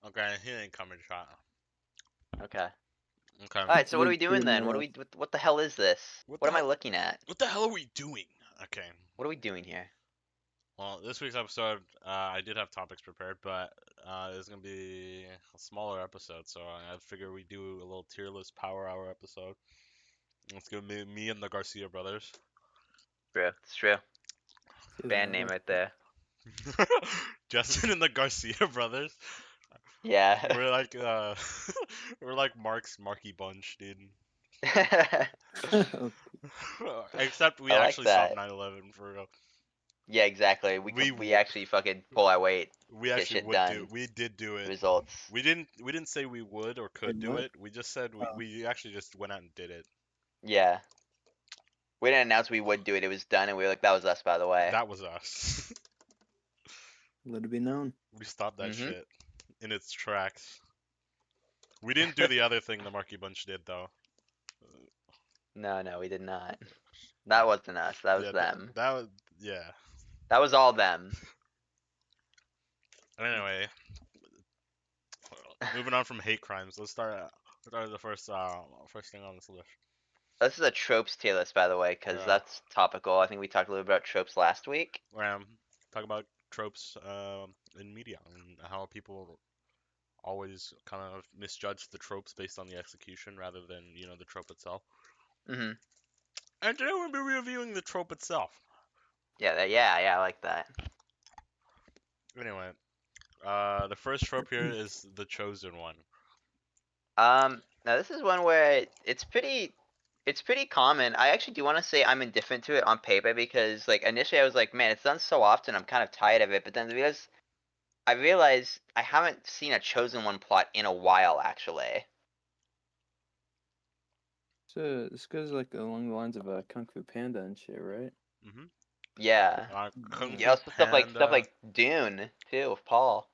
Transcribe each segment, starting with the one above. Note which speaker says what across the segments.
Speaker 1: Okay, he ain't coming shot.
Speaker 2: Okay.
Speaker 1: Okay.
Speaker 2: All right. So what are we
Speaker 3: Like
Speaker 2: doing
Speaker 3: doing
Speaker 2: then? What the hell is this?
Speaker 1: What
Speaker 2: What
Speaker 1: the
Speaker 2: am I
Speaker 1: hell?
Speaker 2: looking at?
Speaker 1: What the hell are we doing? Okay.
Speaker 2: What are we doing here?
Speaker 1: Well, this week's episode, I did have topics prepared, but it's gonna be a smaller episode, so I figure we do a little tier list power hour episode. It's gonna be me and the Garcia brothers.
Speaker 2: True. It's true.
Speaker 3: See
Speaker 2: Band
Speaker 3: that?
Speaker 2: name right there.
Speaker 1: Justin and the Garcia brothers.
Speaker 2: Yeah.
Speaker 1: We're like we're like Marky Bunch, dude.
Speaker 2: I
Speaker 1: Except we
Speaker 2: like
Speaker 1: actually stopped
Speaker 2: that.
Speaker 1: 9/11 for real.
Speaker 2: Yeah, exactly.
Speaker 1: We
Speaker 2: We
Speaker 1: w-
Speaker 2: actually fucking pull our weight,
Speaker 1: we
Speaker 2: get
Speaker 1: actually
Speaker 2: shit
Speaker 1: would do.
Speaker 2: done.
Speaker 1: We did do it.
Speaker 2: Results.
Speaker 1: We didn't say we would or could
Speaker 3: Wait,
Speaker 1: do
Speaker 3: what?
Speaker 1: it. We just said
Speaker 3: Oh,
Speaker 1: we actually just went out and did it.
Speaker 2: Yeah. We didn't announce we would do it. It was done, and we were like, "That was us, by the way."
Speaker 1: That was us.
Speaker 3: let it be known.
Speaker 1: We stopped that
Speaker 2: Mhm.
Speaker 1: shit in its tracks. We didn't do the other thing the Marky Bunch did though.
Speaker 2: No, we did not. That wasn't us. That was
Speaker 1: Yeah,
Speaker 2: them.
Speaker 1: that was yeah.
Speaker 2: That was all them.
Speaker 1: Anyway, moving on from hate crimes, let's start the first thing on this list.
Speaker 2: This is a tropes tier list, by the way, because
Speaker 1: Yeah,
Speaker 2: that's topical. I think we talked a little bit about tropes last week.
Speaker 1: talk about tropes in media and how people always kind of misjudge the tropes based on the execution rather than the trope itself.
Speaker 2: Mhm.
Speaker 1: And today we'll be reviewing the trope itself.
Speaker 2: Yeah. I like that.
Speaker 1: Anyway, the first trope here is the chosen one.
Speaker 2: Now this is one where it's pretty common. I actually do want to say I'm indifferent to it on paper because like initially I was like, man, it's done so often, I'm kind of tired of it. But then because I realized I haven't seen a chosen one plot in a while actually.
Speaker 3: So this goes like along the lines of Kung Fu Panda and shit, right?
Speaker 1: Mm-hmm.
Speaker 2: Yeah.
Speaker 1: Kung
Speaker 3: Yeah.
Speaker 2: Yeah,
Speaker 1: Fu
Speaker 2: also stuff
Speaker 1: Panda.
Speaker 2: like Dune too with Paul.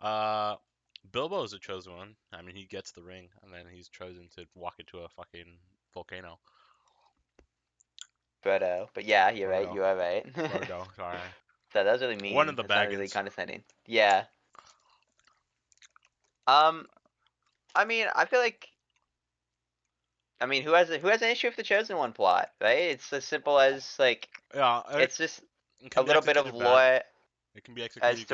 Speaker 1: Uh, Bilbo is a chosen one. I mean, he gets the ring, and then he's chosen to walk into a fucking volcano.
Speaker 2: Frodo. But yeah, you're right.
Speaker 1: Frodo.
Speaker 2: You are right.
Speaker 1: Frodo, sorry.
Speaker 2: So that was really
Speaker 1: One
Speaker 2: mean.
Speaker 1: of the
Speaker 2: That sounded really
Speaker 1: Baggins.
Speaker 2: condescending. Yeah. Um. I mean, I feel like. I mean, who has an issue with the chosen one plot, right? It's as simple as like
Speaker 1: Yeah,
Speaker 2: it's just
Speaker 1: it
Speaker 2: a
Speaker 1: can be
Speaker 2: little bit of
Speaker 1: executed bad.
Speaker 2: lore
Speaker 1: It can be
Speaker 2: as
Speaker 1: executed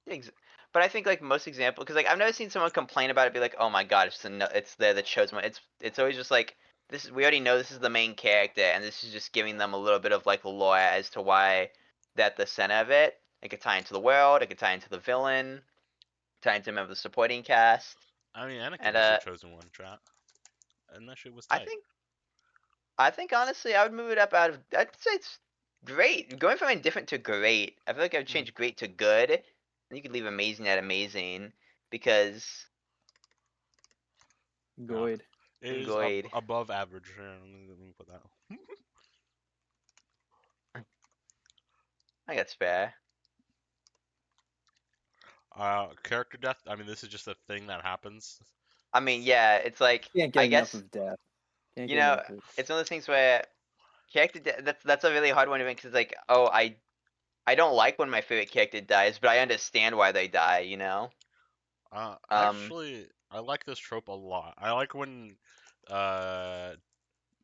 Speaker 1: good.
Speaker 2: to. But I think like most examples, because like I've never seen someone complain about it, be like, "Oh my god, it's they're the chosen one." It's always just like this. We already know this is the main character, and this is just giving them a little bit of like lore as to why that the center of it. It could tie into the world. It could tie into the villain. Tie into a member of the supporting cast.
Speaker 1: I mean, Anakin
Speaker 2: And
Speaker 1: was a chosen one, chat, and that shit was
Speaker 2: I
Speaker 1: tight.
Speaker 2: think I think honestly, I would move it up out of. I'd say it's great. Going from indifferent to great. I feel like I would
Speaker 1: Mm.
Speaker 2: change great to good. And you could leave amazing at amazing because
Speaker 1: Yeah,
Speaker 3: Goid.
Speaker 1: it is
Speaker 2: Goid.
Speaker 1: above average. Here, let me put that.
Speaker 2: I think that's fair.
Speaker 1: Character death. I mean, this is just a thing that happens.
Speaker 2: I mean, yeah, it's like
Speaker 3: Can't get
Speaker 2: I
Speaker 3: enough
Speaker 2: guess
Speaker 3: of death. Can't
Speaker 2: you
Speaker 3: get
Speaker 2: know
Speaker 3: enough of it.
Speaker 2: it's one of those things where that's a really hard one to make because it's like oh I don't like when my favorite character dies, but I understand why they die. You know. Um.
Speaker 1: Actually, I like this trope a lot. I like when uh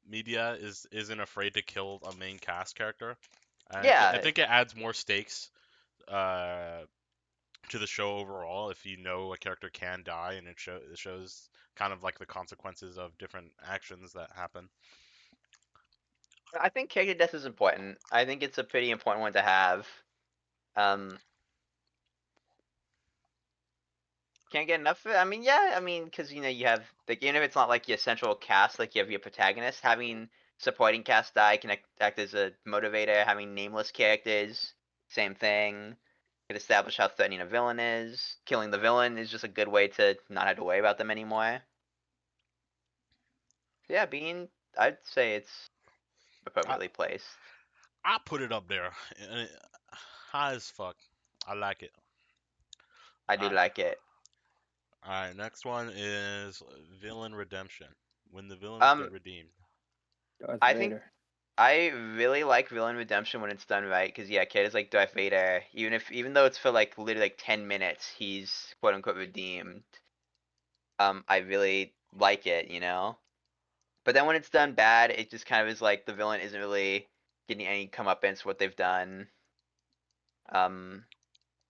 Speaker 1: media isn't afraid to kill a main cast character. I
Speaker 2: Yeah.
Speaker 1: think it adds more stakes uh to the show overall if you know a character can die and it shows kind of like the consequences of different actions that happen.
Speaker 2: I think character death is important. I think it's a pretty important one to have. Um, can't get enough of it. I mean, yeah, I mean, because you have like even if it's not like your central cast, like you have your protagonist, having supporting cast die can act as a motivator. Having nameless characters, same thing. Could establish how threatening a villain is. Killing the villain is just a good way to not have to worry about them anymore. Yeah, I'd say it's
Speaker 1: I
Speaker 2: appropriately placed.
Speaker 1: I put it up there, high as fuck. I like it.
Speaker 2: I do
Speaker 1: Uh,
Speaker 2: like it.
Speaker 1: all right, next one is villain redemption. When the villains
Speaker 2: Um,
Speaker 1: get redeemed.
Speaker 3: Darth
Speaker 2: I think
Speaker 3: Vader.
Speaker 2: I really like villain redemption when it's done right, because yeah, Kid is like Darth Vader. Even though it's for like literally like 10 minutes, he's quote unquote redeemed. I really like it, you know. But then when it's done bad, it just kind of is like the villain isn't really getting any comeuppance for what they've done.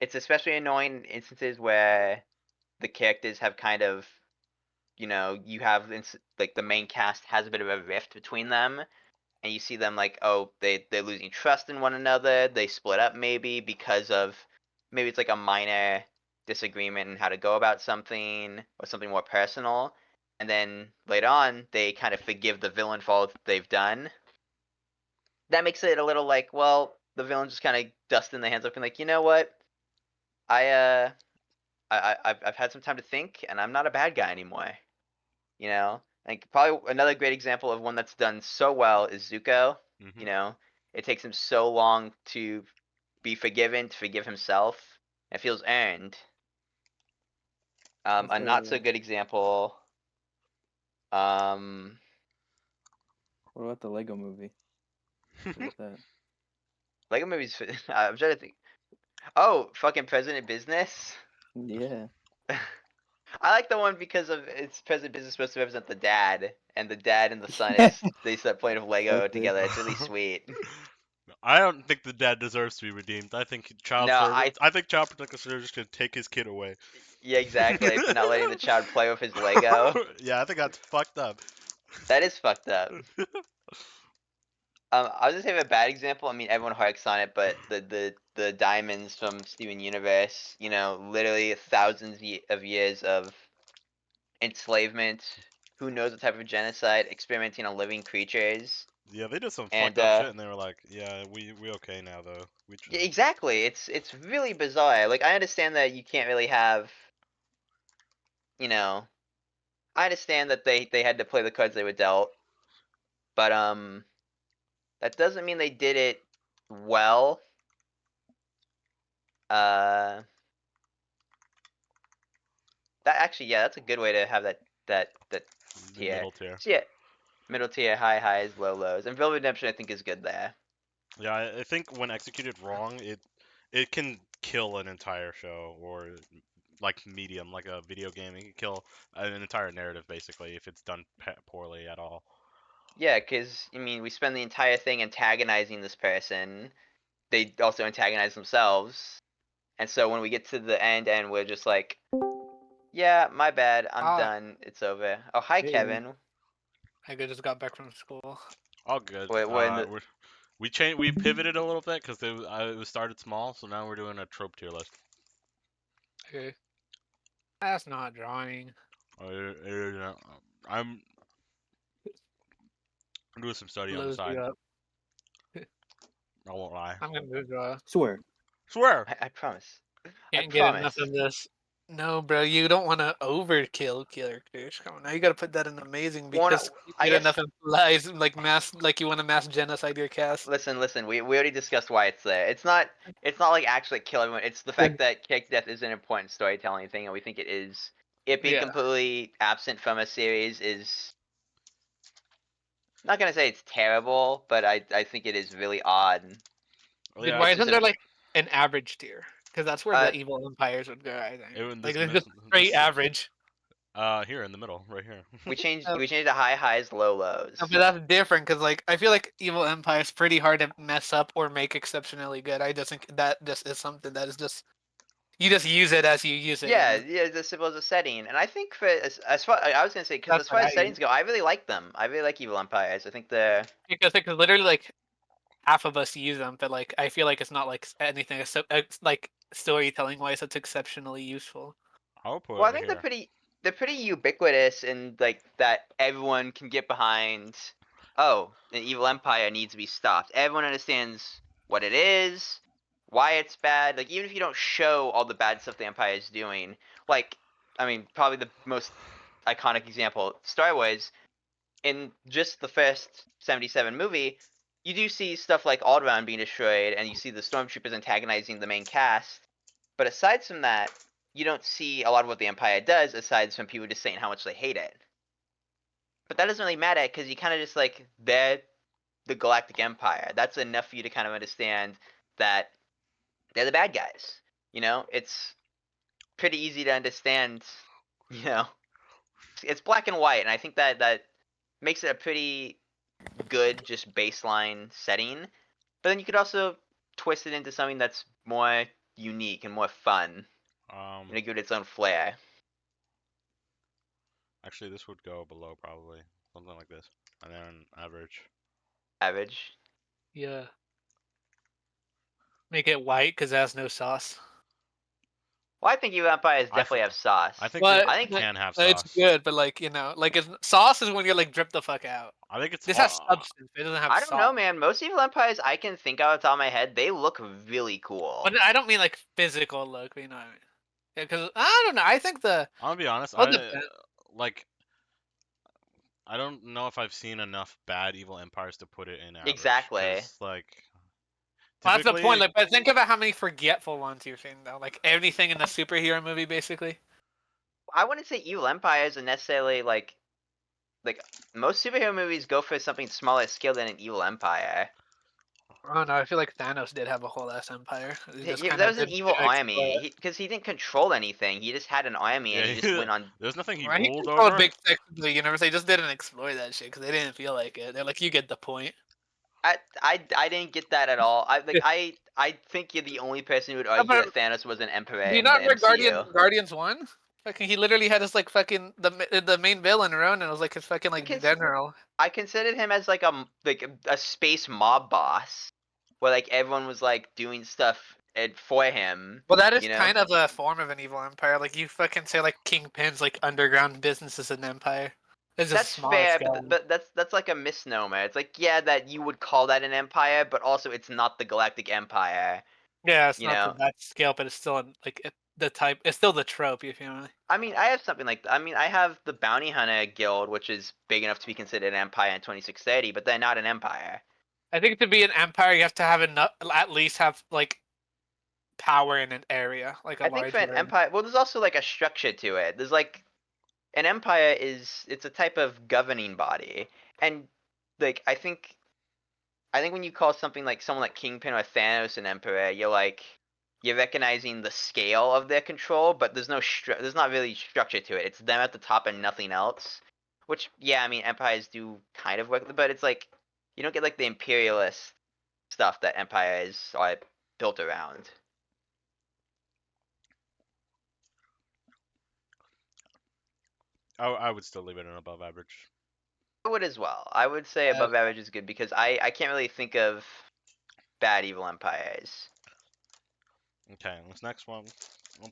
Speaker 2: It's especially annoying in instances where the characters have kind of, you have like the main cast has a bit of a rift between them, and you see them like, oh, they're losing trust in one another. They split up maybe because of maybe it's like a minor disagreement in how to go about something or something more personal, and then later on they kind of forgive the villain for all that they've done. That makes it a little like, well, the villain just kind of dusting their hands up and like, you know what, I I've had some time to think, and I'm not a bad guy anymore. You know, like probably another great example of one that's done so well is Zuko.
Speaker 1: Hmm.
Speaker 2: You know, it takes him so long to be forgiven, to forgive himself. It feels earned.
Speaker 3: That's
Speaker 2: A not so good example. Um,
Speaker 3: What about the Lego movie? What about that?
Speaker 2: Lego movies. I'm trying to think. Oh, fucking President Business.
Speaker 3: Yeah.
Speaker 2: I like the one because of it's President Business supposed to represent the dad, and the dad and the son is they start playing with Lego
Speaker 3: Stupid.
Speaker 2: together. It's really sweet.
Speaker 1: I don't think the dad deserves to be redeemed. I think
Speaker 2: No,
Speaker 1: I think child protective services should take his kid away.
Speaker 2: yeah, exactly. For not letting the child play with his Lego.
Speaker 1: Yeah, I think that's fucked up.
Speaker 2: That is fucked up. I was just have a bad example. I mean, everyone harks on it, but the diamonds from Steven Universe, literally thousands of years of enslavement. Who knows what type of genocide? Experimenting on living creatures,
Speaker 1: Yeah, they did some
Speaker 2: and
Speaker 1: fucked up shit, and they were like, "Yeah, we okay now though. We
Speaker 2: yeah,
Speaker 1: chill."
Speaker 2: exactly. It's really bizarre. Like I understand that you can't really have, you know, I understand that they had to play the cards they were dealt, but that doesn't mean they did it well. Uh, that actually, yeah, that's a good way to have that
Speaker 1: The
Speaker 2: tier.
Speaker 1: middle tier.
Speaker 2: So yeah, middle tier, high highs, low lows, and Velvet Redemption I think is good there.
Speaker 1: Yeah, I think when executed wrong, it can kill an entire show or like medium, like a video game. It can kill an entire narrative basically if it's done poorly at all.
Speaker 2: Yeah, because I mean, we spend the entire thing antagonizing this person. They also antagonize themselves, and so when we get to the end and we're just like, yeah, my bad, I'm
Speaker 4: Ah,
Speaker 2: done, it's over. Oh, hi,
Speaker 3: Hey.
Speaker 2: Kevin.
Speaker 4: I just got back from school.
Speaker 1: All good.
Speaker 2: We're in the
Speaker 1: We pivoted a little bit because it was started small, so now we're doing a trope tier list.
Speaker 4: Okay. That's not drawing.
Speaker 1: I'm doing some study on the
Speaker 4: Lows
Speaker 1: side.
Speaker 4: you up.
Speaker 1: I won't lie.
Speaker 4: I'm gonna draw.
Speaker 3: Swear.
Speaker 1: Swear.
Speaker 2: I promise. I
Speaker 4: Can't get enough
Speaker 2: promise.
Speaker 4: of this. No, bro, you don't want to overkill characters. Come on, now you gotta put that in amazing
Speaker 2: Well,
Speaker 4: because you
Speaker 2: I
Speaker 4: get
Speaker 2: guess.
Speaker 4: enough implies like you want to mass genocide your cast.
Speaker 2: Listen. We already discussed why it's there. It's not like actually kill everyone. It's the fact that character death is an important storytelling thing, and we think it is. It being
Speaker 4: Yeah.
Speaker 2: completely absent from a series is not gonna say it's terrible, but I think it is really odd.
Speaker 1: Oh,
Speaker 4: Then
Speaker 1: yeah,
Speaker 4: why
Speaker 2: It's
Speaker 1: it's,
Speaker 2: just
Speaker 4: isn't there
Speaker 2: an
Speaker 4: like an average tier? Because that's where
Speaker 2: uh
Speaker 4: the evil empires would go. I think. Like
Speaker 1: this
Speaker 4: there's
Speaker 1: miss
Speaker 4: just straight
Speaker 1: this
Speaker 4: average.
Speaker 1: here in the middle, right here.
Speaker 2: we changed
Speaker 4: Uh,
Speaker 2: we changed to high highs, low lows.
Speaker 4: No, but that's different because, like, I feel like Evil Empire is pretty hard to mess up or make exceptionally good. I just think that just is something that is just you just use it as you use it.
Speaker 2: Yeah, yeah, it's as simple as a setting, and I think for as far I was gonna say because
Speaker 4: That's
Speaker 2: as
Speaker 4: what
Speaker 2: far as
Speaker 4: I use.
Speaker 2: settings go, I really like them. I really like Evil Empires. I think they're
Speaker 4: Because literally like half of us use them, but like I feel like it's not like anything like storytelling wise that's exceptionally useful.
Speaker 1: I'll put
Speaker 2: well, I
Speaker 1: it
Speaker 2: think
Speaker 1: here.
Speaker 2: they're pretty ubiquitous and like that everyone can get behind. Oh, an evil empire needs to be stopped. Everyone understands what it is, why it's bad. Like even if you don't show all the bad stuff the empire is doing, like I mean, probably the most iconic example, Star Wars. In just the first 77 movie, you do see stuff like Alderaan being destroyed, and you see the stormtroopers antagonizing the main cast. But aside from that, you don't see a lot of what the Empire does, aside from people just saying how much they hate it. But that doesn't really matter because you kind of just like they're the Galactic Empire. That's enough for you to kind of understand that they're the bad guys. You know, it's pretty easy to understand. You know, it's black and white, and I think that makes it a pretty good just baseline setting. But then you could also twist it into something that's more unique and more fun.
Speaker 1: Um,
Speaker 2: Give it its own flair.
Speaker 1: actually, this would go below probably something like this, and then average.
Speaker 2: Average.
Speaker 4: Yeah. Make it white because it has no sauce.
Speaker 2: Well, I think Evil Empires
Speaker 1: I
Speaker 2: definitely
Speaker 1: th-
Speaker 2: have sauce.
Speaker 1: I think
Speaker 4: But
Speaker 1: they
Speaker 2: I think
Speaker 1: can have
Speaker 4: it's
Speaker 1: sauce.
Speaker 4: good, but like like sauce is when you like drip the fuck out.
Speaker 1: I think it's
Speaker 4: This has substance. It doesn't have
Speaker 2: I don't
Speaker 4: sauce.
Speaker 2: know, man. Most Evil Empires I can think of off the top of my head, they look really cool.
Speaker 4: But I don't mean like physical look. You know what I mean? Yeah, because I don't know. I think the
Speaker 1: I'm gonna be honest.
Speaker 4: well, the
Speaker 1: Like I don't know if I've seen enough bad evil empires to put it in average.
Speaker 2: Exactly.
Speaker 1: 'Cause, like,
Speaker 4: well, that's the
Speaker 1: typically,
Speaker 4: point. Like, but think about how many forgetful ones you've seen though. Like everything in the superhero movie, basically.
Speaker 2: I wouldn't say Evil Empires are necessarily like most superhero movies go for something smaller scale than an Evil Empire.
Speaker 4: I don't know. I feel like Thanos did have a whole ass empire. He just kind
Speaker 2: That
Speaker 4: of
Speaker 2: was an evil
Speaker 4: didn't explore it.
Speaker 2: army because he didn't control anything. He just had an army and
Speaker 1: yeah,
Speaker 2: he just went on.
Speaker 1: there's nothing he
Speaker 4: Right? He
Speaker 1: ruled
Speaker 4: controlled
Speaker 1: over.
Speaker 4: big sections of the universe. They just didn't explore that shit because they didn't feel like it. They're like, you get the point.
Speaker 2: I didn't get that at all. I think you're the only person who would argue
Speaker 4: but
Speaker 2: that Thanos was an emperor
Speaker 4: do you
Speaker 2: in the
Speaker 4: not remember
Speaker 2: MCU.
Speaker 4: Guardians 1? Fucking, he literally had his like fucking the main villain Ronan was like his fucking like
Speaker 2: Cons-
Speaker 4: general.
Speaker 2: I considered him as like a space mob boss, where like everyone was like doing stuff for him.
Speaker 4: Well, that is
Speaker 2: You know?
Speaker 4: kind of a form of an evil empire. Like you fucking say like Kingpin's like underground business is an empire. It's just
Speaker 2: That's
Speaker 4: smaller
Speaker 2: fair,
Speaker 4: scale.
Speaker 2: but that's like a misnomer. It's like, yeah, that you would call that an empire, but also it's not the Galactic Empire.
Speaker 4: Yeah, it's
Speaker 2: You
Speaker 4: not to
Speaker 2: know,
Speaker 4: that scale, but it's still the type. It's still the trope. You feel me?
Speaker 2: I mean, I have something like I mean, I have the Bounty Hunter Guild, which is big enough to be considered an empire in 2630, but they're not an empire.
Speaker 4: I think to be an empire, you have to have enough, at least have like power in an area, like a
Speaker 2: I think
Speaker 4: large
Speaker 2: for an
Speaker 4: area.
Speaker 2: empire, well, there's also like a structure to it. There's like an empire it's a type of governing body, and like I think when you call something like someone like Kingpin or Thanos an emperor, you're recognizing the scale of their control, but there's there's not really structure to it. It's them at the top and nothing else. Which, yeah, I mean, empires do kind of work, but it's like you don't get like the imperialist stuff that empires are built around.
Speaker 1: I would still leave it in above average.
Speaker 2: I would as well. I would say above average is good because I can't really think of bad evil empires.
Speaker 1: Okay, this next one,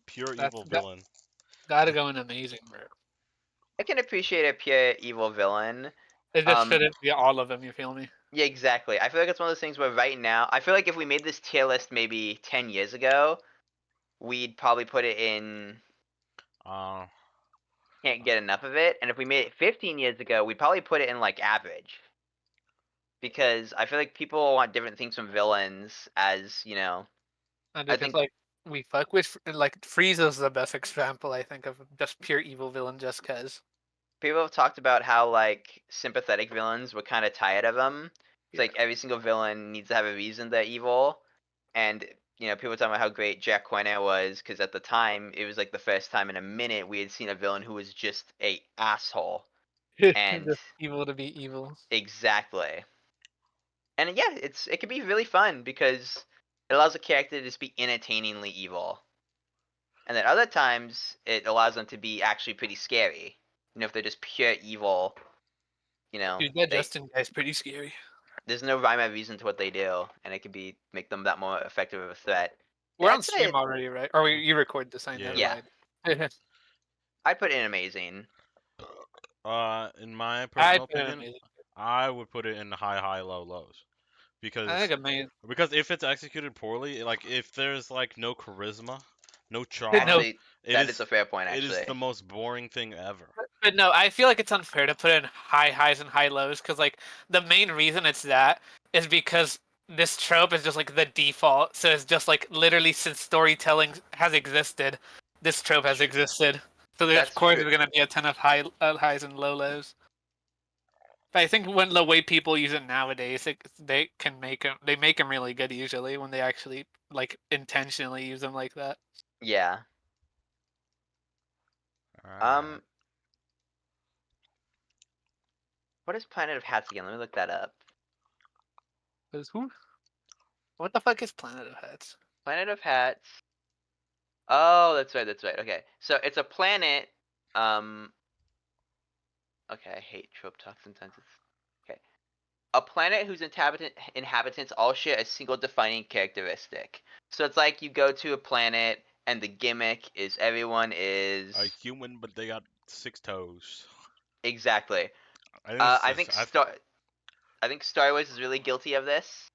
Speaker 1: pure
Speaker 4: That's-
Speaker 1: evil
Speaker 4: that-
Speaker 1: villain.
Speaker 4: Gotta go in amazing, bro.
Speaker 2: I can appreciate a pure evil villain.
Speaker 4: It just shouldn't be all of them. You feel me?
Speaker 2: Yeah, exactly. I feel like it's one of those things where right now, I feel like if we made this tier list maybe 10 years ago, we'd probably put it in
Speaker 1: Uh,
Speaker 2: can't get enough of it. And if we made it 15 years ago, we'd probably put it in like average. Because I feel like people want different things from villains as,
Speaker 4: And
Speaker 2: I
Speaker 4: because
Speaker 2: think
Speaker 4: like we fuck with like Frieza's the best example I think of just pure evil villain just cause.
Speaker 2: people have talked about how like sympathetic villains were kind of tired of them. It's
Speaker 4: Yeah.
Speaker 2: like every single villain needs to have a reason they're evil. And people talking about how great Jack Cornet was because at the time it was like the first time in a minute we had seen a villain who was just a asshole. And
Speaker 4: Just evil to be evil.
Speaker 2: exactly. And yeah, it can be really fun because it allows a character to just be entertainingly evil. And then other times it allows them to be actually pretty scary. If they're just pure evil,
Speaker 4: Dude, that Justin guy's pretty scary.
Speaker 2: there's no rhyme or reason to what they do, and it could make them that more effective of a threat.
Speaker 4: We're
Speaker 2: Yeah,
Speaker 4: on
Speaker 2: I'd say
Speaker 4: stream already, right? Or you record the sign,
Speaker 1: Yeah.
Speaker 4: never
Speaker 2: Yeah.
Speaker 4: mind.
Speaker 2: I'd put in amazing.
Speaker 1: in my
Speaker 4: I
Speaker 1: personal
Speaker 4: put it
Speaker 1: opinion,
Speaker 4: amazing.
Speaker 1: I would put it in high, low, lows, because
Speaker 4: I think amazing.
Speaker 1: if it's executed poorly, like if there's like no charisma, no charm,
Speaker 2: Actually,
Speaker 1: it
Speaker 2: that is a fair point.
Speaker 1: it
Speaker 2: Actually,
Speaker 1: is the most boring thing ever.
Speaker 4: But no, I feel like it's unfair to put in high highs and high lows because like the main reason it's that is because this trope is just like the default. So it's just like literally since storytelling has existed, this trope has existed. So there's,
Speaker 2: That's
Speaker 4: of course
Speaker 2: true.
Speaker 4: there's gonna be a ton of highs and low lows. But I think when the way people use it nowadays, they can make them really good usually when they actually like intentionally use them like that.
Speaker 2: Yeah.
Speaker 1: Alright.
Speaker 2: What is Planet of Hats again? Let me look that up.
Speaker 4: Who? What the fuck is Planet of Hats?
Speaker 2: Planet of Hats. Oh, that's right. That's right. Okay, so it's a planet. Okay, I hate trope talk sometimes. Okay. A planet whose inhabitants all share a single defining characteristic. So it's like you go to a planet and the gimmick is everyone is
Speaker 1: A human, but they got 6 toes.
Speaker 2: exactly.
Speaker 1: I think it's
Speaker 2: I
Speaker 1: just,
Speaker 2: think I think Star Wars is really guilty of this.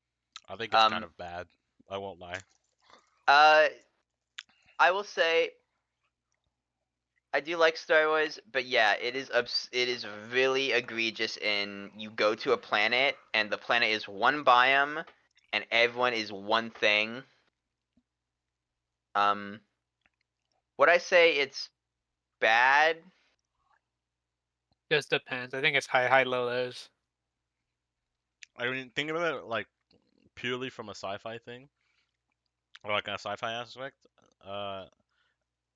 Speaker 1: I think it's kind of bad. I won't lie.
Speaker 2: I will say I do like Star Wars, but yeah, it is really egregious in you go to a planet and the planet is one biome and everyone is one thing. Would I say it's bad?
Speaker 4: Just depends. I think it's high, low, lows.
Speaker 1: I mean, think about it like purely from a sci-fi thing, or like a sci-fi aspect. Uh,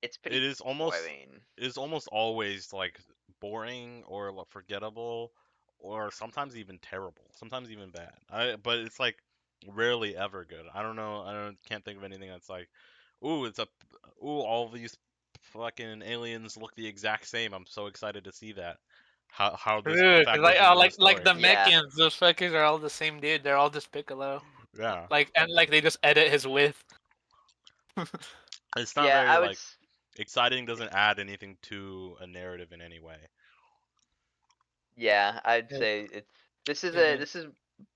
Speaker 2: It's
Speaker 1: it
Speaker 2: pretty
Speaker 1: is almost
Speaker 2: boring.
Speaker 1: it is almost always like boring or like, forgettable, or sometimes even terrible, sometimes even bad. But it's like rarely ever good. I don't know. Can't think of anything that's like, ooh, all these fucking aliens look the exact same. I'm so excited to see that. How this
Speaker 4: True, cause
Speaker 1: factors into the
Speaker 4: like
Speaker 1: story.
Speaker 4: the
Speaker 2: Yeah.
Speaker 4: Mechans, those fuckers are all the same dude. They're all just Piccolo.
Speaker 1: Yeah,
Speaker 4: Like they just edit his width.
Speaker 1: it's not
Speaker 2: Yeah,
Speaker 1: very
Speaker 2: I would
Speaker 1: like exciting. Doesn't add anything to a narrative in any way.
Speaker 2: yeah, I'd
Speaker 4: Yeah.
Speaker 2: say it's this is
Speaker 4: Yeah.
Speaker 2: a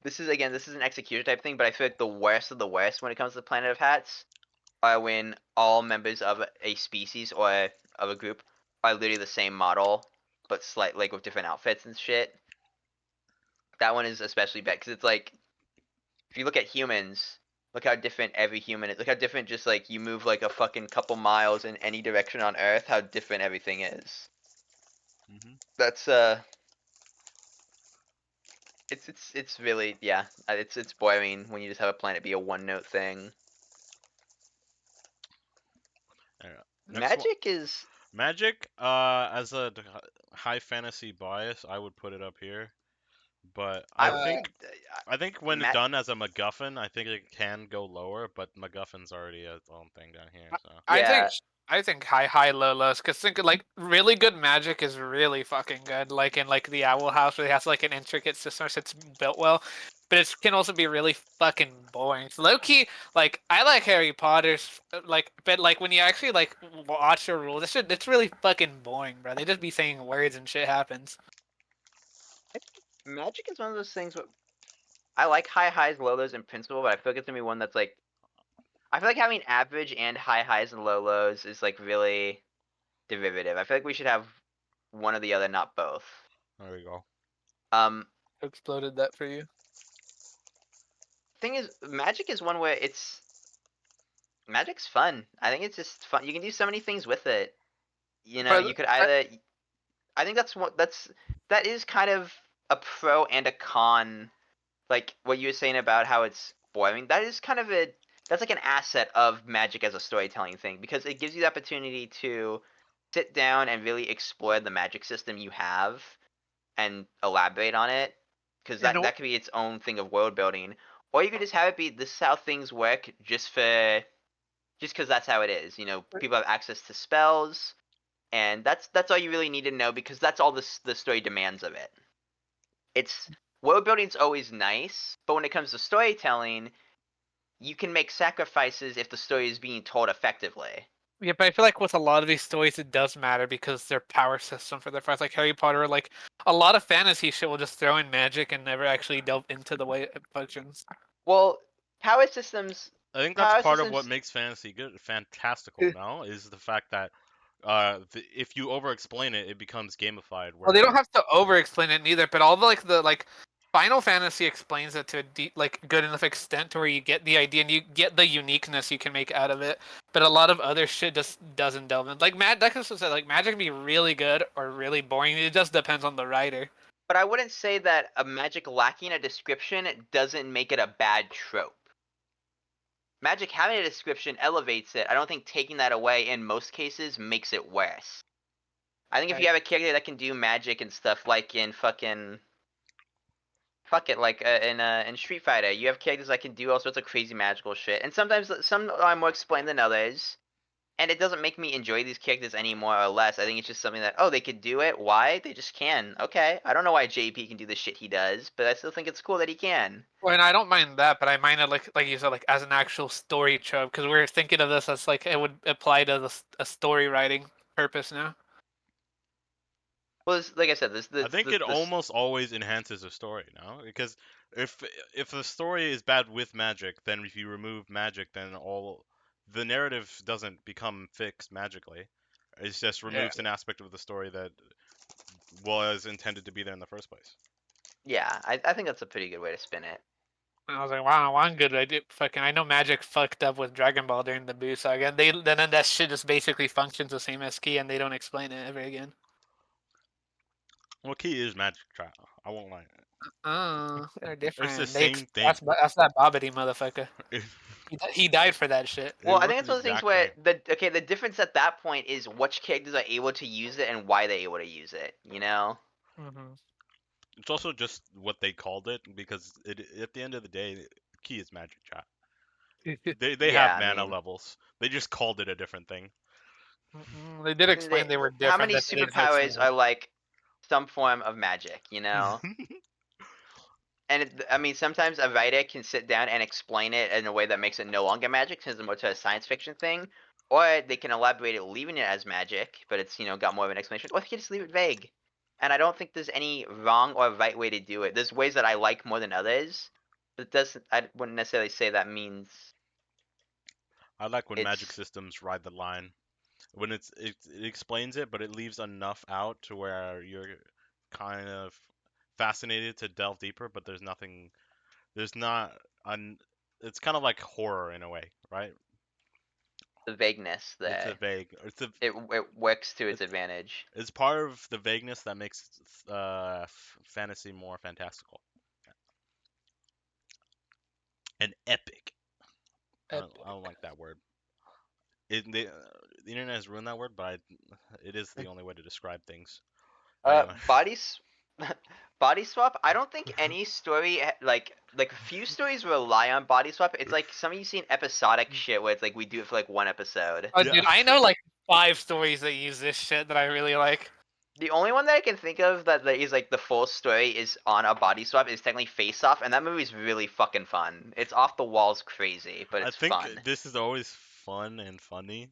Speaker 2: this is again, this is an execution type thing, but I feel like the worst of the worst when it comes to Planet of Hats are when all members of a species or of a group are literally the same model, but slight like with different outfits and shit. That one is especially bad because it's like if you look at humans, look how different every human is. Look how different just like you move like a fucking couple miles in any direction on Earth, how different everything is.
Speaker 1: Hmm.
Speaker 2: That's it's really yeah, it's boring when you just have a planet be a one note thing.
Speaker 1: Yeah. Next one,
Speaker 2: Magic is
Speaker 1: Magic. As a high fantasy bias, I would put it up here. But
Speaker 2: I
Speaker 1: I
Speaker 2: would
Speaker 4: Uh,
Speaker 1: think
Speaker 2: think
Speaker 1: I think when
Speaker 2: Matt
Speaker 1: done as a MacGuffin, I think it can go lower. But MacGuffin's already its own thing down here. So
Speaker 4: I think
Speaker 2: yeah
Speaker 4: I think high, low, lows. Cause think like really good magic is really fucking good. Like in like the Owl House, where it has like an intricate system, so it's built well. But it can also be really fucking boring. So low key, like I like Harry Potter's, like, but like when you actually like watch the rules, it's really fucking boring, bro. They just be saying words and shit happens.
Speaker 2: Magic is one of those things. I like high highs, low lows in principle, but I feel like it's gonna be one that's like I feel like having average and high highs and low lows is like really derivative. I feel like we should have one or the other, not both.
Speaker 1: there we go.
Speaker 2: Um,
Speaker 4: Exploded that for you.
Speaker 2: thing is, Magic is one where Magic's fun. I think it's just fun. You can do so many things with it. You know, you
Speaker 4: But
Speaker 2: could either. I think that is kind of a pro and a con. Like what you were saying about how it's boring. That is kind of that's like an asset of Magic as a storytelling thing because it gives you the opportunity to sit down and really explore the Magic system you have and elaborate on it because
Speaker 4: you know,
Speaker 2: that could be its own thing of world building. Or you could just have it be this is how things work just because that's how it is. You know, people have access to spells, and that's all you really need to know because that's all the story demands of it. It's world building's always nice, but when it comes to storytelling, you can make sacrifices if the story is being told effectively.
Speaker 4: yeah, but I feel like with a lot of these stories, it does matter because their power system for their fights, like Harry Potter, like a lot of fantasy shit will just throw in magic and never actually delve into the way it functions.
Speaker 2: Well, power systems,
Speaker 1: I think that's
Speaker 2: power
Speaker 1: part of what
Speaker 2: systems.
Speaker 1: makes fantasy good, fantastical. Now is the fact that if you over-explain it, it becomes gamified.
Speaker 4: Well, they
Speaker 1: Where
Speaker 4: don't have to over-explain it neither, but all the Final Fantasy explains it to a deep, like good enough extent to where you get the idea and you get the uniqueness you can make out of it. But a lot of other shit just doesn't delve in. Like Matt Deckers said, like magic can be really good or really boring. It just depends on the writer.
Speaker 2: But I wouldn't say that a magic lacking a description doesn't make it a bad trope. Magic having a description elevates it. I don't think taking that away in most cases makes it worse. I think if you have a character that can do magic and stuff, like in in Street Fighter, you have characters that can do all sorts of crazy magical shit, and sometimes some are more explained than others. And it doesn't make me enjoy these characters any more or less. I think it's just something that, oh, they could do it. Why? They just can. Okay. I don't know why JP can do the shit he does, but I still think it's cool that he can.
Speaker 4: Well, and I don't mind that, but I mind it like you said, like as an actual story trope, because we're thinking of this as like it would apply to a story writing purpose now.
Speaker 2: Well, like I said,
Speaker 1: I think it almost always enhances a story, no? Because if the story is bad with magic, then if you remove magic, then all the narrative doesn't become fixed magically. It just removes an aspect of the story that was intended to be there in the first place.
Speaker 2: Yeah, I think that's a pretty good way to spin it.
Speaker 4: And I was like, wow, one good idea. Fucking, I know Magic fucked up with Dragon Ball during the Buu saga. And then that shit just basically functions the same as Key, and they don't explain it ever again.
Speaker 1: Well, Key is magic trap. I won't lie.
Speaker 4: Oh, they're different.
Speaker 1: It's the same thing.
Speaker 4: That's that Bobbity motherfucker. He died for that shit.
Speaker 2: Well, I think it's one of those things where the difference at that point is which characters are able to use it and why they're able to use it. You know.
Speaker 4: Mm-hmm.
Speaker 1: It's also just what they called it, because at the end of the day, Key is magic chat. They have mana levels. They just called it a different thing.
Speaker 4: They did explain they were different.
Speaker 2: How many superpowers are like some form of magic, you know? And I mean, sometimes a writer can sit down and explain it in a way that makes it no longer magic, since it's more to a science fiction thing, or they can elaborate it, leaving it as magic, but it's got more of an explanation, or they can just leave it vague. And I don't think there's any wrong or right way to do it. There's ways that I like more than others, but I wouldn't necessarily say that means.
Speaker 1: I like when magic systems ride the line. When it explains it, but it leaves enough out to where you're kind of fascinated to delve deeper, but there's not it's kind of like horror in a way, right?
Speaker 2: The vagueness there.
Speaker 1: It's a vague.
Speaker 2: It works to its advantage.
Speaker 1: It's part of the vagueness that makes fantasy more fantastical. And epic. I don't like that word. The internet has ruined that word, but it is the only way to describe things. Anyway.
Speaker 2: Body swap. I don't think any story like few stories rely on body swap. It's like some of you seen episodic shit where it's like we do it for like one episode.
Speaker 4: Oh, dude, I know like 5 stories that use this shit that I really like.
Speaker 2: The only one that I can think of that is like the full story is on a body swap is technically Face Off, and that movie's really fucking fun. It's off the walls crazy, but it's fun.
Speaker 1: I think this is always fun and funny.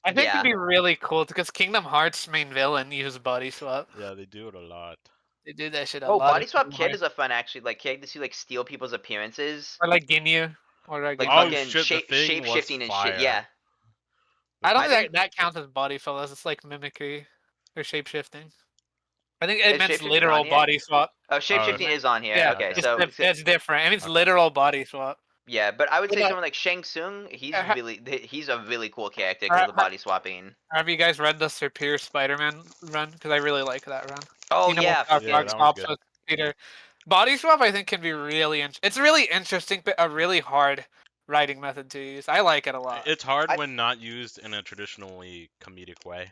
Speaker 4: I think it'd be really cool because Kingdom Hearts' main villain uses body swap.
Speaker 1: Yeah, they do it a lot.
Speaker 4: They do that shit a lot.
Speaker 2: Oh, body swap kid is a fun actually. Like characters who like steal people's appearances.
Speaker 4: Or like Ginyu. Or like
Speaker 2: fucking shape shifting and shit. Yeah.
Speaker 4: I don't think that counts as body swap. It's like mimicry or shape shifting. I think it means literal body swap.
Speaker 2: Oh, shape shifting is on here.
Speaker 4: Yeah,
Speaker 2: okay,
Speaker 4: so that's different. It means literal body swap.
Speaker 2: Yeah, but I would say someone like Shang Tsung, he's a really cool character because of the body swapping.
Speaker 4: Have you guys read the Superior Spider-Man run? Because I really like that run.
Speaker 2: Oh yeah,
Speaker 4: Peter. Body swap I think can be really it's really interesting, but a really hard writing method to use. I like it a lot.
Speaker 1: It's hard when not used in a traditionally comedic way.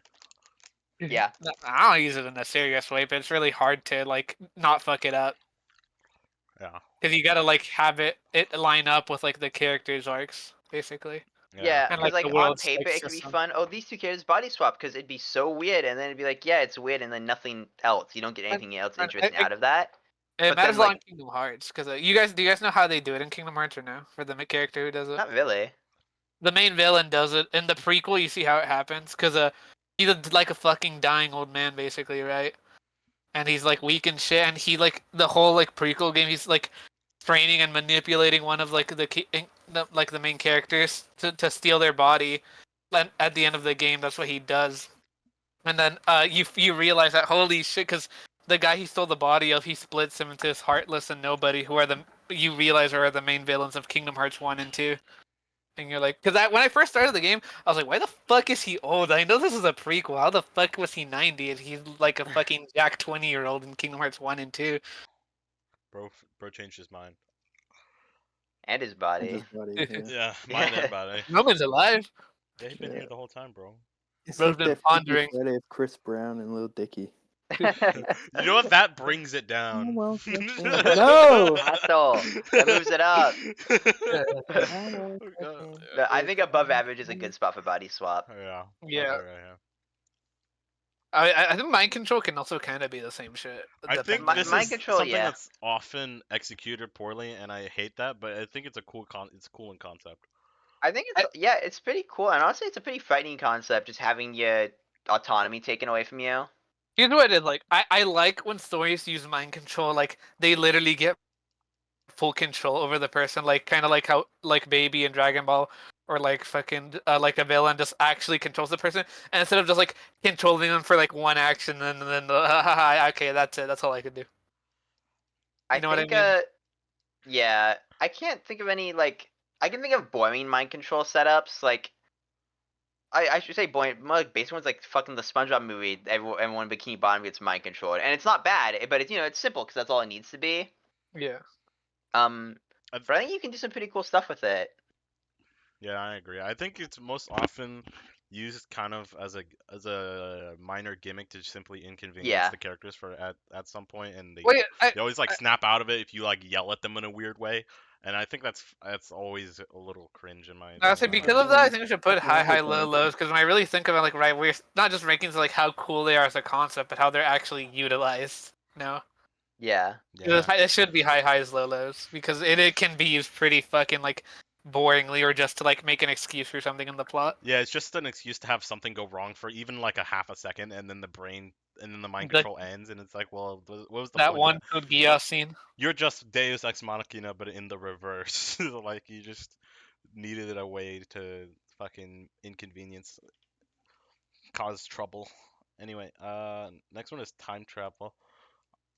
Speaker 2: Yeah.
Speaker 4: I don't use it in a serious way, but it's really hard to like not fuck it up.
Speaker 1: Yeah.
Speaker 4: Because you gotta like have it line up with like the characters' arcs, basically.
Speaker 2: Yeah, because like on paper it could be fun. Oh, these two characters body swap because it'd be so weird, and then it'd be like, yeah, it's weird, and then nothing else. You don't get anything else interesting out of that.
Speaker 4: It matters on Kingdom Hearts because do you guys know how they do it in Kingdom Hearts or no? For the character who does it.
Speaker 2: Not really.
Speaker 4: The main villain does it in the prequel. You see how it happens because he's like a fucking dying old man basically, right? And he's like weak and shit, and he like the whole like prequel game, he's like training and manipulating one of like the main characters to steal their body. And at the end of the game, that's what he does. And then you realize that holy shit, because the guy he stole the body of, he splits him into his Heartless and Nobody, who are you realize are the main villains of Kingdom Hearts 1 and 2. And you're like, because when I first started the game, I was like, why the fuck is he old? I know this is a prequel. How the fuck was he 90 and he's like a fucking Jack 20-year-old in Kingdom Hearts 1 and 2?
Speaker 1: Bro changed his mind.
Speaker 2: And his
Speaker 3: And
Speaker 2: body.
Speaker 3: his buddy, yeah.
Speaker 1: Yeah, mind and body.
Speaker 4: Roman's alive.
Speaker 1: Yeah, he's been
Speaker 3: Yeah.
Speaker 1: here the whole time, bro.
Speaker 3: It's
Speaker 4: Bro's
Speaker 3: like
Speaker 4: been
Speaker 3: that
Speaker 4: pondering.
Speaker 3: Freaky Friday of Chris Brown and Lil Dicky.
Speaker 1: You know what? That brings it down.
Speaker 3: well, no!
Speaker 2: Asshole. That moves it up.
Speaker 1: Oh, God.
Speaker 2: No, I think above average is a good spot for body swap.
Speaker 1: Yeah.
Speaker 4: Yeah.
Speaker 1: Okay, right, yeah.
Speaker 4: I think mind control can also kind of be the same shit.
Speaker 1: I think
Speaker 2: Mi-
Speaker 1: this
Speaker 2: mind
Speaker 1: is
Speaker 2: control,
Speaker 1: something
Speaker 2: yeah.
Speaker 1: that's often executed poorly, and I hate that. But I think it's a cool it's cool in concept.
Speaker 2: I think it's yeah, it's pretty cool, and honestly, it's a pretty frightening concept. Just having your autonomy taken away from you.
Speaker 4: Here's what it is like. I like when stories use mind control. Like they literally get full control over the person. Like kind of like how like Baby in Dragon Ball, or like fucking like a villain just actually controls the person, and instead of just like controlling them for like one action and then okay, that's it. That's all I can do.
Speaker 2: I
Speaker 4: You know what I
Speaker 2: think,
Speaker 4: mean?
Speaker 2: yeah, I can't think of any like. I can think of boring mind control setups. Like, I should say boring, more like basic ones like fucking the SpongeBob movie. Everyone in Bikini Bottom gets mind controlled, and it's not bad, but it's it's simple because that's all it needs to be.
Speaker 4: Yeah.
Speaker 2: But I think you can do some pretty cool stuff with it.
Speaker 1: Yeah, I agree. I think it's most often used kind of as a minor gimmick to simply inconvenience
Speaker 2: Yeah.
Speaker 1: the characters for at some point, and
Speaker 4: Wait,
Speaker 1: they always like snap out of it if you like yell at them in a weird way. And I think that's always a little cringe in my
Speaker 4: I
Speaker 1: opinion.
Speaker 4: say because of that, I think we should put high, high, low, lows. Because when I really think of it, like right, we're not just rankings like how cool they are as a concept, but how they're actually utilized. No,
Speaker 2: Yeah.
Speaker 1: Yeah.
Speaker 4: it should be high highs, low lows because it can be used pretty fucking like boringly or just to like make an excuse for something in the plot.
Speaker 1: Yeah, it's just an excuse to have something go wrong for even like a half a second, and then the mind
Speaker 4: The-
Speaker 1: control ends, and it's like, well, what was the
Speaker 4: That
Speaker 1: point?
Speaker 4: one Code Geass scene.
Speaker 1: You're just Deus Ex Machina, but in the reverse. Like you just needed a way to fucking inconvenience, cause trouble. Anyway, next one is time travel.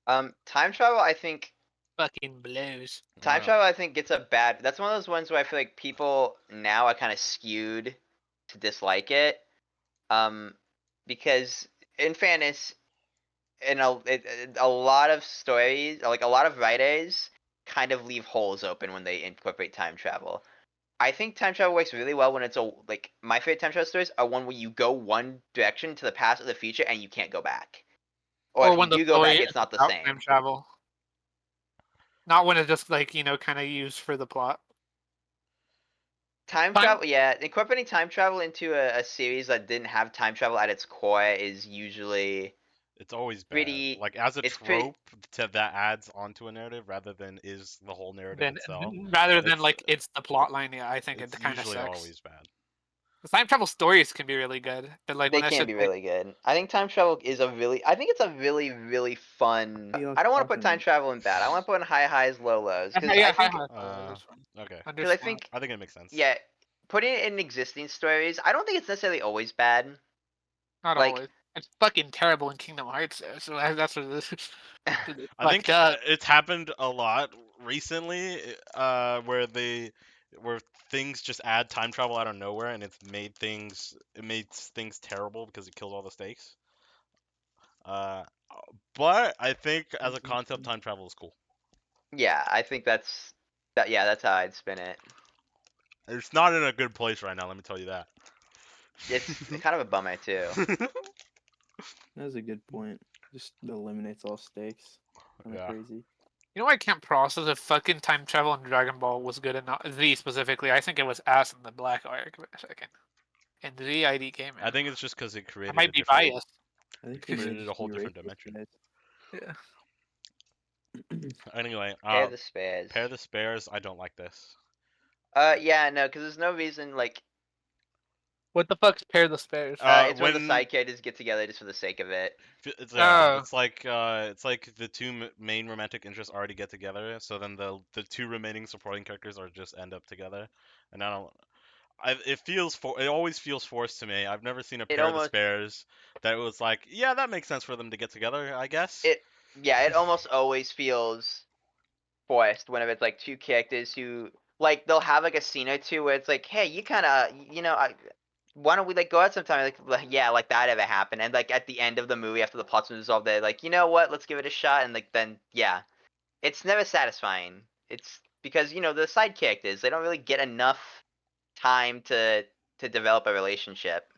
Speaker 2: Time travel, I think.
Speaker 4: Fucking blows.
Speaker 2: Time
Speaker 1: Yeah.
Speaker 2: travel, I think, gets a bad. That's one of those ones where I feel like people now are kind of skewed to dislike it. Because in fairness, a lot of stories, like a lot of writers, kind of leave holes open when they incorporate time travel. I think time travel works really well when it's like my favorite time travel stories are one where you go one direction to the past or the future and you can't go back, or if you
Speaker 4: when the
Speaker 2: do go back,
Speaker 4: story
Speaker 2: it's not the
Speaker 4: about
Speaker 2: same.
Speaker 4: time travel. Not when it's just like kind of used for the plot.
Speaker 2: Time travel, yeah, incorporating time travel into a series that didn't have time travel at its core is usually
Speaker 1: It's always bad.
Speaker 2: pretty.
Speaker 1: Like as a
Speaker 2: It's pretty.
Speaker 1: trope that adds onto a narrative rather than is the whole narrative
Speaker 4: Then
Speaker 1: itself.
Speaker 4: rather than
Speaker 1: It's
Speaker 4: like it's the plot line, yeah, I think it
Speaker 1: it's
Speaker 4: kind of
Speaker 1: usually
Speaker 4: sucks.
Speaker 1: always bad.
Speaker 4: The time travel stories can be really good, but like
Speaker 2: They
Speaker 4: when it's
Speaker 2: can
Speaker 4: just
Speaker 2: be
Speaker 4: like,
Speaker 2: really good. I think time travel is a really. I think it's a really, really fun.
Speaker 3: Be like
Speaker 2: I don't want to put
Speaker 3: talking-
Speaker 2: time travel in bad. I want to put in high highs, low lows because
Speaker 4: yeah,
Speaker 2: I think
Speaker 1: Okay.
Speaker 2: because I think
Speaker 1: I think it makes sense.
Speaker 2: yeah, putting it in existing stories. I don't think it's necessarily always bad.
Speaker 4: not
Speaker 2: like-
Speaker 4: always. It's fucking terrible in Kingdom Hearts, though, so that's what it is.
Speaker 1: I think
Speaker 4: Fucked up.
Speaker 1: it's happened a lot recently, where things just add time travel out of nowhere, and it made things terrible because it killed all the stakes. Uh, but I think as a concept, time travel is cool.
Speaker 2: Yeah, I think that's that. Yeah, that's how I'd spin it.
Speaker 1: It's not in a good place right now. Let me tell you that.
Speaker 2: It's kind of a bummer too.
Speaker 3: That's a good point. Just eliminates all stakes. Kind of
Speaker 1: Yeah.
Speaker 3: crazy.
Speaker 4: You know what I can't process if fucking time travel in Dragon Ball was good enough. Z specifically, I think it was ass in the Black Arc. But a second. And Z ID came in.
Speaker 1: I think it's just because it
Speaker 4: I
Speaker 1: created
Speaker 4: might
Speaker 1: a
Speaker 4: be
Speaker 1: different.
Speaker 4: biased.
Speaker 3: I think
Speaker 1: Created
Speaker 3: they may
Speaker 1: a
Speaker 3: just
Speaker 1: whole
Speaker 3: be
Speaker 1: different
Speaker 3: racist,
Speaker 1: dimension.
Speaker 3: guys.
Speaker 4: Yeah.
Speaker 1: Anyway,
Speaker 2: Pair the spares.
Speaker 1: pair the spares. I don't like this.
Speaker 2: Yeah, no, because there's no reason like
Speaker 4: What the fuck's pair the spares?
Speaker 2: it's when the side characters get together just for the sake of it.
Speaker 1: It's,
Speaker 4: Oh.
Speaker 1: it's like the two main romantic interests already get together, so then the two remaining supporting characters are just end up together, and I don't. It always feels forced to me. I've never seen a pair of the spares that was like, yeah, that makes sense for them to get together, I guess.
Speaker 2: It almost always feels forced whenever it's like two characters who like they'll have like a scene or two where it's like, hey, you kind of, why don't we like go out sometime? Yeah, like that ever happened. And like at the end of the movie, after the plot's been resolved, they're like, you know what? Let's give it a shot. And like then, yeah, it's never satisfying. It's because the side characters, they don't really get enough time to develop a relationship.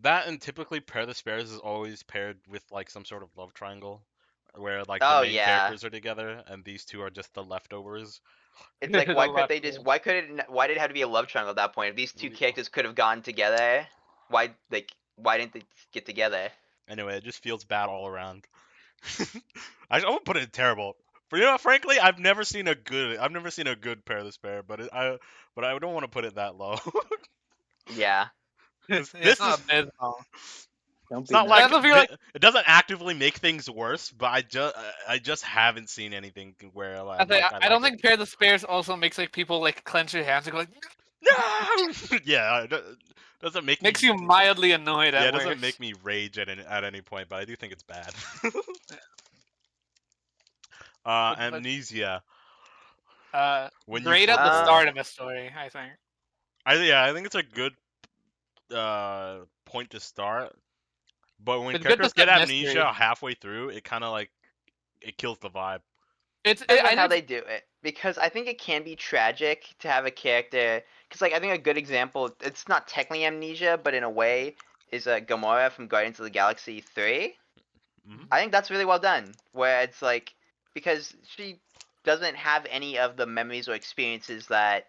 Speaker 1: That and typically Pair the Spares is always paired with like some sort of love triangle, where like the
Speaker 2: Oh
Speaker 1: main
Speaker 2: yeah.
Speaker 1: characters are together and these two are just the leftovers.
Speaker 2: It's like
Speaker 4: The
Speaker 2: why couldn't
Speaker 4: left
Speaker 2: they just
Speaker 4: one.
Speaker 2: why did it have to be a love triangle at that point? If these two characters could have gotten together, why didn't they get together?
Speaker 1: Anyway, it just feels bad all around. I won't put it terrible. But frankly, I've never seen a good Pair the Spare, but I don't want to put it that low.
Speaker 2: Yeah.
Speaker 1: this
Speaker 4: It's
Speaker 1: this is
Speaker 4: not abysmal.
Speaker 3: Don't
Speaker 1: it's
Speaker 3: be
Speaker 1: not
Speaker 3: nice.
Speaker 1: like
Speaker 4: I don't feel like
Speaker 1: it doesn't actively make things worse, but I just haven't seen anything where I'm like I
Speaker 4: I don't
Speaker 1: like
Speaker 4: think Pair the Spares also makes like people like clench their hands and go like
Speaker 1: it. No, yeah, it doesn't make
Speaker 4: makes
Speaker 1: me.
Speaker 4: you mildly annoyed
Speaker 1: Yeah,
Speaker 4: at
Speaker 1: it doesn't
Speaker 4: worst.
Speaker 1: make me rage at any point, but I do think it's bad.
Speaker 4: But
Speaker 1: Amnesia. When you
Speaker 4: great at the
Speaker 1: forget.
Speaker 4: start of a story, I think.
Speaker 1: I think it's a good point to start. But when
Speaker 4: It's good to
Speaker 1: characters get
Speaker 4: set mystery.
Speaker 1: amnesia halfway through, it kind of like it kills the vibe.
Speaker 2: Depends on
Speaker 4: I
Speaker 2: how
Speaker 4: think
Speaker 2: they do it, because I think it can be tragic to have a character. Because like I think a good example, it's not technically amnesia, but in a way, is Gamora from Guardians of the Galaxy 3.
Speaker 1: Hmm.
Speaker 2: I think that's really well done. Where it's like because she doesn't have any of the memories or experiences that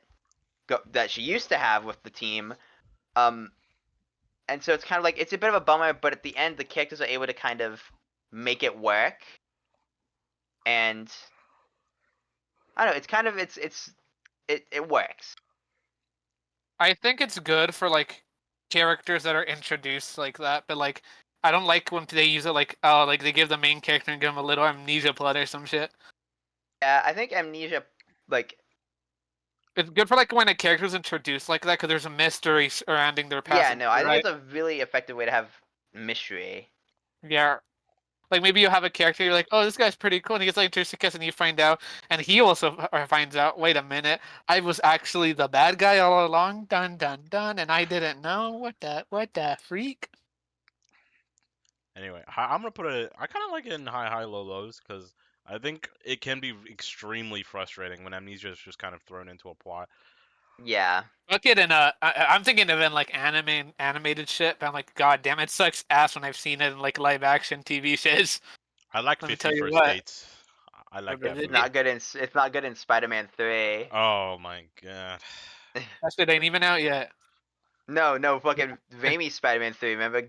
Speaker 2: she used to have with the team. Um, and so it's kind of like it's a bit of a bummer, but at the end, the characters are able to kind of make it work, and I don't know. It's kind of it works.
Speaker 4: I think it's good for like characters that are introduced like that, but like I don't like when they use it like like they give the main character and give him a little amnesia plot or some shit.
Speaker 2: Yeah, I think amnesia, like
Speaker 4: It's good for like when a character is introduced like that because there's a mystery surrounding their past,
Speaker 2: yeah, no, I think
Speaker 4: right?
Speaker 2: it's a really effective way to have mystery.
Speaker 4: Yeah. Like maybe you have a character, you're like, oh, this guy's pretty cool, and he gets like introduced to Kiss, and you find out, and he also finds out, wait a minute, I was actually the bad guy all along, dun dun dun, and I didn't know. What the freak?
Speaker 1: Anyway, I'm gonna put it. I kind of like it in high low lows because I think it can be extremely frustrating when amnesia is just kind of thrown into a plot.
Speaker 2: Yeah,
Speaker 4: Look at I'm thinking of in like animated shit, but I'm like, god damn, it sucks ass when I've seen it in like live action TV shows.
Speaker 1: I like
Speaker 4: Let me
Speaker 1: 50
Speaker 4: tell you
Speaker 1: First
Speaker 4: what.
Speaker 1: Dates. I like
Speaker 4: But
Speaker 1: that
Speaker 2: it's
Speaker 1: movie.
Speaker 2: not good in Spider-Man 3.
Speaker 1: Oh my god.
Speaker 4: that shit ain't even out yet.
Speaker 2: No, fucking Raimi's Spider-Man 3. Remember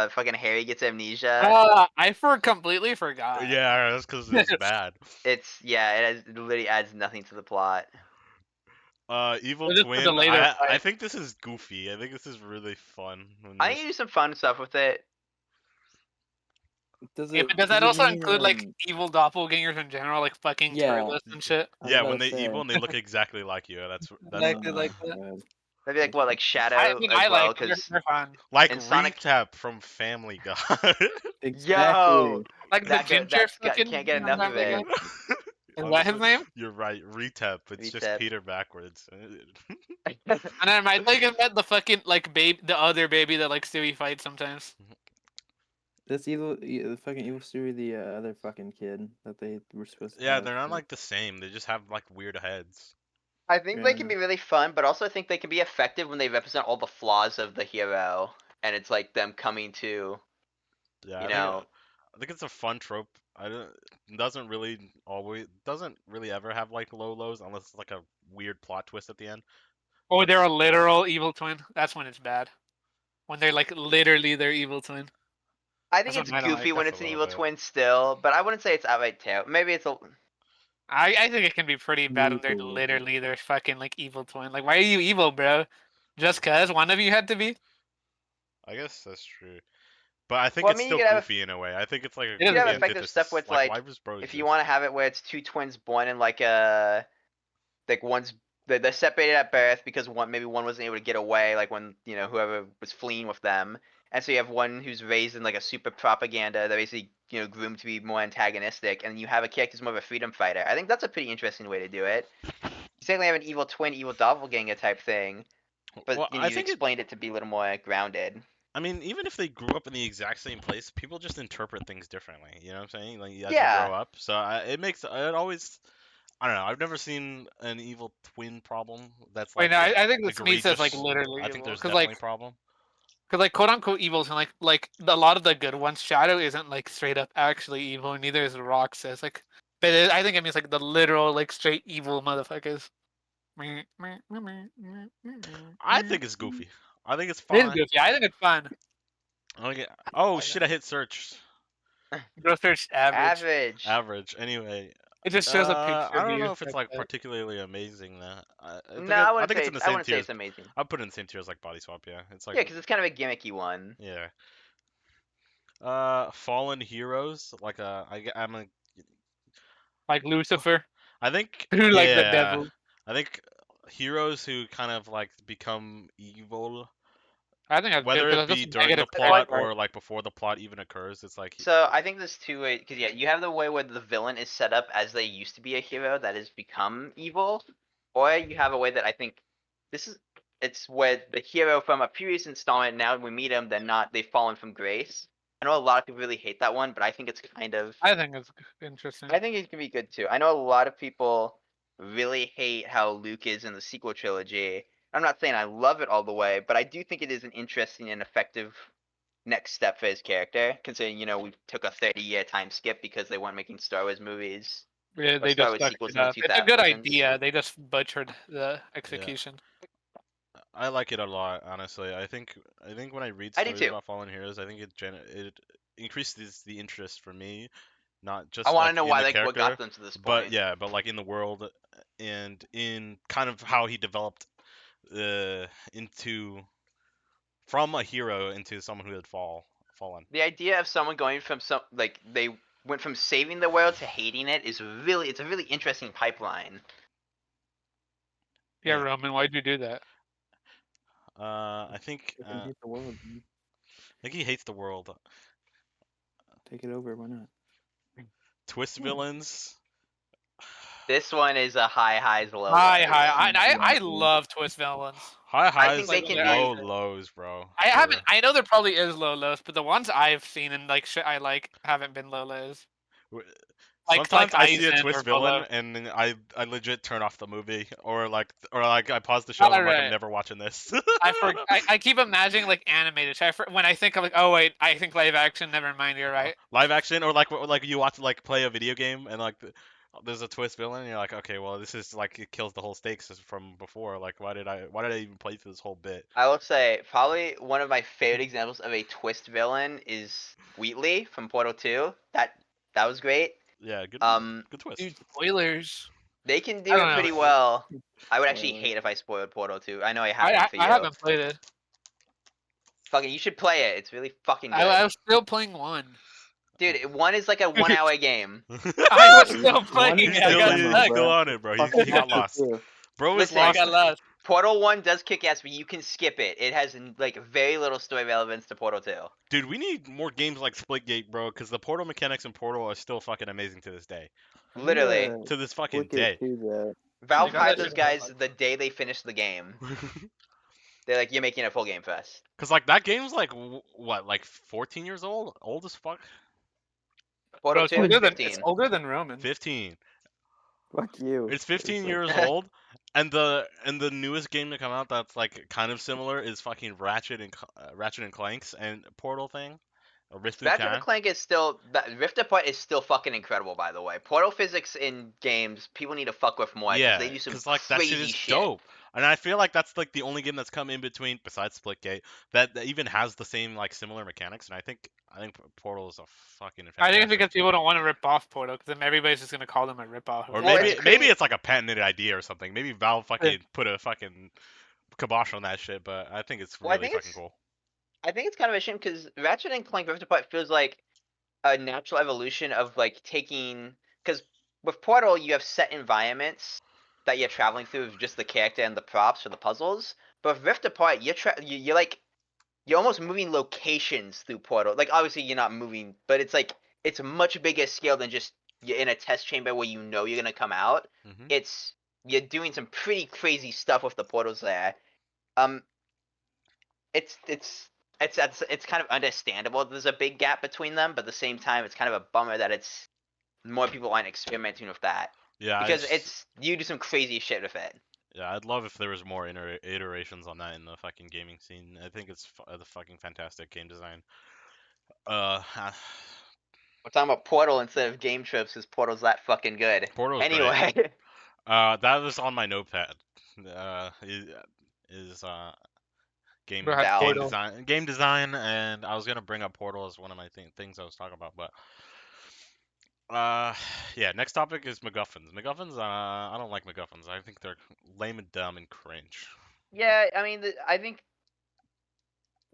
Speaker 2: fucking Harry gets amnesia.
Speaker 4: Completely forgot.
Speaker 1: Yeah, that's because it's bad.
Speaker 2: It literally adds nothing to the plot.
Speaker 1: Evil
Speaker 4: Just for the
Speaker 1: Twin.
Speaker 4: later
Speaker 1: I
Speaker 4: fight.
Speaker 1: think this is goofy. I think this is really fun. When
Speaker 2: I think you do some fun stuff with it.
Speaker 3: Does
Speaker 4: Yeah,
Speaker 3: it?
Speaker 4: but does
Speaker 3: Does
Speaker 4: that
Speaker 3: it
Speaker 4: also
Speaker 3: mean?
Speaker 4: include like evil doppelgangers in general, like fucking
Speaker 3: Yeah,
Speaker 4: turtles and shit?
Speaker 3: I was
Speaker 1: yeah,
Speaker 3: about
Speaker 1: when
Speaker 3: to
Speaker 1: they
Speaker 3: say.
Speaker 1: evil and they look exactly like you. That's
Speaker 4: Exactly like that.
Speaker 3: God.
Speaker 2: Maybe like what, like
Speaker 4: I
Speaker 2: Shadow
Speaker 4: mean,
Speaker 2: as
Speaker 4: I
Speaker 2: well,
Speaker 4: like them.
Speaker 2: because
Speaker 4: They're fun.
Speaker 1: like
Speaker 2: in Sonic,
Speaker 1: Retap from Family Guy.
Speaker 2: yo,
Speaker 3: Exactly.
Speaker 4: Like the
Speaker 2: that go,
Speaker 4: ginger
Speaker 2: that's got,
Speaker 4: fucking
Speaker 2: can't get enough of
Speaker 4: Family Guy.
Speaker 2: it.
Speaker 4: Is that his
Speaker 1: Honestly,
Speaker 4: name?
Speaker 1: you're right. Retap. It's just
Speaker 2: Retap.
Speaker 1: Peter backwards.
Speaker 4: And then I think it meant the fucking like baby, the other baby that like Stewie fights sometimes.
Speaker 3: That's evil. The fucking evil Stewie, the other fucking kid that they were supposed to
Speaker 1: Yeah,
Speaker 3: have.
Speaker 1: they're not like the same. They just have like weird heads.
Speaker 2: I think they can
Speaker 3: Yeah.
Speaker 2: be really fun, but also I think they can be effective when they represent all the flaws of the hero, and it's like them coming to,
Speaker 1: Yeah,
Speaker 2: you know,
Speaker 1: I think it's a fun trope. I don't it doesn't really ever have like low lows unless it's like a weird plot twist at the end.
Speaker 4: Or
Speaker 1: But
Speaker 4: they're a literal evil twin. That's when it's bad. When they're like literally their evil twin.
Speaker 2: I think
Speaker 4: That's
Speaker 2: it's
Speaker 4: when I don't
Speaker 2: goofy
Speaker 4: like.
Speaker 2: when
Speaker 1: just a
Speaker 2: it's an
Speaker 1: little
Speaker 2: evil
Speaker 1: bit.
Speaker 2: twin still, but I wouldn't say it's outright terrible. Maybe it's a
Speaker 4: I think it can be pretty bad when they're literally their fucking like evil twin. Like, why are you evil, bro? Just cause one of you had to be?
Speaker 1: I guess that's true. But I think
Speaker 2: well, I
Speaker 1: it's
Speaker 2: mean, you
Speaker 1: still
Speaker 2: could have
Speaker 1: goofy in a way. I think it's like a
Speaker 4: It
Speaker 2: you
Speaker 4: is
Speaker 2: could have
Speaker 1: goofy
Speaker 4: good.
Speaker 2: effective stuff
Speaker 1: antithesis.
Speaker 2: with
Speaker 1: Like, why
Speaker 2: like
Speaker 1: does bro
Speaker 2: if you
Speaker 1: exist?
Speaker 2: want to have it where it's two twins born in like a like one's they're separated at birth because one wasn't able to get away, like when whoever was fleeing with them, and so you have one who's raised in like a super propaganda, they're basically groomed to be more antagonistic, and you have a character who's more of a freedom fighter. I think that's a pretty interesting way to do it. certainly have an evil twin, evil doppelganger type thing, but
Speaker 1: Well, I
Speaker 2: you've
Speaker 1: think
Speaker 2: explained it to be a little more grounded.
Speaker 1: I mean, even if they grew up in the exact same place, people just interpret things differently. You know what I'm saying? Like as you
Speaker 2: Yeah.
Speaker 1: grow up, so it makes it always. I don't know. I've never seen an evil twin problem that's
Speaker 4: Wait,
Speaker 1: like
Speaker 4: no, I think this means as like
Speaker 1: egregious.
Speaker 4: literally
Speaker 1: I think
Speaker 4: evil,
Speaker 1: there's
Speaker 4: because
Speaker 1: definitely a problem.
Speaker 4: quote unquote evils and a lot of the good ones, Shadow isn't like straight up actually evil, and neither is Roxas. Like, but I think it means like the literal like straight evil motherfuckers.
Speaker 1: I think it's goofy. I think it's
Speaker 4: It is
Speaker 1: fine.
Speaker 4: goofy. I think it's fun.
Speaker 1: Oh
Speaker 2: I
Speaker 1: shit! I hit search.
Speaker 4: Go search average.
Speaker 2: Average.
Speaker 1: Average. Anyway,
Speaker 4: It just shows a picture
Speaker 1: I
Speaker 4: of
Speaker 1: don't
Speaker 4: you.
Speaker 1: know if it's
Speaker 4: That's
Speaker 1: like
Speaker 4: it.
Speaker 1: particularly amazing. That
Speaker 2: No,
Speaker 1: I think it's in the
Speaker 2: I
Speaker 1: same
Speaker 2: wouldn't say
Speaker 1: tier.
Speaker 2: it's amazing.
Speaker 1: I'd put it in the same tier as like Body Swap. Yeah, it's like
Speaker 2: Yeah, because it's kind of a gimmicky one.
Speaker 1: yeah. Fallen Heroes. Like I'm a.
Speaker 4: Like Lucifer,
Speaker 1: I think
Speaker 4: who like the
Speaker 1: yeah.
Speaker 4: devil.
Speaker 1: I think heroes who kind of like become evil,
Speaker 4: I think that's good
Speaker 1: whether
Speaker 4: because
Speaker 1: it
Speaker 4: that's
Speaker 1: be
Speaker 4: just
Speaker 1: during the
Speaker 4: negative for the
Speaker 2: Well,
Speaker 1: plot
Speaker 4: most part.
Speaker 1: or like before the plot even occurs, it's like
Speaker 2: so I think there's two ways. Because yeah, you have the way where the villain is set up as they used to be a hero that has become evil, or you have a way that I think this is. It's where the hero from a previous installment, now we meet him, they've fallen from grace. I know a lot of people really hate that one, but I think it's kind of.
Speaker 4: I think it's interesting.
Speaker 2: I think it can be good too. I know a lot of people really hate how Luke is in the sequel trilogy. I'm not saying I love it all the way, but I do think it is an interesting and effective next step for his character, considering, we took a 30-year time skip because they weren't making Star Wars movies
Speaker 4: Yeah,
Speaker 2: or
Speaker 4: they
Speaker 2: Star
Speaker 4: just
Speaker 2: Wars
Speaker 4: fucked
Speaker 2: sequels
Speaker 4: it
Speaker 2: in the
Speaker 4: up. It's a good
Speaker 2: 2000s.
Speaker 4: idea. They just butchered the
Speaker 1: yeah.
Speaker 4: execution.
Speaker 1: I like it a lot, honestly. I think when I read
Speaker 2: I do
Speaker 1: stories
Speaker 2: too.
Speaker 1: about fallen heroes, I think it increases the interest for me, not
Speaker 2: I
Speaker 1: just
Speaker 2: want to
Speaker 1: like
Speaker 2: know
Speaker 1: in
Speaker 2: why,
Speaker 1: the
Speaker 2: like, what got
Speaker 1: character,
Speaker 2: them to this
Speaker 1: but
Speaker 2: point.
Speaker 1: yeah, but like in the world and in kind of how he developed into from a hero into someone who had fallen.
Speaker 2: The idea of someone going from they went from saving the world to hating it it's a really interesting pipeline.
Speaker 4: Yeah,
Speaker 1: Yeah.
Speaker 4: Roman, why'd you do that?
Speaker 1: I think
Speaker 3: Fucking hate the world, dude.
Speaker 1: he hates the world.
Speaker 3: Take it over. Why not?
Speaker 1: Twist
Speaker 3: Yeah.
Speaker 1: villains.
Speaker 2: This one is a high highs, low
Speaker 4: Hi,
Speaker 2: lows.
Speaker 4: hi. I
Speaker 3: Yeah.
Speaker 4: love twist villains.
Speaker 1: High
Speaker 2: I think
Speaker 1: highs,
Speaker 2: they
Speaker 4: Like
Speaker 2: can
Speaker 4: the
Speaker 2: be.
Speaker 1: low
Speaker 4: opposite.
Speaker 1: lows, bro.
Speaker 4: I
Speaker 1: For
Speaker 4: haven't. I know there probably is low lows, but the ones I've seen and like shit I like haven't been low lows.
Speaker 1: real.
Speaker 4: Like
Speaker 1: Sometimes I see a
Speaker 4: Aizen
Speaker 1: twist
Speaker 4: or low
Speaker 1: villain
Speaker 4: low.
Speaker 1: and then I legit turn off the movie or like I pause the show and
Speaker 4: All
Speaker 1: I'm like I'm
Speaker 4: right.
Speaker 1: never watching this.
Speaker 4: I keep imagining like animated. When I think of like, oh wait, I think live action. Never mind, you're right.
Speaker 1: Live action or like you watch like play a video game and like there's a twist villain and you're like okay well this is like it kills the whole stakes from before like why did I even play through this whole bit?
Speaker 2: I will say probably one of my favorite examples of a twist villain is Wheatley from Portal 2. That was great.
Speaker 1: Yeah,
Speaker 2: Um,
Speaker 1: good twist.
Speaker 4: Dude, spoilers.
Speaker 2: they can
Speaker 4: I
Speaker 2: do
Speaker 4: don't
Speaker 2: it
Speaker 4: know.
Speaker 2: pretty well. I would actually
Speaker 3: Spoiler.
Speaker 2: hate if I spoiled Portal 2. I know I
Speaker 4: I
Speaker 2: have to
Speaker 4: I,
Speaker 2: for
Speaker 4: I
Speaker 2: you.
Speaker 4: haven't played it.
Speaker 2: Fucking, you should play it. It's really fucking
Speaker 4: I
Speaker 2: good.
Speaker 4: was still playing one.
Speaker 2: Dude, one is like a 1 hour game.
Speaker 4: I was
Speaker 3: Dude,
Speaker 4: still
Speaker 3: one
Speaker 4: playing
Speaker 3: is
Speaker 4: it. I
Speaker 3: the
Speaker 4: got
Speaker 3: demo,
Speaker 1: He's
Speaker 4: stuck.
Speaker 1: still
Speaker 3: bro.
Speaker 1: on it, bro.
Speaker 3: Fucking
Speaker 1: He got
Speaker 3: Portal
Speaker 1: lost.
Speaker 3: 2.
Speaker 1: Bro is
Speaker 2: Listen,
Speaker 4: I
Speaker 1: lost.
Speaker 4: got lost.
Speaker 2: Portal 1 does kick ass, but you can skip it. It has like very little story relevance to Portal 2.
Speaker 1: Dude, we need more games like Splitgate, bro, because the Portal mechanics in Portal are still fucking amazing to this day.
Speaker 3: I need
Speaker 2: Literally.
Speaker 3: a
Speaker 1: To this fucking
Speaker 3: Wicked
Speaker 1: day.
Speaker 3: 2 that.
Speaker 2: Valve
Speaker 4: They got
Speaker 2: hired
Speaker 4: that
Speaker 2: those
Speaker 4: shit in Roblox.
Speaker 2: guys the day they finished the game. They're like, you're making a full game for us.
Speaker 1: Because like that game's like what, like 14 years old, old as fuck.
Speaker 2: Portal
Speaker 4: Bro,
Speaker 2: 2 is
Speaker 4: it's
Speaker 2: 15.
Speaker 4: older than Roman.
Speaker 1: 15.
Speaker 3: Fuck you.
Speaker 1: It's 15
Speaker 3: It's
Speaker 1: years
Speaker 3: okay.
Speaker 1: old, and the newest game to come out that's like kind of similar is fucking Ratchet and Clank's and Portal thing, or Rift through
Speaker 2: Ratchet and
Speaker 1: Time.
Speaker 2: Clank is still Rift Apart is still fucking incredible, by the way. Portal physics in games, people need to fuck with more because
Speaker 1: Yeah,
Speaker 2: they do some
Speaker 1: because like that shit
Speaker 2: crazy
Speaker 1: is
Speaker 2: shit.
Speaker 1: dope, and I feel like that's like the only game that's come in between besides Splitgate that even has the same like similar mechanics, and I think Portal is a fucking
Speaker 4: I think it's
Speaker 1: fantastic.
Speaker 4: because people don't want to rip off Portal, because then everybody's just gonna call them a rip off.
Speaker 1: Or
Speaker 2: Well,
Speaker 1: maybe
Speaker 2: it's
Speaker 1: maybe
Speaker 2: crazy.
Speaker 1: it's like a patented idea or something. Maybe Valve fucking put a fucking kibosh on that shit, but I think it's
Speaker 2: Well,
Speaker 1: really fucking cool.
Speaker 2: I think it's kind of a shame because Ratchet and Clank Rift Apart feels like a natural evolution of like taking because with Portal you have set environments that you're traveling through with just the character and the props for the puzzles. But with Rift Apart, you're like you're almost moving locations through Portal. Like obviously you're not moving, but it's like it's a much bigger scale than just you're in a test chamber where you know you're gonna come out.
Speaker 1: Hmm.
Speaker 2: It's you're doing some pretty crazy stuff with the portals there. It's kind of understandable. There's a big gap between them, but at the same time, it's kind of a bummer that it's more people aren't experimenting with that
Speaker 1: Yeah,
Speaker 2: because you do some crazy shit with it.
Speaker 1: yeah, I'd love if there was more iterations on that in the fucking gaming scene. I think it's the fucking fantastic game design. Uh,
Speaker 2: We're talking about Portal instead of game trips because Portal's that fucking good.
Speaker 1: Portal's great.
Speaker 2: Anyway,
Speaker 1: That was on my notepad. Is game
Speaker 4: Bro, had
Speaker 2: Valve.
Speaker 4: Portal.
Speaker 1: game design, and I was gonna bring up Portal as one of my things I was talking about, but yeah. Next topic is MacGuffins. MacGuffins, I don't like MacGuffins. I think they're lame and dumb and cringe.
Speaker 2: yeah, I mean, I think.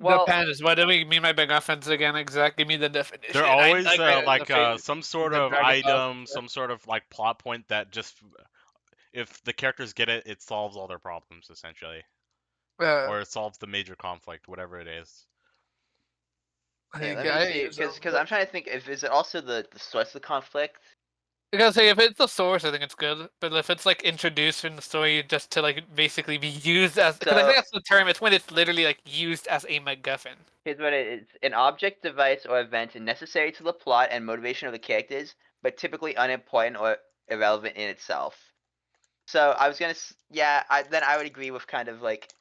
Speaker 2: Well,
Speaker 4: Depends. What do we mean by MacGuffins again? Exact. Give me the definition.
Speaker 1: They're always
Speaker 4: like
Speaker 1: some sort
Speaker 4: the
Speaker 1: of
Speaker 4: Dragon Ball.
Speaker 1: item, some sort of like plot point that just, if the characters get it, it solves all their problems essentially, or it solves the major conflict, whatever it is.
Speaker 2: yeah, let me see, because I'm trying to think. Is it also the source of the conflict?
Speaker 4: I gotta say, if it's the source, I think it's good. But if it's like introduced in the story just to like basically be used as, because I think that's the term. It's when it's literally like used as a MacGuffin.
Speaker 2: Here's what it is: an object, device, or event necessary to the plot and motivation of the characters, but typically unimportant or irrelevant in itself. So I was gonna, then I would agree with kind of like.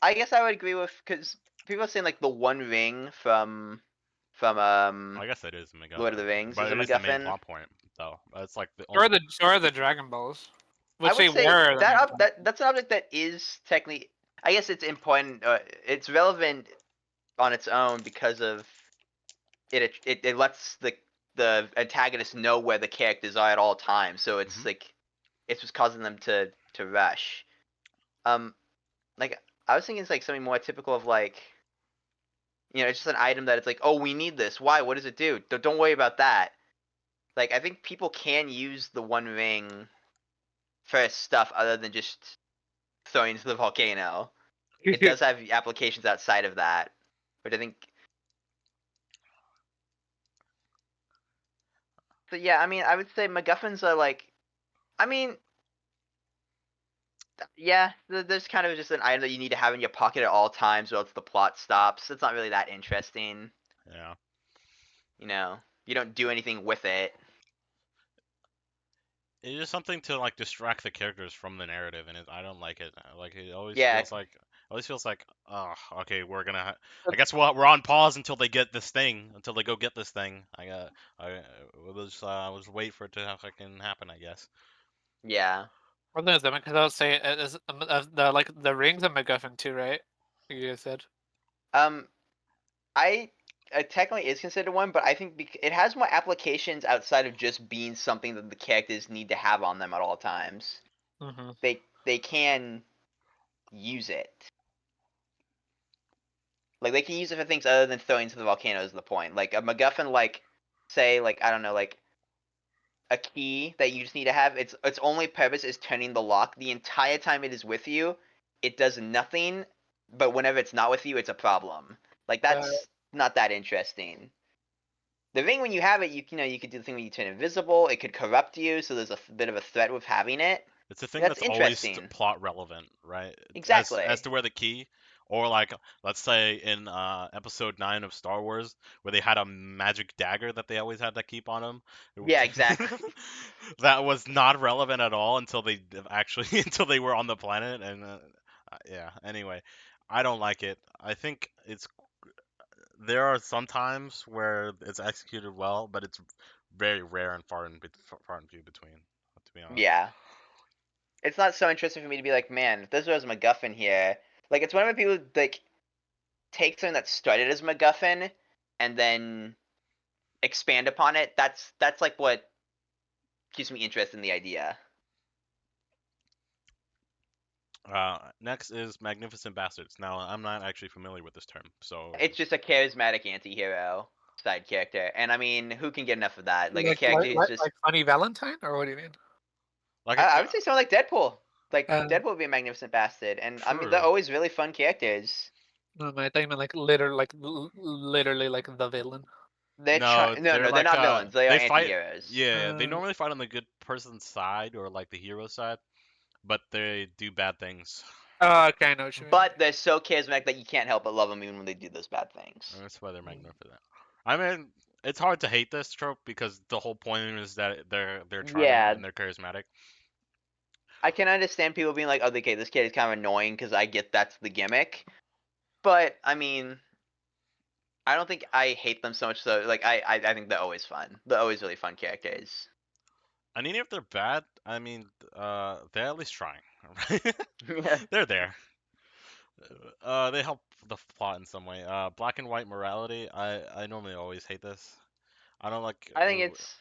Speaker 2: I guess I would agree with because people are saying like the One Ring from
Speaker 1: I guess it is a MacGuffin.
Speaker 2: Lord of the Rings
Speaker 1: but
Speaker 2: is a
Speaker 1: it is the main
Speaker 2: MacGuffin.
Speaker 1: plot point though. It's like the
Speaker 4: Or the Dragon Balls, which
Speaker 2: I
Speaker 4: they
Speaker 2: would say
Speaker 4: were.
Speaker 2: that's an object that is technically. I guess it's important. It's relevant on its own because of it lets the antagonist know where the characters are at all times. So it's like it's what's causing them to rush. Like I was thinking it's like something more typical of like, it's just an item that it's like, oh, we need this. Why? What does it do? Don't worry about that. Like I think people can use the One Ring for stuff other than just throwing into the volcano. It does have applications outside of that, but I think. But yeah, I mean, I would say MacGuffins are like, I mean, yeah, there's kind of just an item that you need to have in your pocket at all times, or else the plot stops. It's not really that interesting.
Speaker 1: Yeah.
Speaker 2: You don't do anything with it.
Speaker 1: It's just something to like distract the characters from the narrative, and I don't like it. Like it always feels like, oh, okay, I guess we're on pause until they get this thing, until they go get this thing. We'll just wait for it to fucking happen, I guess.
Speaker 2: Yeah.
Speaker 4: Well, there's them because I was saying the rings of MacGuffin too, right? You guys said.
Speaker 2: I it technically is considered one, but I think it has more applications outside of just being something that the characters need to have on them at all times.
Speaker 4: Mm-hmm.
Speaker 2: They can use it. Like they can use it for things other than throwing into the volcano is the point. Like a MacGuffin, like say, like I don't know, like a key that you just need to have. Its only purpose is turning the lock. The entire time it is with you, it does nothing. But whenever it's not with you, it's a problem. Like that's not that interesting. The ring, when you have it, you could do the thing when you turn invisible. It could corrupt you, so there's a bit of a threat with having it.
Speaker 1: It's a thing
Speaker 2: That's
Speaker 1: always
Speaker 2: interesting.
Speaker 1: plot relevant, right?
Speaker 2: Exactly.
Speaker 1: As to where the key, or like let's say in episode 9 of Star Wars, where they had a magic dagger that they always had to keep on them.
Speaker 2: Yeah, exactly.
Speaker 1: That was not relevant at all until they until they were on the planet, and yeah. Anyway, I don't like it. I think there are some times where it's executed well, but it's very rare and far and few between, to be honest.
Speaker 2: Yeah. It's not so interesting for me to be like, man, if this was MacGuffin here, like it's whenever people like take something that started as MacGuffin and then expand upon it. That's like what keeps me interested in the idea.
Speaker 1: Next is Magnificent Bastards. Now, I'm not actually familiar with this term, so
Speaker 2: It's just a charismatic anti-hero side character, and I mean, who can get enough of that? Like a character who's just
Speaker 4: like Funny Valentine, or what do you mean?
Speaker 1: like
Speaker 2: I would say someone like Deadpool. Like
Speaker 4: Deadpool
Speaker 2: would be a magnificent bastard, and I mean
Speaker 1: True.
Speaker 2: they're always really fun characters.
Speaker 4: No, I thought you meant like literally like the villain.
Speaker 2: They're
Speaker 1: No,
Speaker 2: trying. No,
Speaker 1: they're
Speaker 2: no, they're
Speaker 1: like
Speaker 2: not villains. They are
Speaker 1: they fight.
Speaker 2: anti-heroes.
Speaker 1: Yeah, they
Speaker 3: Uh,
Speaker 1: normally fight on the good person's side or like the hero side, but they do bad things.
Speaker 4: Oh, okay, I know what you mean.
Speaker 2: But they're so charismatic that you can't help but love them even when they do those bad things.
Speaker 1: And that's why they're magnificent. I mean, it's hard to hate this trope because the whole point is that they're charming
Speaker 2: Yeah,
Speaker 1: and they're charismatic.
Speaker 2: I can understand people being like, "Oh, okay, this kid is kind of annoying," because I get that's the gimmick. But I mean, I don't think I hate them so much. So like, I think they're always fun. They're always really fun characters.
Speaker 1: And even if they're bad, I mean, they're at least trying.
Speaker 2: Yeah,
Speaker 1: They're there. They help the plot in some way. Black and white morality. I normally always hate this. I don't like.
Speaker 2: I think it's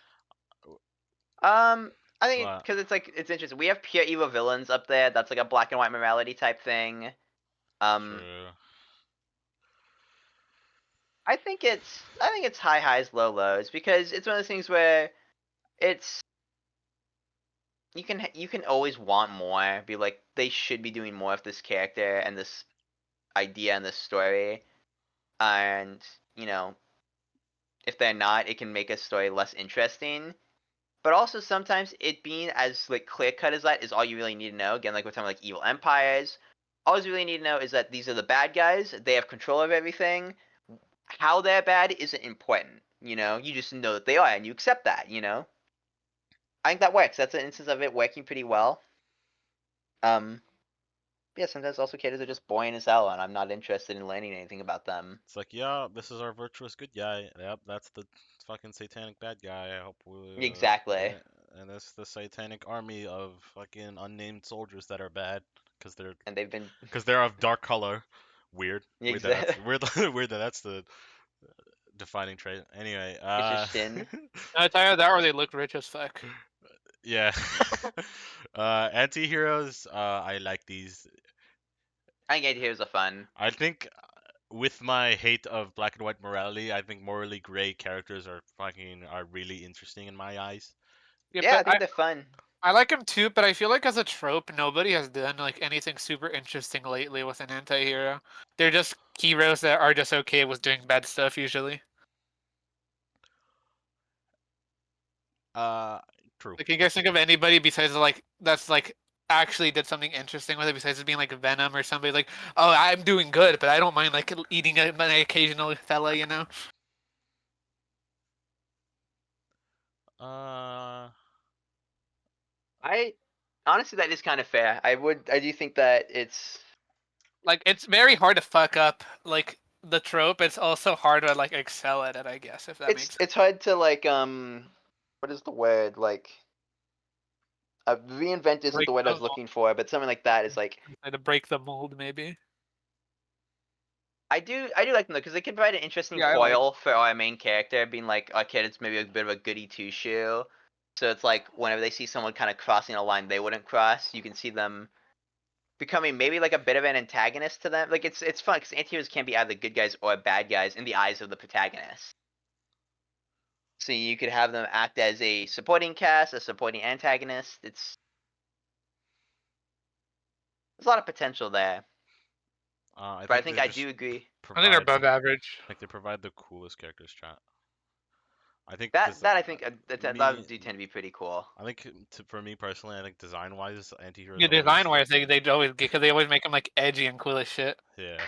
Speaker 2: I think
Speaker 1: But
Speaker 2: because it's like it's interesting. We have pure evil villains up there. That's like a black and white morality type thing. Um,
Speaker 1: true.
Speaker 2: I think it's high highs, low lows because it's one of those things where it's you can always want more. Be like they should be doing more of this character and this idea and this story, and you know if they're not, it can make a story less interesting. But also sometimes it being as like clear cut as that is all you really need to know. Again, like we're talking like evil empires. All you really need to know is that these are the bad guys. They have control of everything. How they're bad isn't important. You just know that they are, and you accept that. I think that works. That's an instance of it working pretty well. Um, yeah. Sometimes also characters are just boring as hell, and I'm not interested in learning anything about them.
Speaker 1: It's like, yeah, this is our virtuous good guy. Yep, that's the fucking satanic bad guy. I hope we,
Speaker 2: Exactly.
Speaker 1: and that's the satanic army of fucking unnamed soldiers that are bad because
Speaker 2: And they've been
Speaker 1: they're of dark color. Weird. Weird that
Speaker 2: exactly.
Speaker 1: that's weird that that's the defining trait. Anyway,
Speaker 2: It's just Shin.
Speaker 4: No, it's either that or they look rich as fuck.
Speaker 1: yeah. Anti-heroes, I like these.
Speaker 2: I think anti-heroes are fun.
Speaker 1: I think with my hate of black and white morality, I think morally gray characters are really interesting in my eyes.
Speaker 4: Yeah,
Speaker 2: Yeah, I
Speaker 4: but
Speaker 2: think they're fun.
Speaker 4: I like him too, but I feel like as a trope, nobody has done like anything super interesting lately with an anti-hero. They're just heroes that are just okay with doing bad stuff usually.
Speaker 1: Uh, True.
Speaker 4: Like, can you guys think of anybody besides like that's like actually did something interesting with it besides being like Venom or somebody like, oh, I'm doing good, but I don't mind like eating an occasional fella, you know?
Speaker 1: Uh,
Speaker 2: I honestly that is kind of fair. I do think that it's
Speaker 4: Like it's very hard to fuck up like the trope. It's also hard to like excel at it, I guess, if that makes sense.
Speaker 2: it's hard to like what is the word like reinvent isn't
Speaker 4: Break
Speaker 2: the word I
Speaker 4: the
Speaker 2: was
Speaker 4: mold,
Speaker 2: looking for, but something like that is like
Speaker 4: to break the mold, maybe.
Speaker 2: I do like them though because they can provide an interesting
Speaker 4: Yeah, I like.
Speaker 2: foil for our main character being like a kid. It's maybe a bit of a goody two shoe. So it's like whenever they see someone kind of crossing a line they wouldn't cross, you can see them becoming maybe like a bit of an antagonist to them. Like it's fun because anti-heroes can be either good guys or bad guys in the eyes of the protagonist. So you could have them act as a supporting cast, a supporting antagonist. There's a lot of potential there,
Speaker 1: I
Speaker 2: but I
Speaker 1: think
Speaker 2: think
Speaker 1: they
Speaker 2: I
Speaker 1: just
Speaker 2: do agree
Speaker 4: I think they're
Speaker 1: provide
Speaker 4: above average.
Speaker 1: like they provide the coolest characters, chat. I think
Speaker 2: that I think that
Speaker 1: me
Speaker 2: do tend to be pretty cool.
Speaker 1: I think for me personally, I think design wise, anti-heroes
Speaker 4: Yeah,
Speaker 1: always
Speaker 4: design wise, they always because they always make him like edgy and cool as shit.
Speaker 1: yeah.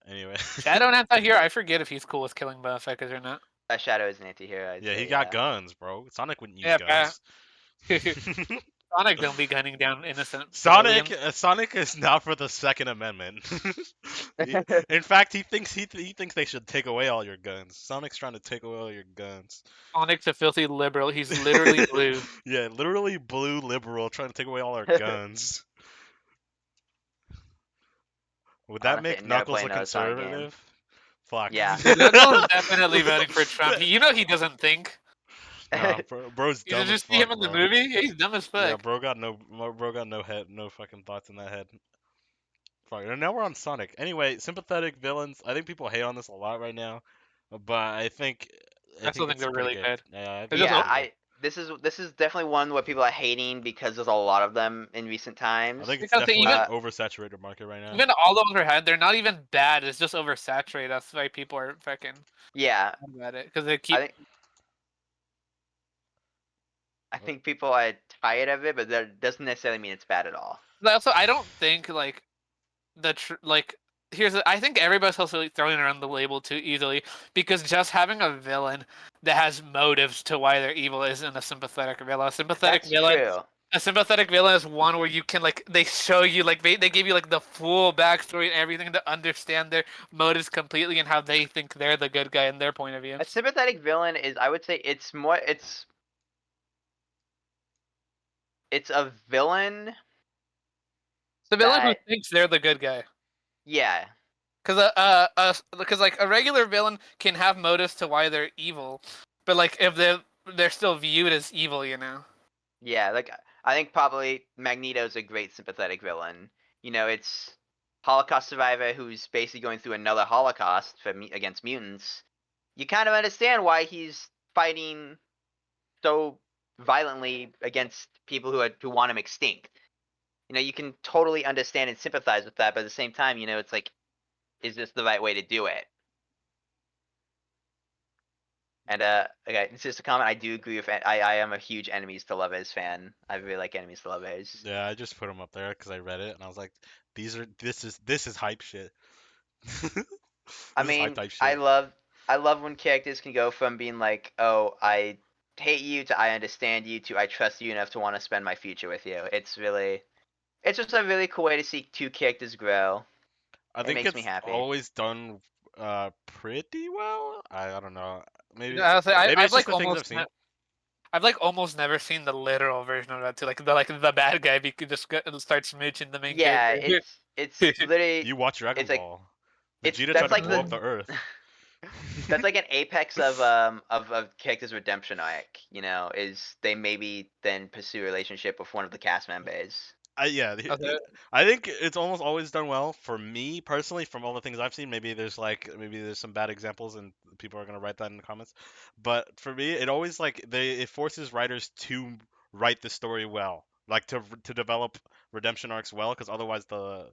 Speaker 1: Anyway,
Speaker 4: Shadow anti-hero, I forget if he's cool with killing motherfuckers or not.
Speaker 2: Shadow is an anti-hero. I'd
Speaker 1: yeah, he
Speaker 2: say,
Speaker 1: got
Speaker 2: yeah.
Speaker 1: guns, bro. Sonic wouldn't use
Speaker 4: Yeah,
Speaker 1: guns.
Speaker 4: Sonic don't be gunning down innocent
Speaker 1: Sonic,
Speaker 4: civilians.
Speaker 1: Sonic is not for the Second Amendment. In fact, he thinks they should take away all your guns. Sonic's trying to take away all your guns.
Speaker 4: Sonic's a filthy liberal. He's literally blue.
Speaker 1: Yeah, literally blue liberal trying to take away all our guns. Would that
Speaker 2: Honestly,
Speaker 1: make
Speaker 2: never
Speaker 1: Knuckles
Speaker 2: play
Speaker 1: a
Speaker 2: another Sonic game.
Speaker 1: conservative? Fuck.
Speaker 2: Yeah.
Speaker 4: Knuckles is definitely voting for Trump. You know he doesn't think.
Speaker 1: Nah, bro's
Speaker 4: You
Speaker 1: dumb as
Speaker 4: just see him
Speaker 1: fuck,
Speaker 4: in the
Speaker 1: bro.
Speaker 4: movie. Yeah, he's dumb as
Speaker 1: Yeah,
Speaker 4: fuck.
Speaker 1: bro got no head, no fucking thoughts in that head. Fuck. And now we're on Sonic. Anyway, sympathetic villains. I think people hate on this a lot right now, but I
Speaker 4: I still think
Speaker 1: it's
Speaker 4: they're
Speaker 1: pretty
Speaker 4: really
Speaker 1: good.
Speaker 4: good.
Speaker 1: Yeah, I
Speaker 4: They're
Speaker 1: think it's
Speaker 4: just
Speaker 2: Yeah,
Speaker 1: pretty good.
Speaker 2: this is definitely one where people are hating because there's a lot of them in recent times.
Speaker 1: I think it's
Speaker 4: Because
Speaker 1: definitely
Speaker 2: even-
Speaker 1: an oversaturated market right now.
Speaker 4: Even all those are had, they're not even bad. It's just oversaturated. That's why people are fucking
Speaker 2: yeah,
Speaker 4: mad at it because they
Speaker 2: I
Speaker 4: keep.
Speaker 2: think people are tired of it, but that doesn't necessarily mean it's bad at all.
Speaker 4: But also, I don't think like like I think everybody's also throwing around the label too easily because just having a villain that has motives to why they're evil isn't a sympathetic villain.
Speaker 2: That's true.
Speaker 4: A sympathetic villain is one where you can like they show you like they give you like the full backstory and everything to understand their motives completely and how they think they're the good guy in their point of view.
Speaker 2: A sympathetic villain is, I would say, it's a villain
Speaker 4: The villain who
Speaker 2: that,
Speaker 4: thinks they're the good guy.
Speaker 2: yeah,
Speaker 4: Because like a regular villain can have motives to why they're evil, but like if they're still viewed as evil, you know.
Speaker 2: yeah. Like, I think probably Magneto's a great sympathetic villain. It's Holocaust survivor who's basically going through another Holocaust against mutants. You kind of understand why he's fighting so violently against people who want him extinct. You can totally understand and sympathize with that, but at the same time, it's like, is this the right way to do it? And okay, it's just a comment. I do agree with. I am a huge enemies to lovers fan. I really like enemies to lovers.
Speaker 1: Yeah, I just put them up there because I read it and I was like, this is hype shit.
Speaker 2: I
Speaker 1: This is hype
Speaker 2: mean,
Speaker 1: type
Speaker 2: I
Speaker 1: shit.
Speaker 2: love when characters can go from being like, oh, I hate you, to I understand you, to I trust you enough to want to spend my future with you. It's just a really cool way to see two characters grow.
Speaker 1: I
Speaker 2: It
Speaker 1: think
Speaker 2: makes me
Speaker 1: it's
Speaker 2: happy.
Speaker 1: always done pretty well. I don't know. Maybe
Speaker 4: I was like,
Speaker 1: maybe
Speaker 4: I've
Speaker 1: it's just
Speaker 4: like
Speaker 1: the things I've
Speaker 4: almost
Speaker 1: seen.
Speaker 4: I've like almost never seen the literal version of that too. Like the bad guy could just start smooching the main
Speaker 2: Yeah,
Speaker 4: character.
Speaker 2: it's literally
Speaker 1: You watch Dragon
Speaker 2: it's like
Speaker 1: Ball.
Speaker 2: it's
Speaker 1: Vegeta tried
Speaker 2: that's
Speaker 1: to
Speaker 2: like
Speaker 1: blow
Speaker 2: the
Speaker 1: up the Earth.
Speaker 2: that's like an apex of character's redemption arc. Is they maybe then pursue a relationship with one of the cast members.
Speaker 1: Yeah,
Speaker 4: Okay.
Speaker 1: I think it's almost always done well for me personally. From all the things I've seen, maybe there's some bad examples and people are gonna write that in the comments. But for me, it always like it forces writers to write the story well, like to develop redemption arcs well, because otherwise the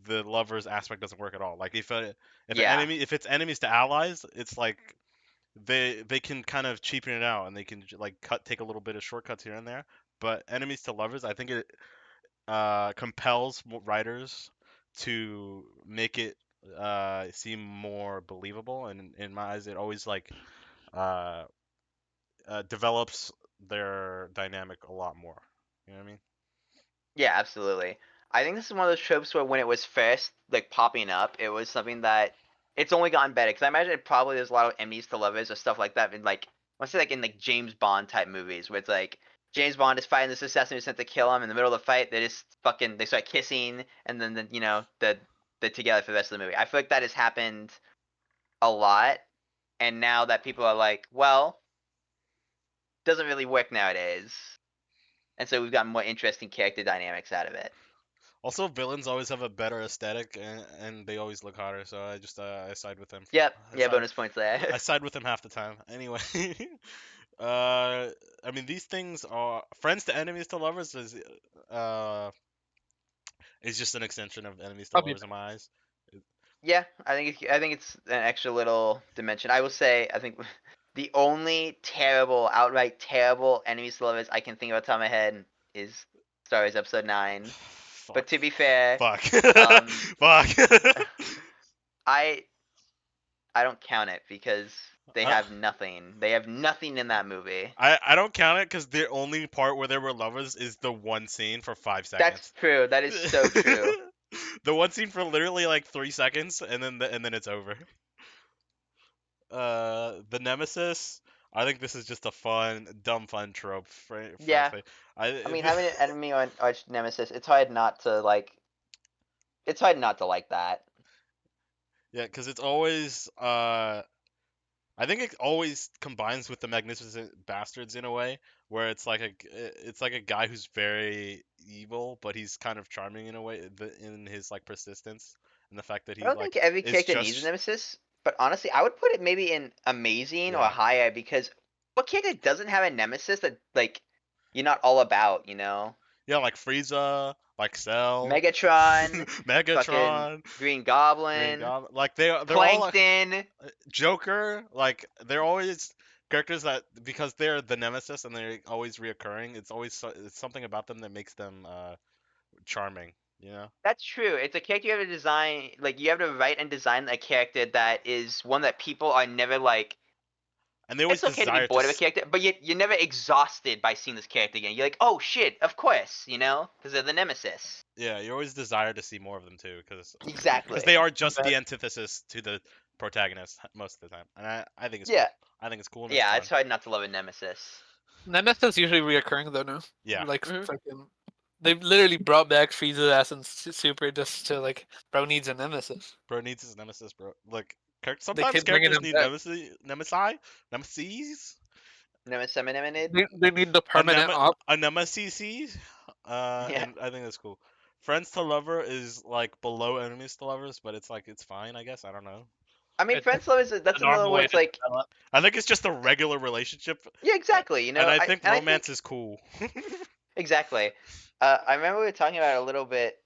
Speaker 1: lovers aspect doesn't work at all. Like
Speaker 2: Yeah,
Speaker 1: if it's enemies to allies, it's like they can kind of cheapen it out and they can like take a little bit of shortcuts here and there. But enemies to lovers, I think it compels writers to make it seem more believable, and in my eyes, it always like uh, develops their dynamic a lot more. You know what I mean?
Speaker 2: yeah, absolutely. I think this is one of those tropes where when it was first like popping up, it was something that it's only gotten better. Because I imagine it probably there's a lot of enemies to lovers or stuff like that in like, let's say like in like James Bond type movies where it's like James Bond is fighting this assassin who's sent to kill him. In the middle of the fight, they start kissing, and then they're together for the rest of the movie. I feel like that has happened a lot, and now that people are like, well, doesn't really work nowadays, and so we've got more interesting character dynamics out of it.
Speaker 1: Also, villains always have a better aesthetic, and they always look hotter. So I just I side with them.
Speaker 2: Yep,
Speaker 1: I
Speaker 2: yeah,
Speaker 1: side
Speaker 2: bonus points there.
Speaker 1: I side with them half the time. Anyway, uh, I mean these things are friends to enemies to lovers uh is just an extension of enemies to
Speaker 4: Probably.
Speaker 1: lovers in my eyes.
Speaker 2: Yeah, I think it's an extra little dimension. I will say, I think the only terrible, outright terrible enemies to lovers I can think of off the top of my head is Star Wars Episode 9. But
Speaker 1: Fuck.
Speaker 2: to be fair,
Speaker 1: Fuck.
Speaker 2: um,
Speaker 1: Fuck.
Speaker 2: I I don't count it because they
Speaker 1: Uh,
Speaker 2: have nothing. They have nothing in that movie.
Speaker 1: I don't count it because the only part where they were lovers is the one scene for 5 seconds.
Speaker 2: That's true. That is so true.
Speaker 1: The one scene for literally like 3 seconds, and then it's over. The Nemesis. I think this is just a dumb fun trope.
Speaker 2: Yeah,
Speaker 1: Frankly,
Speaker 2: I mean, having an enemy on arch nemesis, it's hard not to like. It's hard not to like that.
Speaker 1: yeah, because it's always I think it always combines with the Magnificent Bastards in a way, where it's like a guy who's very evil, but he's kind of charming in a way, in his like persistence and the fact that
Speaker 2: I
Speaker 1: he
Speaker 2: don't
Speaker 1: like
Speaker 2: think every
Speaker 1: is
Speaker 2: character needs a
Speaker 1: just
Speaker 2: nemesis, but honestly, I would put it maybe in amazing or
Speaker 1: yeah.
Speaker 2: higher because what character doesn't have a nemesis that like you're not all about, you know?
Speaker 1: Yeah, like Frieza, like Cell,
Speaker 2: Megatron, fucking
Speaker 1: Megatron,
Speaker 2: Green
Speaker 1: Green
Speaker 2: Goblin,
Speaker 1: Goblin. Like they're all like
Speaker 2: Plankton.
Speaker 1: Joker. Like they're always characters that because they're the nemesis and they're always reoccurring. It's something about them that makes them charming. You know.
Speaker 2: That's true. It's a character you have to design, like you have to write and design a character that is one that people are never like.
Speaker 1: And they always
Speaker 2: It's okay to be
Speaker 1: desire to.
Speaker 2: bored of a character, but you're never exhausted by seeing this character again. You're like, oh shit, of course, you know, because they're the nemesis.
Speaker 1: Yeah, you always desire to see more of them too, because
Speaker 2: Exactly.
Speaker 1: they are just
Speaker 4: Okay.
Speaker 1: the antithesis to the protagonist most of the time, and I think it's
Speaker 2: Yeah.
Speaker 1: cool. I think it's cool and it's
Speaker 2: Yeah,
Speaker 1: fun.
Speaker 2: it's hard not to love a nemesis.
Speaker 4: Nemesis usually reoccurring though, no?
Speaker 1: Yeah.
Speaker 4: Like
Speaker 2: Mhm.
Speaker 4: fucking, they literally brought back Frieza's ass and Super just to like, bro needs a nemesis.
Speaker 1: Bro needs his nemesis, bro. Like
Speaker 4: They
Speaker 1: sometimes
Speaker 4: keep bringing
Speaker 1: characters
Speaker 4: him
Speaker 1: need
Speaker 4: back.
Speaker 1: nemesis,
Speaker 2: Nemesis.
Speaker 4: They need the permanent op.
Speaker 1: a nemesis.
Speaker 2: Yeah.
Speaker 1: And I think that's cool. Friends to lover is like below enemies to lovers, but it's like it's fine, I guess. I don't know.
Speaker 2: I mean,
Speaker 4: It's
Speaker 2: friends love is
Speaker 4: the
Speaker 2: that's another
Speaker 4: normal
Speaker 2: where
Speaker 4: way
Speaker 2: it's
Speaker 4: to
Speaker 2: like,
Speaker 4: develop.
Speaker 1: I think it's just a regular relationship,
Speaker 2: yeah, exactly. You
Speaker 1: and
Speaker 2: know,
Speaker 1: I think
Speaker 2: I
Speaker 1: romance
Speaker 2: think
Speaker 1: is cool.
Speaker 2: exactly. I remember we were talking about it a little bit.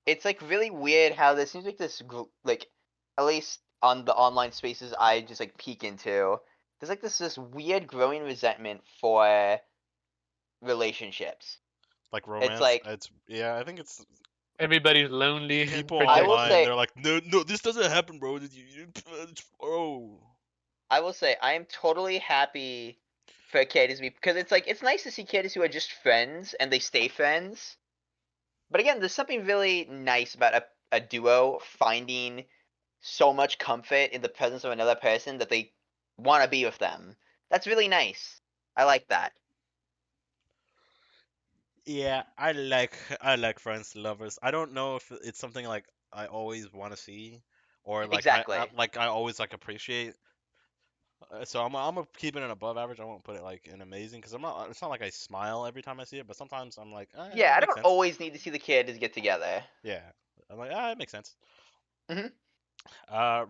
Speaker 2: It's like really weird how there seems like this like, at least on the online spaces I just like peek into. There's like this weird growing resentment for relationships.
Speaker 1: Like
Speaker 2: It's
Speaker 1: romance,
Speaker 2: like
Speaker 1: it's yeah. I think it's
Speaker 4: Everybody's lonely and
Speaker 1: people
Speaker 2: I will
Speaker 1: online.
Speaker 4: projecting.
Speaker 2: say
Speaker 1: They're like, no, this doesn't happen, bro. Oh,
Speaker 2: I am totally happy for characters to be because it's like it's nice to see characters who are just friends and they stay friends. But again, there's something really nice about a duo finding so much comfort in the presence of another person that they want to be with them. That's really nice. I like that.
Speaker 1: yeah. I like friends to lovers. I don't know if it's something like I always want to see, or
Speaker 2: Exactly.
Speaker 1: like I always like appreciate. So I'm gonna keep it an above average. I won't put it like an amazing because I'm not. It's not like I smile every time I see it, but sometimes I'm like,
Speaker 2: Yeah,
Speaker 1: it
Speaker 2: I
Speaker 1: makes
Speaker 2: don't
Speaker 1: sense.
Speaker 2: always need to see the characters get together.
Speaker 1: Yeah, I'm like, it makes sense.
Speaker 2: Hmm.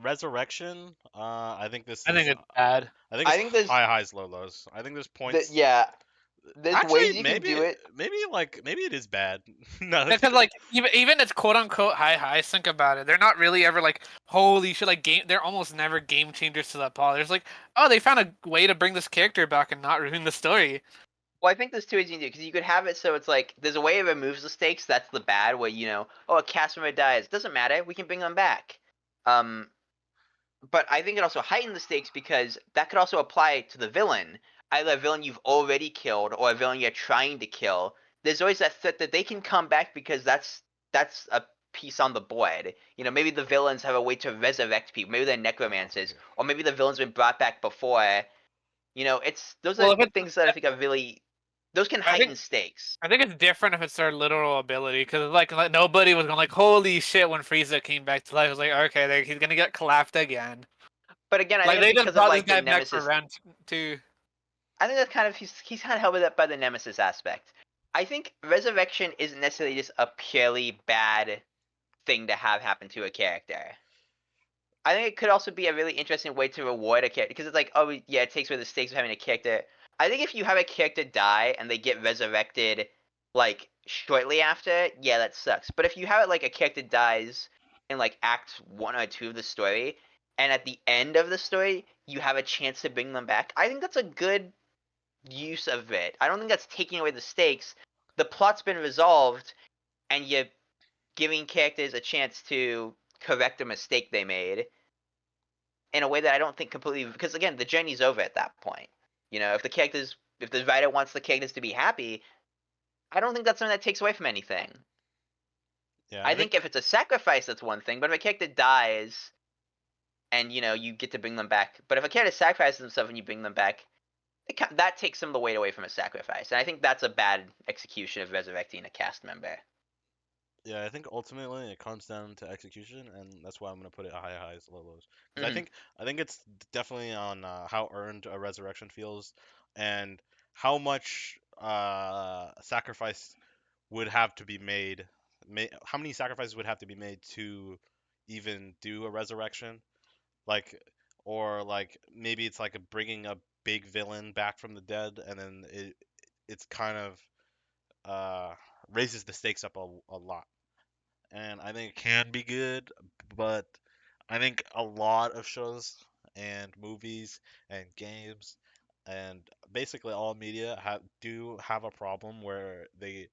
Speaker 1: Resurrection. I think this
Speaker 4: I think
Speaker 1: is.
Speaker 4: it's bad.
Speaker 1: I think
Speaker 2: I
Speaker 1: it's
Speaker 2: think there's
Speaker 1: high highs, low lows. I think there's points.
Speaker 2: yeah, there's
Speaker 1: Actually,
Speaker 2: ways you can do it.
Speaker 1: maybe it is bad. No, I
Speaker 4: Because
Speaker 1: think
Speaker 4: like even its quote unquote high highs, think about it. They're not really ever like holy shit like game. They're almost never game changers to that Paul. There's like oh they found a way to bring this character back and not ruin the story.
Speaker 2: Well, I think there's two ways you can do it because you could have it so it's like there's a way it removes the stakes. That's the bad where oh, a cast member dies, doesn't matter, we can bring them back. Um, but I think it also heightened the stakes because that could also apply to the villain, either a villain you've already killed or a villain you're trying to kill. There's always that threat that they can come back because that's a piece on the board. Maybe the villains have a way to resurrect people. Maybe they're necromancers, or maybe the villain's been brought back before. It's those are
Speaker 4: Well, if it's
Speaker 2: things that I think are really those can
Speaker 4: I
Speaker 2: heighten
Speaker 4: think
Speaker 2: stakes.
Speaker 4: I think it's different if it's their literal ability because like nobody was going like holy shit when Frieza came back to life. I was like okay he's gonna get collapsed again.
Speaker 2: But again, I think
Speaker 4: Like
Speaker 2: that's
Speaker 4: they just
Speaker 2: because of
Speaker 4: brought this
Speaker 2: like the
Speaker 4: guy back for
Speaker 2: nemesis.
Speaker 4: round two.
Speaker 2: I think that's kind of he's kind of held up by the nemesis aspect. I think resurrection isn't necessarily just a purely bad thing to have happen to a character. I think it could also be a really interesting way to reward a character because it's like, oh yeah, it takes away the stakes of having a character. I think if you have a character die and they get resurrected like shortly after, yeah, that sucks. But if you have it like a character dies in like act 1 or 2 of the story, and at the end of the story you have a chance to bring them back, I think that's a good use of it. I don't think that's taking away the stakes. The plot's been resolved, and you're giving characters a chance to correct a mistake they made in a way that I don't think completely because again, the journey's over at that point. If the writer wants the characters to be happy, I don't think that's something that takes away from anything.
Speaker 1: yeah,
Speaker 2: I
Speaker 1: I
Speaker 2: think
Speaker 1: think
Speaker 2: if it's a sacrifice, that's one thing. But if a character dies and you get to bring them back, but if a character sacrifices themselves and you bring them back, that takes some of the weight away from a sacrifice, and I think that's a bad execution of resurrecting a cast member.
Speaker 1: yeah, I think ultimately it comes down to execution, and that's why I'm gonna put it high highs, low lows. Because
Speaker 2: Hmm.
Speaker 1: I think it's definitely on how earned a resurrection feels, and how much sacrifice would have to be made. How many sacrifices would have to be made to even do a resurrection? Like, or like maybe it's like a bringing up big villain back from the dead, and then it's kind of raises the stakes up a lot. And I think it can be good, but I think a lot of shows and movies and games and basically all media do have a problem where the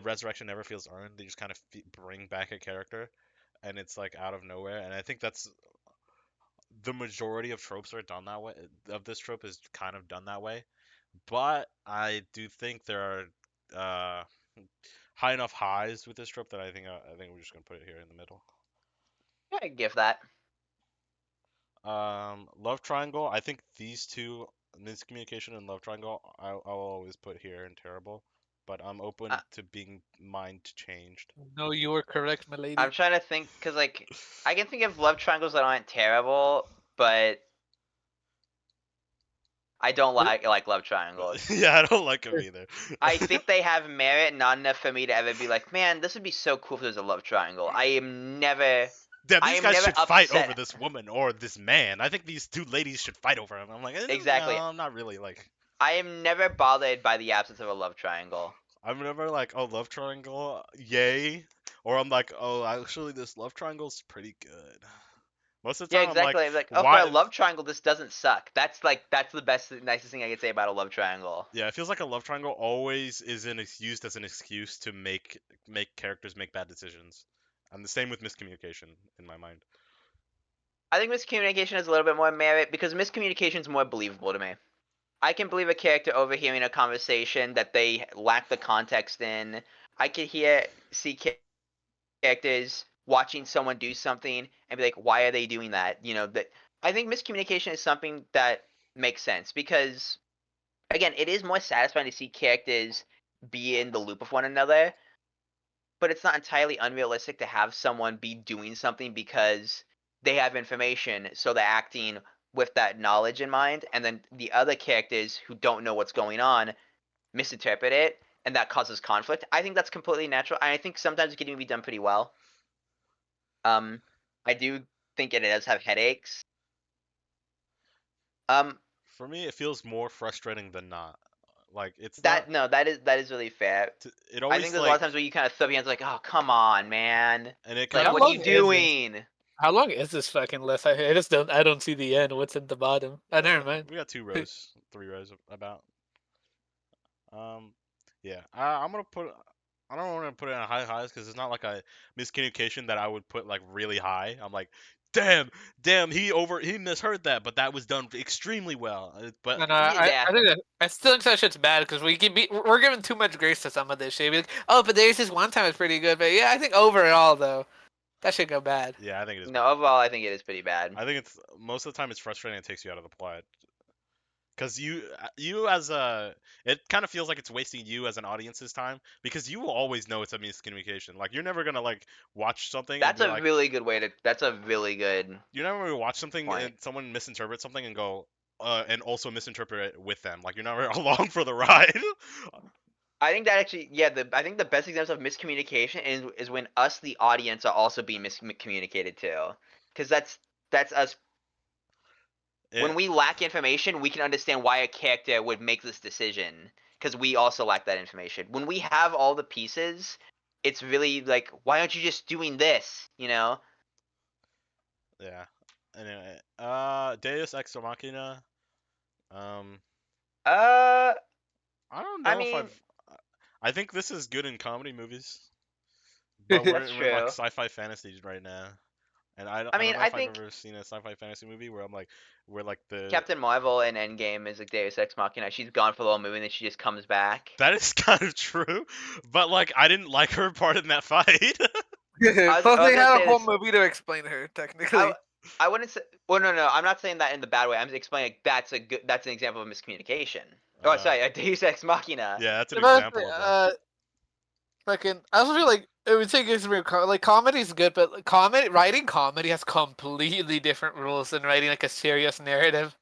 Speaker 1: resurrection never feels earned. They just kind of bring back a character, and it's like out of nowhere. And I think that's the majority of tropes are done that way. Of this trope is kind of done that way, but I do think there are high enough highs with this trope that I think we're just gonna put it here in the middle.
Speaker 2: Yeah, I give that.
Speaker 1: Love triangle. I think these two, miscommunication and love triangle, I'll always put here in terrible, but I'm open
Speaker 2: Uh,
Speaker 1: to being mind changed.
Speaker 4: No, you were correct, my lady.
Speaker 2: I'm trying to think because like I can think of love triangles that aren't terrible, but I don't like love triangles.
Speaker 1: Yeah, I don't like them either.
Speaker 2: I think they have merit, not enough for me to ever be like, man, this would be so cool if there's a love triangle.
Speaker 1: Damn,
Speaker 2: I
Speaker 1: these
Speaker 2: am
Speaker 1: guys
Speaker 2: never
Speaker 1: should fight over
Speaker 2: upset.
Speaker 1: this woman or this man. I think these two ladies should fight over him. I'm like,
Speaker 2: Exactly.
Speaker 1: no, I'm not really like.
Speaker 2: I am never bothered by the absence of a love triangle.
Speaker 1: I'm never like, oh, love triangle, yay, or I'm like, oh, actually, this love triangle's pretty good. Most of the
Speaker 2: Yeah,
Speaker 1: time, I'm like,
Speaker 2: exactly. I'm like, oh, for a
Speaker 1: why?
Speaker 2: love triangle, this doesn't suck. That's the best, nicest thing I could say about a love triangle.
Speaker 1: Yeah, it feels like a love triangle always is used as an excuse to make characters make bad decisions. And the same with miscommunication in my mind.
Speaker 2: I think miscommunication has a little bit more merit because miscommunication is more believable to me. I can believe a character overhearing a conversation that they lack the context in. I can see characters watching someone do something and be like, why are they doing that? That I think miscommunication is something that makes sense because again, it is more satisfying to see characters be in the loop of one another, but it's not entirely unrealistic to have someone be doing something because they have information, so they're acting with that knowledge in mind, and then the other characters who don't know what's going on misinterpret it, and that causes conflict. I think that's completely natural, and I think sometimes it can even be done pretty well. I do think it does have headaches.
Speaker 1: For me, it feels more frustrating than not. Like it's not.
Speaker 2: That no, that is really fair.
Speaker 1: It
Speaker 2: I
Speaker 1: always
Speaker 2: think there's a lot of
Speaker 1: like,
Speaker 2: times where you kind of throw your hands like, oh come on, man.
Speaker 1: and it kind
Speaker 2: Like,
Speaker 1: of
Speaker 4: How
Speaker 2: what are
Speaker 4: long
Speaker 2: you
Speaker 1: feels.
Speaker 4: is this?
Speaker 2: doing?
Speaker 4: How long is this fucking list? I just don't. I don't see the end. What's at the bottom? Never mind.
Speaker 1: We got 2 rows, 3 rows about. Um, yeah, I'm gonna put. I don't want to put it on high highs because it's not like a miscommunication that I would put like really high. I'm like, damn, he misheard that, but that was done extremely well. But
Speaker 4: And
Speaker 2: Yeah.
Speaker 4: I think I still think that shit's bad because we're giving too much grace to some of this shit. Be like, oh, but there's this one time it's pretty good. But yeah, I think overall though, that should go bad.
Speaker 1: yeah, I think it is.
Speaker 2: No, overall, I think it is pretty bad.
Speaker 1: I think it's most of the time it's frustrating. It takes you out of the plot. Because you as a, it kind of feels like it's wasting you as an audience's time because you will always know it's a miscommunication. Like you're never gonna like watch something and
Speaker 2: That's
Speaker 1: be
Speaker 2: a
Speaker 1: like,
Speaker 2: really good way to. That's a really good
Speaker 1: you're never gonna watch something
Speaker 2: point.
Speaker 1: and someone misinterprets something and go, and also misinterpret it with them. Like you're never along for the ride.
Speaker 2: I think that actually, yeah, I think the best example of miscommunication is when us, the audience, are also being miscommunicated to, because that's us. When
Speaker 1: It,
Speaker 2: we lack information, we can understand why a character would make this decision, because we also lack that information. When we have all the pieces, it's really like, why aren't you just doing this?
Speaker 1: yeah. Anyway, Deus Ex Machina. Um,
Speaker 2: Uh,
Speaker 1: I don't
Speaker 2: I
Speaker 1: know if
Speaker 2: mean,
Speaker 1: I've. I think this is good in comedy movies, but we're
Speaker 2: that's
Speaker 1: we're in like
Speaker 2: true.
Speaker 1: sci-fi fantasy right now. And
Speaker 2: I
Speaker 1: I don't
Speaker 2: mean,
Speaker 1: know
Speaker 2: I
Speaker 1: if I've
Speaker 2: think
Speaker 1: ever seen a sci-fi fantasy movie where I'm like, where like the
Speaker 2: Captain Marvel in Endgame is like Deus Ex Machina. She's gone for the whole movie, and then she just comes back.
Speaker 1: that is kind of true, but like I didn't like her part in that fight.
Speaker 2: I
Speaker 4: Plus,
Speaker 2: was
Speaker 4: they
Speaker 2: gonna
Speaker 4: had a
Speaker 2: say
Speaker 4: whole
Speaker 2: this.
Speaker 4: movie to explain her
Speaker 2: I,
Speaker 4: technically.
Speaker 2: I wouldn't say. Well, no. I'm not saying that in the bad way. I'm just explaining like, That's an example of miscommunication. Oh,
Speaker 1: uh,
Speaker 2: sorry, a Deus Ex Machina.
Speaker 1: yeah, that's an
Speaker 4: If I was
Speaker 1: example of one.
Speaker 4: fucking, I also feel like it would take us like comedy's good, but like, writing comedy has completely different rules than writing like a serious narrative.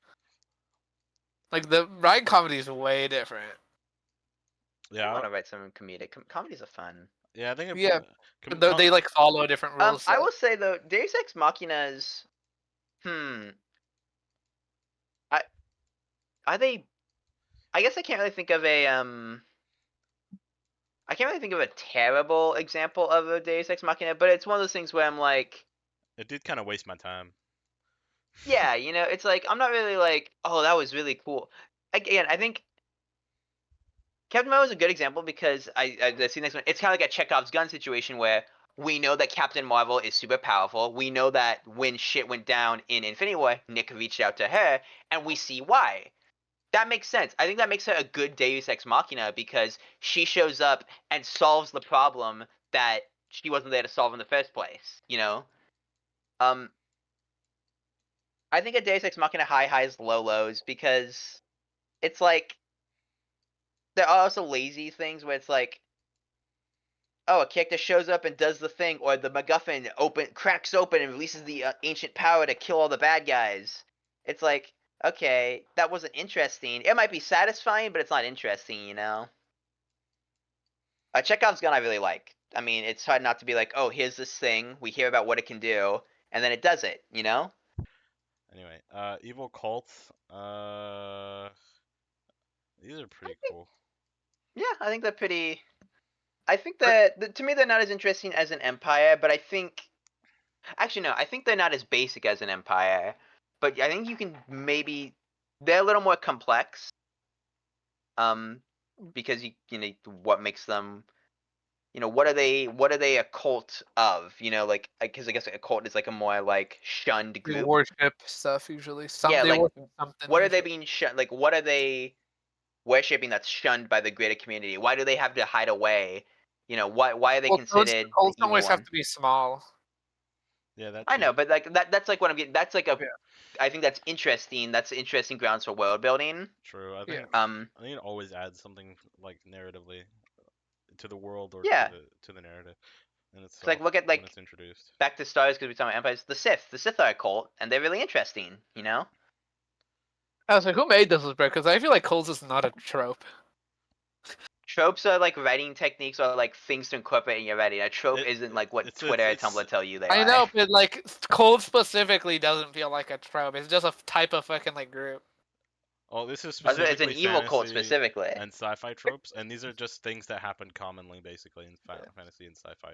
Speaker 4: Like the writing comedy is way different.
Speaker 2: I
Speaker 1: Yeah,
Speaker 2: want to write some comedic. Comedies are fun.
Speaker 1: yeah, I think
Speaker 4: Yeah,
Speaker 1: com-
Speaker 4: though
Speaker 1: com-
Speaker 4: they like follow different rules.
Speaker 2: I
Speaker 4: So.
Speaker 2: will say though, Deus Ex Machina's. Hmm. I are they? I guess I can't really think of a I can't really think of a terrible example of a Deus Ex Machina, but it's one of those things where I'm like,
Speaker 1: It did kind of waste my time.
Speaker 2: yeah, it's like I'm not really like, oh, that was really cool. Again, I think Captain Marvel is a good example because I see next one. It's kind of like a Chekhov's gun situation where we know that Captain Marvel is super powerful. We know that when shit went down in Infinity War, Nick reached out to her, and we see why. That makes sense. I think that makes her a good Deus Ex Machina because she shows up and solves the problem that she wasn't there to solve in the first place. I think a Deus Ex Machina high highs, low lows because it's like there are also lazy things where it's like, oh, a character shows up and does the thing, or the MacGuffin cracks open and releases the ancient power to kill all the bad guys. It's like, okay, that wasn't interesting. It might be satisfying, but it's not interesting. Chekhov's gun I really like. I mean, it's hard not to be like, oh, here's this thing. We hear about what it can do, and then it does it.
Speaker 1: Anyway, evil cults. These are pretty cool.
Speaker 2: Yeah, I think they're pretty. I think that to me they're not as interesting as an empire, but I think actually no, I think they're not as basic as an empire. But I think you can maybe they're a little more complex. Because what makes them, what are they a cult of? Like because I guess a cult is like a more like shunned
Speaker 4: You
Speaker 2: group.
Speaker 4: worship stuff usually.
Speaker 2: Yeah,
Speaker 4: They
Speaker 2: like
Speaker 4: worship something.
Speaker 2: what are they
Speaker 4: usually.
Speaker 2: being shunned? Like what are they worshipping that's shunned by the greater community? Why do they have to hide away? Why are they
Speaker 4: Well,
Speaker 2: considered the
Speaker 4: cults don't
Speaker 2: evil
Speaker 4: always have
Speaker 2: one?
Speaker 4: to be small.
Speaker 1: Yeah, that
Speaker 2: I
Speaker 1: too.
Speaker 2: know, but like that's like what I'm getting. That's like a.
Speaker 4: Yeah.
Speaker 2: I think that's interesting. That's interesting grounds for world building.
Speaker 1: True. I
Speaker 4: Yeah.
Speaker 1: think it always adds something like narratively to the world or
Speaker 2: Yeah.
Speaker 1: to the narrative in
Speaker 2: It's like
Speaker 1: itself
Speaker 2: look at
Speaker 1: when
Speaker 2: like
Speaker 1: it's introduced.
Speaker 2: back to stars because we talking about empires. The Sith. The Sith are a cult, and they're really interesting.
Speaker 4: I was like, who made this, bro? Because I feel like cults is not a trope.
Speaker 2: Tropes are like writing techniques or like things to incorporate in your writing. A trope isn't like what Twitter and
Speaker 1: It's
Speaker 2: Tumblr tell you they
Speaker 4: I
Speaker 2: are.
Speaker 4: know, but like cult specifically doesn't feel like a trope. It's just a type of fucking like group.
Speaker 1: oh, this is
Speaker 2: It's an
Speaker 1: specifically
Speaker 2: evil cult
Speaker 1: fantasy
Speaker 2: specifically.
Speaker 1: and sci-fi tropes, and these are just things that happen commonly, basically, in fantasy and sci-fi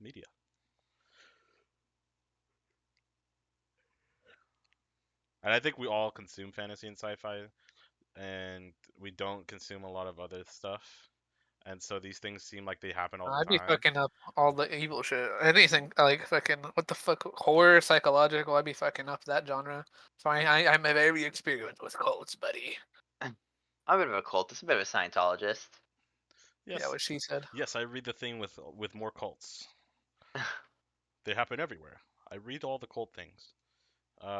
Speaker 1: media. And I think we all consume fantasy and sci-fi, and we don't consume a lot of other stuff. And so these things seem like they happen all the
Speaker 4: I'd be
Speaker 1: time.
Speaker 4: fucking up all the evil shit. Anything like fucking what the fuck horror, psychological. I'd be fucking up that genre. So I'm a very experienced with cults, buddy.
Speaker 2: I'm a bit of a cultist, a bit of a Scientologist.
Speaker 1: Yes,
Speaker 4: Yeah, what she said.
Speaker 1: yes, I read the thing with more cults. They happen everywhere. I read all the cult things.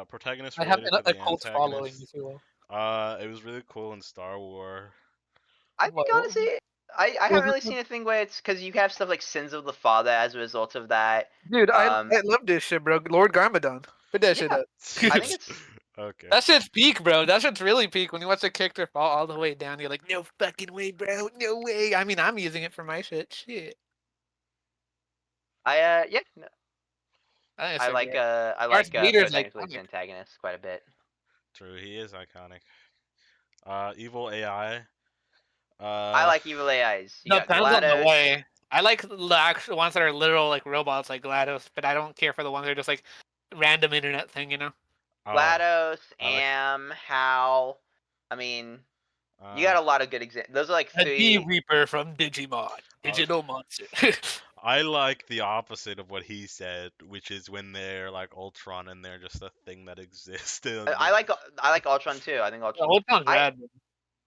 Speaker 1: Protagonist
Speaker 4: I have
Speaker 1: related to
Speaker 4: a
Speaker 1: the
Speaker 4: cult following,
Speaker 1: antagonist.
Speaker 4: if you will.
Speaker 1: It was really cool in Star Wars.
Speaker 2: I think
Speaker 4: Well,
Speaker 2: honestly, I
Speaker 4: was
Speaker 2: haven't
Speaker 4: it
Speaker 2: really seen a thing where it's because you have stuff like Sins of the Father as a result of that.
Speaker 4: dude, I
Speaker 2: Um,
Speaker 4: love this shit, bro. Lord Garmadon. Put that shit
Speaker 2: yeah,
Speaker 4: up.
Speaker 2: I think it's.
Speaker 1: Okay.
Speaker 4: That shit's peak, bro. That shit's really peak. When you watch the character fall all the way down, you're like, no fucking way, bro. No way. I mean, I'm using it for my shit. Shit.
Speaker 2: Yeah, no,
Speaker 4: I think it's
Speaker 2: I
Speaker 4: so
Speaker 2: like
Speaker 4: great.
Speaker 2: I
Speaker 4: Darth
Speaker 2: like
Speaker 4: Vader's
Speaker 2: protagonist leads
Speaker 4: iconic.
Speaker 2: antagonist quite a bit.
Speaker 1: True, he is iconic. Evil AI.
Speaker 2: I like evil AIs. You got
Speaker 4: Depends on the
Speaker 2: GLaDOS.
Speaker 4: way. I like the actual ones that are literal like robots like GLaDOS, but I don't care for the ones that are just like random internet thing, you know?
Speaker 1: Oh,
Speaker 2: GLaDOS,
Speaker 1: I like.
Speaker 2: Am, Hal. I mean, you
Speaker 1: Uh,
Speaker 2: got a lot of good examples. Those are like
Speaker 4: A D
Speaker 2: three.
Speaker 4: Reaper from Digimon.
Speaker 1: uh,
Speaker 4: Digital monster.
Speaker 1: I like the opposite of what he said, which is when they're like Ultron and they're just a thing that exists.
Speaker 2: I like Ultron too. I think
Speaker 4: The
Speaker 2: Ultron.
Speaker 4: whole town's
Speaker 2: I
Speaker 4: rad.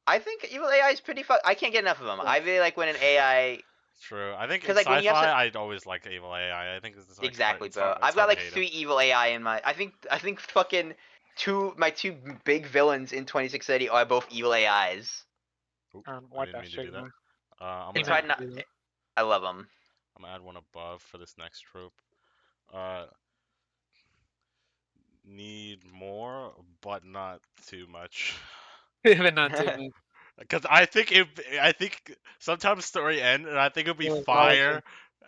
Speaker 2: I think evil AI is pretty fun. I can't get enough of them.
Speaker 4: Yeah.
Speaker 2: I really like when an AI.
Speaker 1: True. I think in
Speaker 2: Because like when you have
Speaker 1: sci-fi,
Speaker 2: some.
Speaker 1: I'd always like evil AI. I think it's like hard.
Speaker 2: Exactly, bro.
Speaker 1: It's
Speaker 2: I've got
Speaker 1: hard to
Speaker 2: like
Speaker 1: hate him.
Speaker 2: 3 evil AI in my. I think fucking my two big villains in 2630 are both evil AIs.
Speaker 1: Oop, I
Speaker 4: What
Speaker 1: didn't
Speaker 4: that
Speaker 1: mean to
Speaker 4: shit,
Speaker 1: do that.
Speaker 4: man.
Speaker 1: I'm
Speaker 2: It's
Speaker 1: gonna
Speaker 2: hard not. I love them.
Speaker 1: I'm gonna add one above for this next trope. Need more, but not too much.
Speaker 4: Even not too much.
Speaker 1: Because I think sometimes story end, and I think it'd be
Speaker 4: Yeah,
Speaker 1: fire,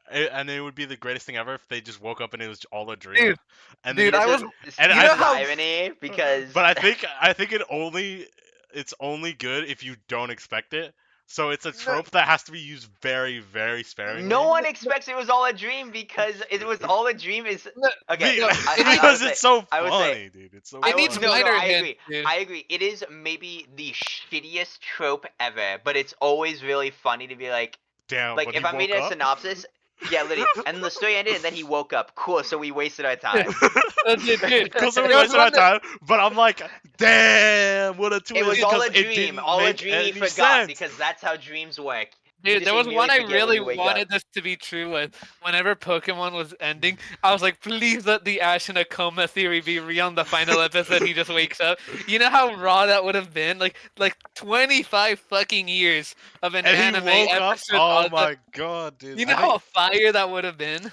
Speaker 1: and it would be the greatest thing ever if they just woke up and it was all a dream.
Speaker 4: Dude,
Speaker 1: And
Speaker 4: dude,
Speaker 1: then,
Speaker 2: See,
Speaker 4: I was.
Speaker 1: and
Speaker 4: You
Speaker 2: this
Speaker 4: know
Speaker 2: is the
Speaker 4: how
Speaker 2: irony because.
Speaker 1: but I think it only it's only good if you don't expect it. So it's a
Speaker 2: No,
Speaker 1: trope that has to be used very, very
Speaker 2: no
Speaker 1: sparingly.
Speaker 2: one expects it was all a dream because it was all a dream is
Speaker 4: No,
Speaker 2: okay.
Speaker 4: no, it
Speaker 2: I
Speaker 1: Because
Speaker 2: would say
Speaker 1: it's so
Speaker 2: I would say
Speaker 1: funny, dude. It's so
Speaker 2: I
Speaker 4: it
Speaker 2: will,
Speaker 4: needs
Speaker 1: funny.
Speaker 2: no,
Speaker 4: minor
Speaker 2: I
Speaker 4: hints,
Speaker 2: agree.
Speaker 4: dude.
Speaker 2: I agree. It is maybe the shittiest trope ever, but it's always really funny to be
Speaker 1: Damn,
Speaker 2: like
Speaker 1: but he
Speaker 2: if I'm
Speaker 1: woke
Speaker 2: reading a
Speaker 1: up.
Speaker 2: synopsis, yeah, literally, and the story ended and then he woke up. Cool, so we wasted our time.
Speaker 4: Dude,
Speaker 1: Cool, so we
Speaker 4: there was
Speaker 1: wasted our
Speaker 4: one that
Speaker 1: time, but I'm like, damn, what a
Speaker 2: It
Speaker 1: twist,
Speaker 2: was all
Speaker 1: because
Speaker 2: a
Speaker 1: it
Speaker 2: dream,
Speaker 1: didn't
Speaker 2: all a
Speaker 1: make
Speaker 2: dream he
Speaker 1: any
Speaker 2: forgot
Speaker 1: sense.
Speaker 2: because that's how dreams work. You
Speaker 4: Dude,
Speaker 2: just
Speaker 4: there was one
Speaker 2: immediately
Speaker 4: I
Speaker 2: forget when
Speaker 4: really
Speaker 2: you wake up.
Speaker 4: wanted this to be true with. Whenever Pokemon was ending, I was like, please let the Ash and Akoma theory be real on the final episode. He just wakes up. You know how raw that would have been? Like 25 fucking years of an
Speaker 1: And he
Speaker 4: anime
Speaker 1: woke up.
Speaker 4: episode
Speaker 1: Oh
Speaker 4: on the.
Speaker 1: my god, dude.
Speaker 4: You
Speaker 1: I
Speaker 4: know
Speaker 1: think
Speaker 4: how fire that would have been?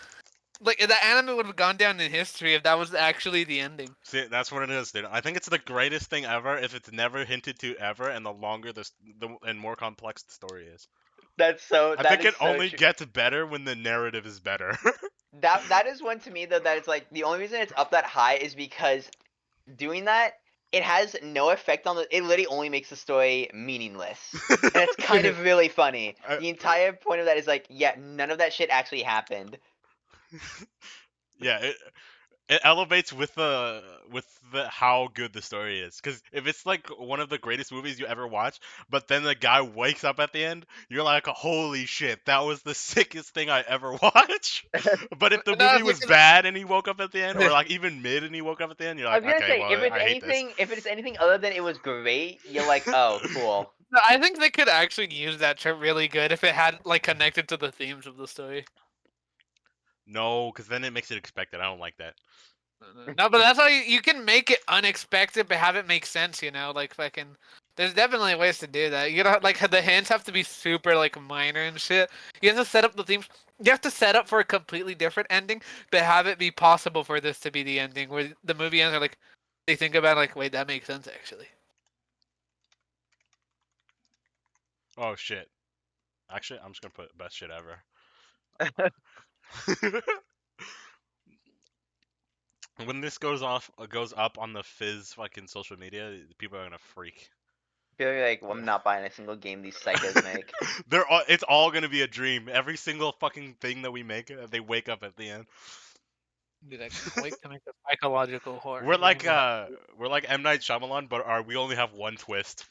Speaker 4: Like the anime would have gone down in history if that was actually the ending.
Speaker 1: see, that's what it is, dude. I think it's the greatest thing ever if it's never hinted to ever, and the longer the and more complex the story is. I
Speaker 2: That
Speaker 1: think
Speaker 2: is
Speaker 1: it
Speaker 2: so
Speaker 1: only
Speaker 2: true.
Speaker 1: gets better when the narrative is better.
Speaker 2: That is one to me though that it's like the only reason it's up that high is because doing that it has no effect on the. It literally only makes the story meaningless, and it's kind of really funny.
Speaker 1: I-
Speaker 2: The entire point of that is like, yeah, none of that shit actually happened.
Speaker 1: yeah, it elevates with the how good the story is. Because if it's like one of the greatest movies you ever watch, but then the guy wakes up at the end, you're like, holy shit, that was the sickest thing I ever watched. But if the
Speaker 4: No,
Speaker 1: movie
Speaker 4: it's
Speaker 1: was
Speaker 4: because
Speaker 1: bad and he woke up at the end, or like even mid and he woke up at the end, you're
Speaker 2: I
Speaker 1: like,
Speaker 2: was gonna
Speaker 1: okay,
Speaker 2: say
Speaker 1: well, I hate this.
Speaker 2: if it's anything other than it was great, you're like, oh, cool.
Speaker 4: no, I think they could actually use that trip really good if it had like connected to the themes of the story.
Speaker 1: No, because then it makes it expected. I don't like that.
Speaker 4: No, but that's how you can make it unexpected, but have it make sense. You know, like fucking. There's definitely ways to do that. You know, like the hints have to be super like minor and shit. You have to set up the themes. You have to set up for a completely different ending, but have it be possible for this to be the ending where the movie ends. Are like they think about it, like, wait, that makes sense actually.
Speaker 1: Oh shit. Actually, I'm just gonna put best shit ever. When this goes up on the Fizz fucking social media, people are gonna freak.
Speaker 2: Feel like well, I'm not buying a single game these psychos make.
Speaker 1: It's all gonna be a dream. Every single fucking thing that we make, they wake up at the end.
Speaker 4: Dude, I can't wait to make a psychological horror
Speaker 1: We're
Speaker 4: game.
Speaker 1: like M Night Shyamalan, but we only have one twist.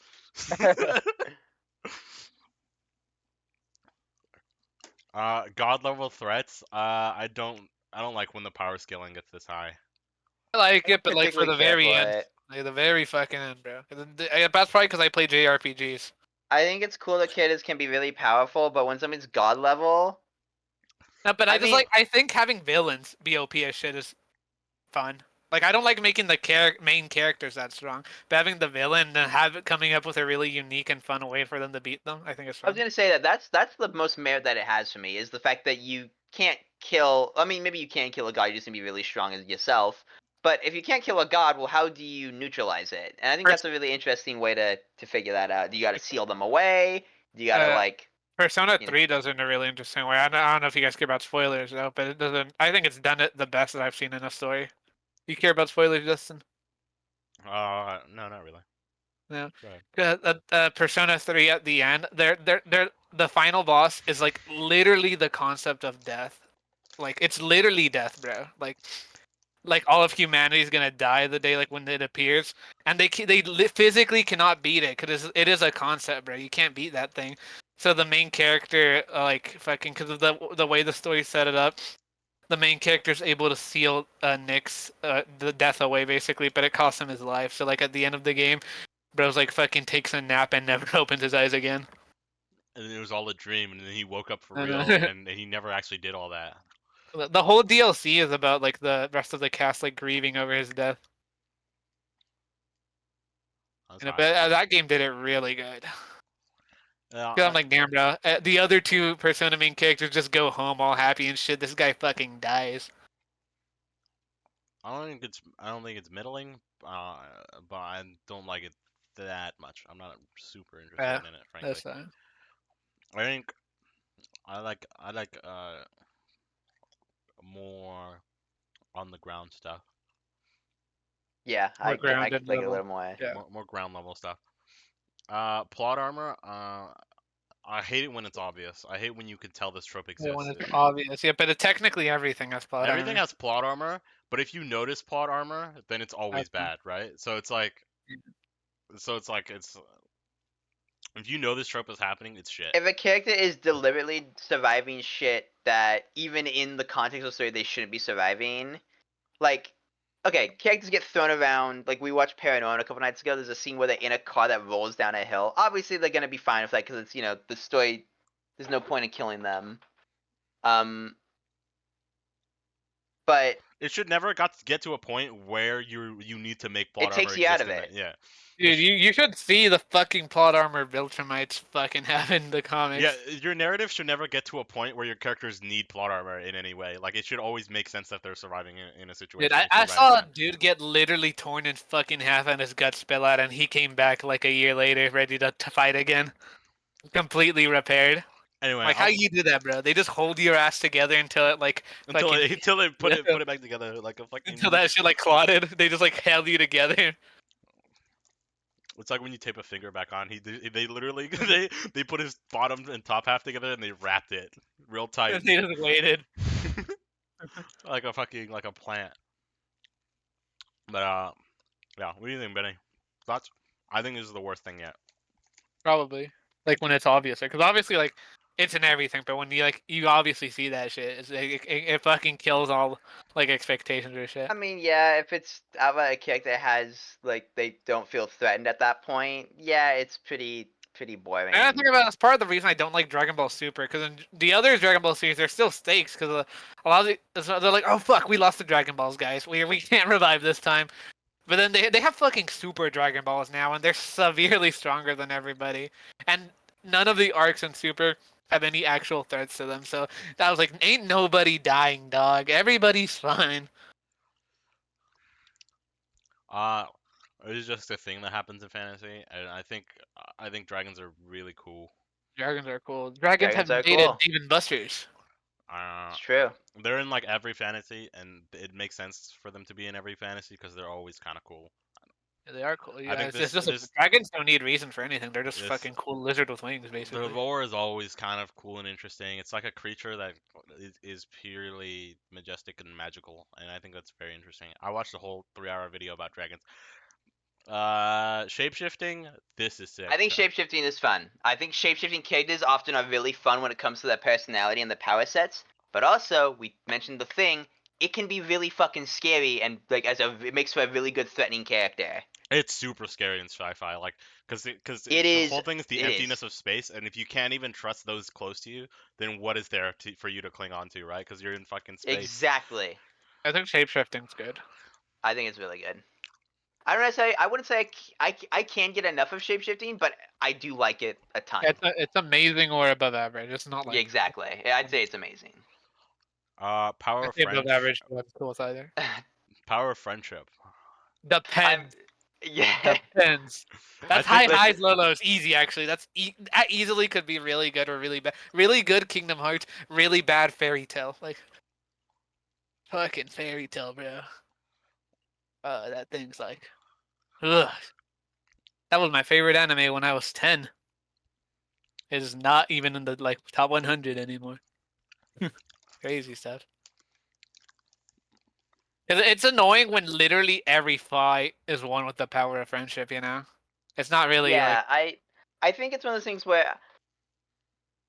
Speaker 1: God level threats. I don't like when the power scaling gets this high.
Speaker 4: I like
Speaker 2: I don't
Speaker 4: it, but like for
Speaker 2: particularly
Speaker 4: the
Speaker 2: care
Speaker 4: very
Speaker 2: for
Speaker 4: end,
Speaker 2: it.
Speaker 4: like the very fucking end, bro. That's probably because I play JRPGs.
Speaker 2: I think it's cool that characters can be really powerful, but when something's god level,
Speaker 4: No, but
Speaker 2: I mean,
Speaker 4: I think having villains be OP as shit is fun. Like I don't like making the main characters that strong, but having the villain and have it coming up with a really unique and fun way for them to beat them, I think it's
Speaker 2: I was
Speaker 4: fun.
Speaker 2: gonna say that that's the most merit that it has for me is the fact that you can't kill. I mean, maybe you can kill a god. You just need to be really strong as yourself. But if you can't kill a god, well, how do you neutralize it? And I think that's a really interesting way to figure that out. Do you got to seal them away? Do you got to
Speaker 4: Uh,
Speaker 2: like,
Speaker 4: Persona
Speaker 2: you know?
Speaker 4: 3 does it in a really interesting way. I don't know if you guys care about spoilers though, but it doesn't. I think it's done it the best that I've seen in a story. You care about spoilers, Justin?
Speaker 1: No, not really.
Speaker 4: No.
Speaker 1: Go ahead.
Speaker 4: Persona 3 at the end, they're the final boss is like literally the concept of death. Like it's literally death, bro. Like all of humanity is gonna die the day like when it appears, and physically cannot beat it because it is a concept, bro. You can't beat that thing. So the main character, like fucking, because of the way the story set it up, the main character is able to seal Nick's the death away basically, but it costs him his life. So like at the end of the game, bro's like fucking takes a nap and never opens his eyes again.
Speaker 1: And it was all a dream, and then he woke up for real,
Speaker 4: Uh,
Speaker 1: and he never actually did all that.
Speaker 4: the whole DLC is about like the rest of the cast like grieving over his death.
Speaker 1: That's
Speaker 4: And
Speaker 1: high.
Speaker 4: that game did it really good.
Speaker 1: Yeah,
Speaker 4: 'Cause I'm like, damn, bro. The other two Persona main characters just go home all happy and shit. This guy fucking dies.
Speaker 1: I don't think it's middling, but I don't like it that much. I'm not super interested
Speaker 4: Yeah,
Speaker 1: in it, frankly.
Speaker 4: that's fine.
Speaker 1: I think I like more on the ground stuff,
Speaker 2: Yeah,
Speaker 4: More
Speaker 2: I
Speaker 4: grounded
Speaker 2: could like it a
Speaker 4: level.
Speaker 2: little more.
Speaker 4: Yeah.
Speaker 1: more ground level stuff. Plot armor. I hate it when it's obvious. I hate when you can tell this trope
Speaker 4: Yeah, when
Speaker 1: exists.
Speaker 4: it's obvious. Yeah, but technically everything has plot
Speaker 1: Everything
Speaker 4: armor.
Speaker 1: has plot armor, but if you notice plot armor, then it's always
Speaker 4: Okay.
Speaker 1: bad, right? So it's like if you know this trope is happening, it's shit.
Speaker 2: If a character is deliberately surviving shit that even in the context of the story they shouldn't be surviving, like, okay, characters get thrown around. Like we watched Paranormal a couple nights ago. There's a scene where they're in a car that rolls down a hill. Obviously, they're gonna be fine with that because it's the story. There's no point in killing them. Um, but
Speaker 1: It should never get to a point where you need to make plot
Speaker 2: it
Speaker 1: armor
Speaker 2: takes you out
Speaker 1: exist
Speaker 2: of
Speaker 1: in
Speaker 2: it.
Speaker 1: it. Yeah.
Speaker 4: Dude, you should see the fucking plot armor Viltrumites fucking have in the comics.
Speaker 1: Yeah, your narrative should never get to a point where your characters need plot armor in any way. Like, it should always make sense that they're surviving in a situation.
Speaker 4: Dude, I,
Speaker 1: if you're
Speaker 4: I
Speaker 1: writing
Speaker 4: saw a
Speaker 1: that.
Speaker 4: dude get literally torn in fucking half and his guts spill out, and he came back like a year later, ready to fight again, completely repaired.
Speaker 1: Anyway,
Speaker 4: Like, how you do that, bro? They just hold your ass together until it like
Speaker 1: until
Speaker 4: fucking
Speaker 1: until they put
Speaker 4: yeah,
Speaker 1: it back together like a fucking.
Speaker 4: until that shit like clotted. They just like held you together.
Speaker 1: It's like when you tape a finger back on. They literally they put his bottom and top half together and they wrapped it real tight,
Speaker 4: And they just waited.
Speaker 1: like a plant. But yeah. What do you think, Benny? Thoughts? I think this is the worst thing yet.
Speaker 4: Probably. Like when it's obvious, because obviously like it's in everything, but when you obviously see that shit, it's like, it fucking kills all like expectations or shit.
Speaker 2: I mean, yeah, if it's about a character that has like they don't feel threatened at that point, yeah, it's pretty boring.
Speaker 4: And I think about it, it's part of the reason I don't like Dragon Ball Super, because in the other Dragon Ball series, there's still stakes, because a lot of they're like, oh fuck, we lost the Dragon Balls, guys, we can't revive this time. But then they have fucking Super Dragon Balls now, and they're severely stronger than everybody. And none of the arcs in Super have any actual threats to them, so that was like, ain't nobody dying, dog. Everybody's fine.
Speaker 1: It's just a thing that happens in fantasy, and I think dragons are really cool.
Speaker 4: Dragons are cool. Dragons
Speaker 2: Dragons
Speaker 4: have
Speaker 2: are
Speaker 4: dated
Speaker 2: cool.
Speaker 4: Demon Busters.
Speaker 1: Uh,
Speaker 2: It's true.
Speaker 1: they're in like every fantasy, and it makes sense for them to be in every fantasy because they're always kind of cool.
Speaker 4: Yeah, they are cool. Yeah,
Speaker 1: I think
Speaker 4: it's
Speaker 1: this
Speaker 4: just
Speaker 1: this
Speaker 4: dragons don't need reason for anything. They're just
Speaker 1: this
Speaker 4: fucking cool lizard with wings,
Speaker 1: the
Speaker 4: basically.
Speaker 1: lore is always kind of cool and interesting. It's like a creature that is purely majestic and magical, and I think that's very interesting. I watched a whole 3-hour video about dragons. Shapeshifting. This is sick.
Speaker 2: I think shapeshifting is fun. I think shapeshifting characters often are really fun when it comes to their personality and the power sets. But also, we mentioned the thing, it can be really fucking scary and like it makes for a really good threatening character.
Speaker 1: It's super scary in sci-fi, like, because
Speaker 2: It
Speaker 1: the
Speaker 2: is.
Speaker 1: whole thing is the
Speaker 2: It
Speaker 1: emptiness
Speaker 2: is.
Speaker 1: of space, and if you can't even trust those close to you, then what is there for you to cling on to, right? Because you're in fucking space.
Speaker 2: Exactly.
Speaker 4: I think shapeshifting's good.
Speaker 2: I think it's really good. I wouldn't say I can get enough of shapeshifting, but I do like it a ton.
Speaker 4: It's amazing or above average. It's not like
Speaker 2: Yeah, exactly. I'd say it's amazing.
Speaker 1: Power
Speaker 4: I
Speaker 1: of
Speaker 4: say above
Speaker 1: French,
Speaker 4: average, but that's cool with either.
Speaker 1: power of friendship.
Speaker 4: Depends.
Speaker 2: Yeah.
Speaker 4: Depends. That's
Speaker 1: I think-
Speaker 4: highs, low lows. Easy, actually. That easily could be really good or really bad. Really good Kingdom Hearts. Really bad Fairy Tail. Like fucking Fairy Tail, bro. That thing's like, ugh. That was my favorite anime when I was 10. It is not even in the like top 100 anymore. Crazy stuff. It's annoying when literally every fight is won with the power of friendship. You know, it's not really
Speaker 2: Yeah,
Speaker 4: like
Speaker 2: I think it's one of those things where,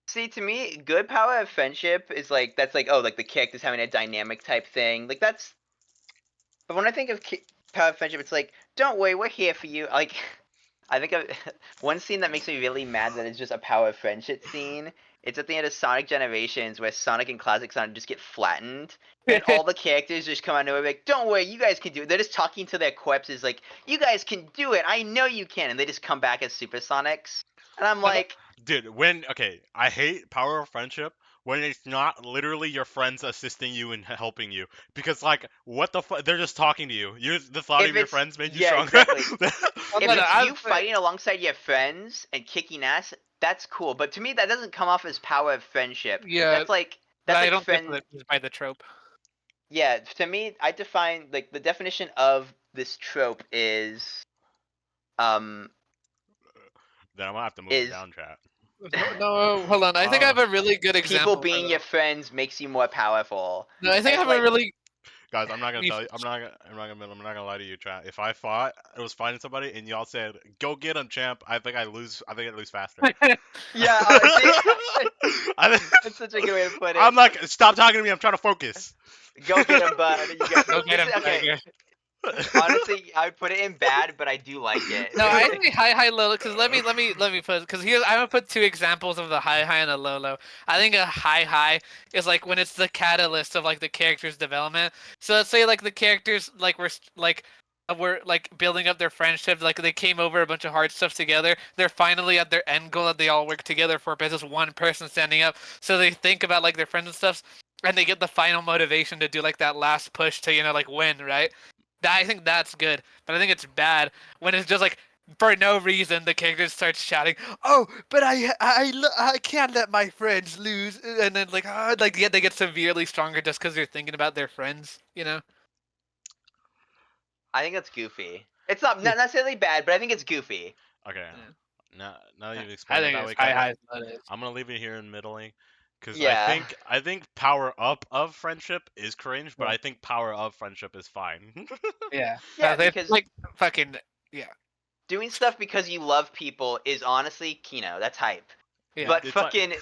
Speaker 2: see, to me, good power of friendship is like that's like, oh, like the characters having a dynamic type thing. Like that's. But when I think of power of friendship, it's like, don't worry, we're here for you. Like, I think of one scene that makes me really mad that it's just a power of friendship scene. It's at the end of Sonic Generations where Sonic and Classic Sonic just get flattened, and all the characters just come out and like, "Don't worry, you guys can do it." They're just talking to their corpses like, "You guys can do it. I know you can," and they just come back as Super Sonics. And I'm like,
Speaker 1: Dude, I hate power of friendship when it's not literally your friends assisting you and helping you, because like, what the fuck? They're just talking to you. The thought
Speaker 2: If
Speaker 1: of your
Speaker 2: it's-
Speaker 1: friends made you
Speaker 2: yeah,
Speaker 1: stronger.
Speaker 2: exactly.
Speaker 4: I'm
Speaker 2: if
Speaker 4: gonna-
Speaker 2: it's
Speaker 4: I'm
Speaker 2: you
Speaker 4: fa-
Speaker 2: fighting alongside your friends and kicking ass, that's cool. But to me, that doesn't come off as power of friendship.
Speaker 4: Yeah,
Speaker 2: That's like
Speaker 4: but I
Speaker 2: like
Speaker 4: don't
Speaker 2: friend.
Speaker 4: think that it's by the trope.
Speaker 2: Yeah, to me, I define like the definition of this trope is, um,
Speaker 1: Then I'm gonna have to move it
Speaker 2: is
Speaker 1: down, chat.
Speaker 4: No, hold on. I think I have a really good example.
Speaker 2: people being
Speaker 4: for
Speaker 2: your
Speaker 4: that.
Speaker 2: friends makes you more powerful.
Speaker 4: No, I think I
Speaker 2: And,
Speaker 4: have
Speaker 2: like,
Speaker 4: a really.
Speaker 1: Guys, I'm not gonna
Speaker 4: me-
Speaker 1: tell you. I'm not gonna lie to you, chat. If I fought, it was fighting somebody, and y'all said, "Go get him, champ," I think I lose. I think I lose faster.
Speaker 2: Yeah, see,
Speaker 1: I
Speaker 2: that's such a good way to put it.
Speaker 1: I'm like, stop talking to me. I'm trying to focus.
Speaker 2: Go get him, bud. You got
Speaker 4: Go
Speaker 2: this.
Speaker 4: get him,
Speaker 2: Okay,
Speaker 4: Tiger.
Speaker 2: honestly, I would put it in bad, but I do like it.
Speaker 4: No, I think high low because let me put because here I'm gonna put two examples of the high and a low. I think a high is like when it's the catalyst of like the character's development. So let's say like the characters like we're like building up their friendship, like they came over a bunch of hard stuff together. They're finally at their end goal that they all work together for, but it's just one person standing up. So they think about like their friends and stuff, and they get the final motivation to do like that last push to like win, right? I think that's good, but I think it's bad when it's just like for no reason the character starts shouting, "Oh, but I can't let my friends lose," and then like they get severely stronger just because they're thinking about their friends.
Speaker 2: I think that's goofy. It's not necessarily bad, but I think it's goofy.
Speaker 1: Okay.
Speaker 4: Yeah.
Speaker 1: Now that you've
Speaker 4: I
Speaker 1: explained it
Speaker 4: think
Speaker 1: that
Speaker 4: it's
Speaker 1: way,
Speaker 4: high
Speaker 1: Kevin,
Speaker 4: highs low lows.
Speaker 1: I'm gonna leave it here in middling, because
Speaker 2: Yeah.
Speaker 1: I think power up of friendship is cringe, but
Speaker 4: Yeah.
Speaker 1: I think power of friendship is fine.
Speaker 4: Yeah,
Speaker 2: Yeah,
Speaker 4: they
Speaker 2: because
Speaker 4: like fucking yeah,
Speaker 2: doing stuff because you love people is honestly Kino. That's hype.
Speaker 4: yeah.
Speaker 2: But
Speaker 1: It's like
Speaker 2: fucking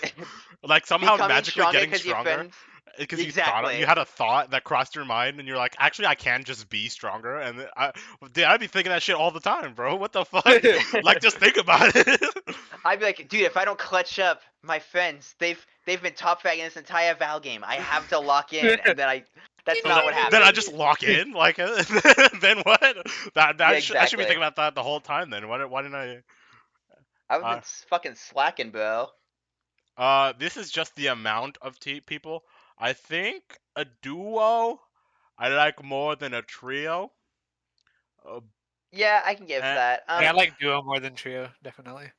Speaker 1: somehow
Speaker 2: becoming
Speaker 1: magically
Speaker 2: stronger
Speaker 1: getting
Speaker 2: because your
Speaker 1: stronger
Speaker 2: friends.
Speaker 1: because
Speaker 2: Exactly.
Speaker 1: you had a thought that crossed your mind, and you're like, actually, I can just be stronger. And I'd be thinking that shit all the time, bro. What the fuck? Like, just think about it.
Speaker 2: I'd be like, dude, if I don't clutch up, my friends, they've been top fragging this entire Val game. I have to lock in, and then that's
Speaker 1: So
Speaker 2: not what
Speaker 1: then I
Speaker 2: happens.
Speaker 1: just lock in, like, then what?
Speaker 2: Yeah,
Speaker 1: I should be
Speaker 2: exactly.
Speaker 1: thinking about that the whole time. Then why didn't I?
Speaker 2: I've been fucking slacking, bro.
Speaker 1: This is just the amount of people. I think a duo I like more than a trio. Uh,
Speaker 2: Yeah, I can give
Speaker 1: and,
Speaker 2: that.
Speaker 4: Yeah, I like duo more than trio, definitely.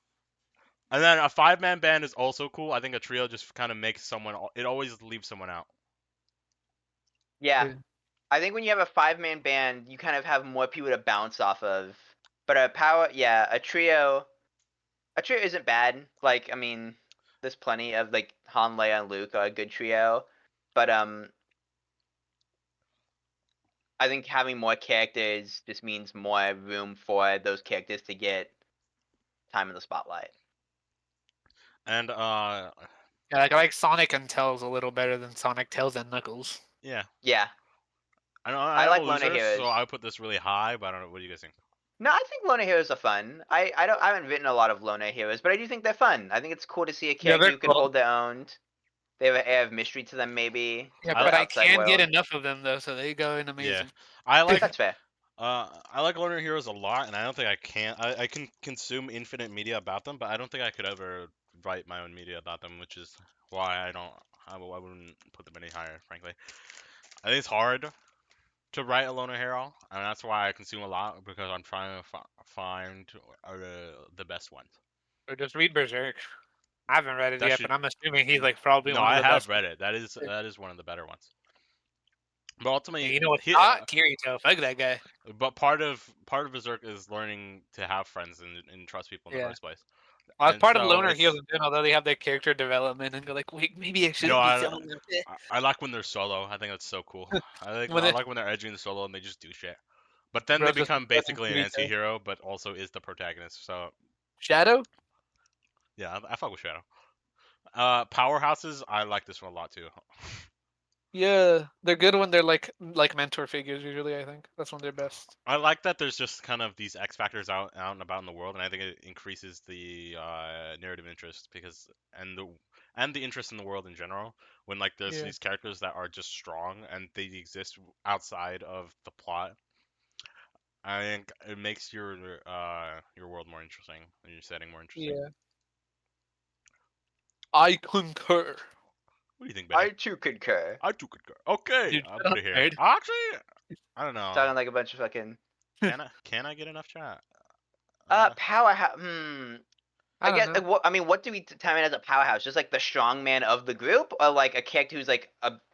Speaker 1: and then a 5-man band is also cool. I think a trio just kind of makes someone. It always leaves someone out.
Speaker 2: Yeah,
Speaker 4: Yeah.
Speaker 2: I think when you have a 5-man band, you kind of have more people to bounce off of. But a trio isn't bad. Like, I mean, there's plenty of like Han, Leia, and Luke are a good trio. But I think having more characters just means more room for those characters to get time in the spotlight.
Speaker 1: And
Speaker 4: Yeah, like I like Sonic and Tails a little better than Sonic, Tails, and Knuckles.
Speaker 1: yeah,
Speaker 2: Yeah,
Speaker 1: I
Speaker 2: I
Speaker 1: know I'm a
Speaker 2: like Loner
Speaker 1: loser, so
Speaker 2: Heroes.
Speaker 1: I would put this really high. But I don't know. What do you guys think?
Speaker 2: No, I think Loner Heroes are fun. I haven't written a lot of Loner Heroes, but I do think they're fun. I think it's cool to see a
Speaker 4: Yeah,
Speaker 2: character
Speaker 4: they're
Speaker 2: who can
Speaker 4: cool.
Speaker 2: hold their own. They have an air of mystery to them, maybe.
Speaker 4: Yeah,
Speaker 1: I
Speaker 2: To
Speaker 1: li-
Speaker 4: but
Speaker 2: the
Speaker 4: I
Speaker 2: outside
Speaker 4: can't get
Speaker 2: world.
Speaker 4: enough of them though, so they go in
Speaker 1: Yeah,
Speaker 4: amazing.
Speaker 1: I like
Speaker 2: That's fair.
Speaker 1: I like Loner Heroes a lot, and I don't think I can. I can consume infinite media about them, but I don't think I could ever write my own media about them, which is why I wouldn't put them any higher, frankly. I think it's hard to write a Loner Hero, and that's why I consume a lot because I'm trying to find the best ones.
Speaker 4: Or just read Berserk. I haven't read it
Speaker 1: That
Speaker 4: yet,
Speaker 1: should
Speaker 4: but I'm assuming he's like probably
Speaker 1: no,
Speaker 4: one of
Speaker 1: I
Speaker 4: the
Speaker 1: have
Speaker 4: best.
Speaker 1: read it. That is one of the better ones. But ultimately,
Speaker 4: You know what's not? Kirito. Fuck that guy.
Speaker 1: but part of Berserk is learning to have friends and trust people in the
Speaker 4: Yeah.
Speaker 1: first place.
Speaker 4: Well, as
Speaker 1: And
Speaker 4: part of
Speaker 1: so
Speaker 4: Loner
Speaker 1: it's
Speaker 4: Heroes in general, though, they have their character development and go like, wait, maybe I
Speaker 1: no,
Speaker 4: shouldn't be so.
Speaker 1: I like when they're solo. I think that's so cool.
Speaker 4: When
Speaker 1: I
Speaker 4: it,
Speaker 1: like when they're edgy and solo and they just do shit. But then they
Speaker 4: bro, just
Speaker 1: become
Speaker 4: fucking
Speaker 1: basically an
Speaker 4: Kirito.
Speaker 1: anti-hero, but also is the protagonist. So
Speaker 4: Shadow?
Speaker 1: yeah, I fuck with Shadow. Powerhouses, I like this one a lot too.
Speaker 4: Yeah, they're good when they're like mentor figures. Usually, I think that's when they're best.
Speaker 1: I like that there's just kind of these X factors out and about in the world, and I think it increases the narrative interest and the interest in the world in general. When like there's
Speaker 4: Yeah.
Speaker 1: these characters that are just strong and they exist outside of the plot, I think it makes your world more interesting and your setting more interesting.
Speaker 4: Yeah. I concur.
Speaker 1: What do you think, Benny?
Speaker 2: I too concur.
Speaker 1: I too concur. Okay,
Speaker 4: Dude,
Speaker 1: I'll
Speaker 4: shut
Speaker 1: put
Speaker 4: up,
Speaker 1: it here.
Speaker 4: nerd.
Speaker 1: Actually, I don't know.
Speaker 2: Talking like a bunch of fucking
Speaker 1: Can I get enough chat?
Speaker 2: powerhouse.
Speaker 4: I don't know.
Speaker 2: What I mean, what do we determine as a powerhouse? Just like the strong man of the group, or like a character who's like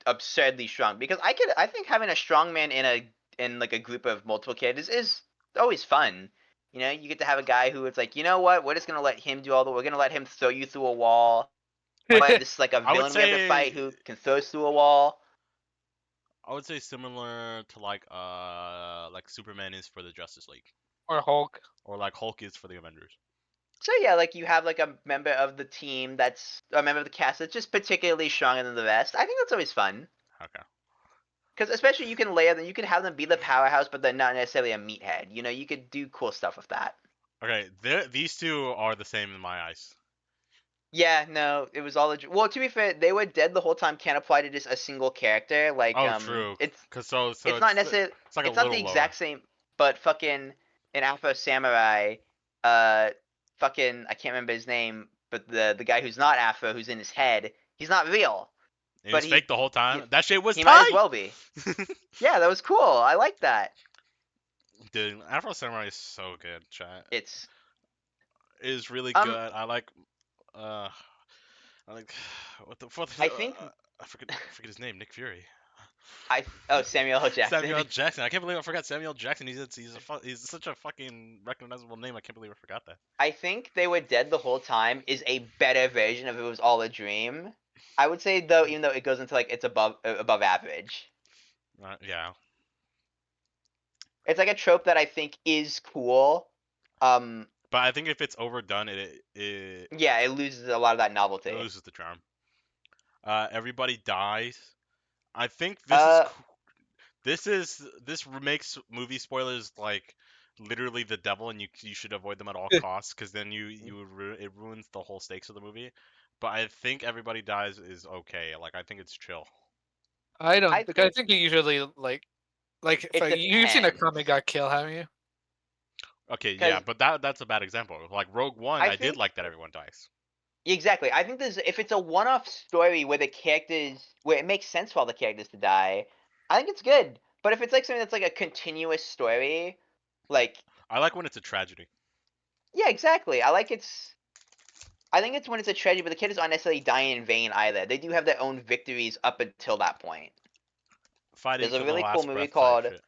Speaker 2: absurdly strong? Because I think having a strong man in like a group of multiple characters is always fun. You know, you get to have a guy who is like, you know what? We're just gonna let him do all the. We're gonna let him throw you through a wall. But this is like a
Speaker 1: I would
Speaker 2: villain we have to
Speaker 1: say
Speaker 2: fight who can throw us through a wall.
Speaker 1: I would say similar to like Superman is for the Justice League,
Speaker 4: Or Hulk.
Speaker 1: or like Hulk is for the Avengers.
Speaker 2: So yeah, like you have like a member of the team that's a member of the cast that's just particularly stronger than the rest. I think that's always fun.
Speaker 1: Okay.
Speaker 2: Because especially you can layer them, you can have them be the powerhouse, but they're not necessarily a meathead. You know, you could do cool stuff with that.
Speaker 1: Okay, these two are the same in my eyes.
Speaker 2: Yeah, no, it was all well. To be fair, they were dead the whole time. Can't apply to just a single character. Like,
Speaker 1: Oh, true.
Speaker 2: it's
Speaker 1: So
Speaker 2: it's not necessarily
Speaker 1: it's like a
Speaker 2: it's not the
Speaker 1: little lower.
Speaker 2: exact same, but fucking in Afro Samurai, fucking I can't remember his name, but the guy who's not Afro, who's in his head, he's not real,
Speaker 1: And he
Speaker 2: but
Speaker 1: was fake the whole
Speaker 2: he
Speaker 1: time. That shit was
Speaker 2: he might as
Speaker 1: tight.
Speaker 2: well be. Yeah, that was cool. I like that.
Speaker 1: Dude, Afro Samurai is so good, chat.
Speaker 2: It's
Speaker 1: It is really
Speaker 2: um
Speaker 1: good. Uh I like what the fuck
Speaker 2: I think
Speaker 1: I forget his name, Nick Fury.
Speaker 2: Samuel L. Jackson.
Speaker 1: Samuel L. Jackson. I can't believe I forgot Samuel L. Jackson. He's such a fucking recognizable name. I can't believe I forgot that.
Speaker 2: I think They Were Dead the Whole Time is a better version of It Was All a Dream. I would say though, even though it goes into like it's above average.
Speaker 1: Yeah.
Speaker 2: It's like a trope that I think is cool.
Speaker 1: But I think if it's overdone, it
Speaker 2: Yeah, it loses a lot of that novelty.
Speaker 1: loses the charm. Everybody dies. I think
Speaker 2: Uh,
Speaker 1: this makes movie spoilers like literally the devil, and you should avoid them at all costs, because then it ruins the whole stakes of the movie. But I think everybody dies is okay. Like, I think it's chill.
Speaker 4: I don't.
Speaker 2: I
Speaker 4: think I think you usually like
Speaker 2: It
Speaker 4: you've seen a
Speaker 2: depends.
Speaker 4: comic got kill, haven't you?
Speaker 1: Okay, yeah,
Speaker 2: Because
Speaker 1: but that's a bad example. Like Rogue One,
Speaker 2: I
Speaker 1: I did
Speaker 2: think
Speaker 1: like that everyone dies.
Speaker 2: exactly. I think if it's a one-off story where it makes sense for all the characters to die, I think it's good. But if it's like something that's like a continuous story, like
Speaker 1: I like when it's a tragedy.
Speaker 2: yeah, exactly. I think it's when it's a tragedy, but the characters aren't necessarily dying in vain either. They do have their own victories up until that point.
Speaker 1: Fighting
Speaker 2: There's a
Speaker 1: to the
Speaker 2: really cool
Speaker 1: last
Speaker 2: movie
Speaker 1: breath type
Speaker 2: called
Speaker 1: shit.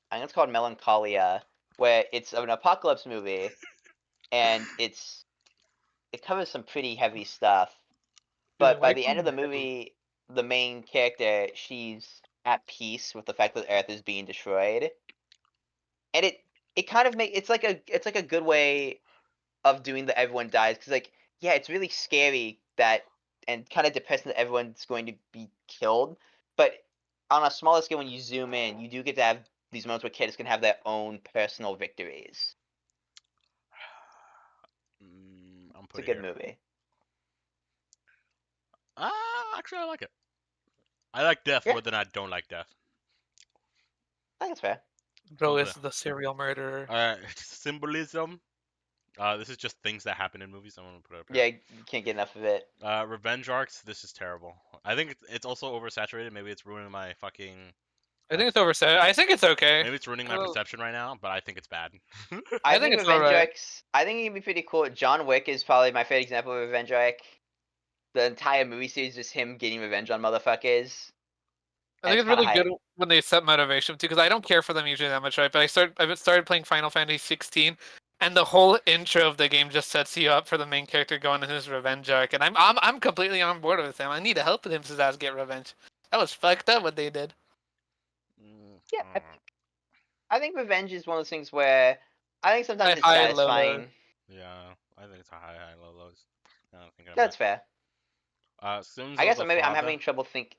Speaker 2: I think it's called Melancholia, where it's an apocalypse movie, and it covers some pretty heavy stuff.
Speaker 4: Dude,
Speaker 2: But by
Speaker 4: why
Speaker 2: the end
Speaker 4: call
Speaker 2: of
Speaker 4: it
Speaker 2: the
Speaker 4: heavy?
Speaker 2: movie, the main character, she's at peace with the fact that Earth is being destroyed, and it kind of it's like a good way of doing that everyone dies, because like yeah, it's really scary that and kind of depressing that everyone's going to be killed, but on a smaller scale, when you zoom in, you do get to have these moments where characters can have their own personal victories.
Speaker 1: I'm
Speaker 2: It's a
Speaker 1: putting it
Speaker 2: good
Speaker 1: here.
Speaker 2: movie.
Speaker 1: Actually, I like it. I like death
Speaker 2: Yeah,
Speaker 1: more than I don't like death.
Speaker 2: I think it's fair.
Speaker 4: Bro
Speaker 1: Okay.
Speaker 4: is the serial murderer.
Speaker 1: Symbolism. This is just things that happen in movies. I'm gonna put it up here.
Speaker 2: Yeah, you can't get enough of it.
Speaker 1: Revenge arcs. This is terrible. I think it's also oversaturated. Maybe it's ruining my fucking.
Speaker 4: I think it's overset. I think it's okay.
Speaker 1: Maybe it's ruining my perception right now, but I think it's bad.
Speaker 4: I
Speaker 2: I
Speaker 4: think
Speaker 2: think
Speaker 4: it's
Speaker 2: Revenge
Speaker 4: alright.
Speaker 2: Arcs. I think it can be pretty cool. John Wick is probably my favorite example of Revenge Arc. The entire movie series is just him getting revenge on motherfuckers,
Speaker 4: I
Speaker 2: and
Speaker 4: think
Speaker 2: it's
Speaker 4: it's
Speaker 2: kind of
Speaker 4: really good
Speaker 2: hype.
Speaker 4: when they set motivation too, because I don't care for them usually that much, right? But I've started playing Final Fantasy 16, and the whole intro of the game just sets you up for the main character going on his revenge arc, and I'm completely on board with him. I need to help him his ass get revenge. That was fucked up what they did.
Speaker 2: Yeah, I think revenge is one of those things where I think sometimes
Speaker 4: High
Speaker 2: it's
Speaker 4: high low low.
Speaker 2: satisfying.
Speaker 1: Yeah, I think it's a high low lows. I don't think about
Speaker 2: That's fair.
Speaker 1: it. Sins
Speaker 2: I
Speaker 1: of
Speaker 2: guess
Speaker 1: the
Speaker 2: maybe I'm
Speaker 1: Father.
Speaker 2: having trouble think.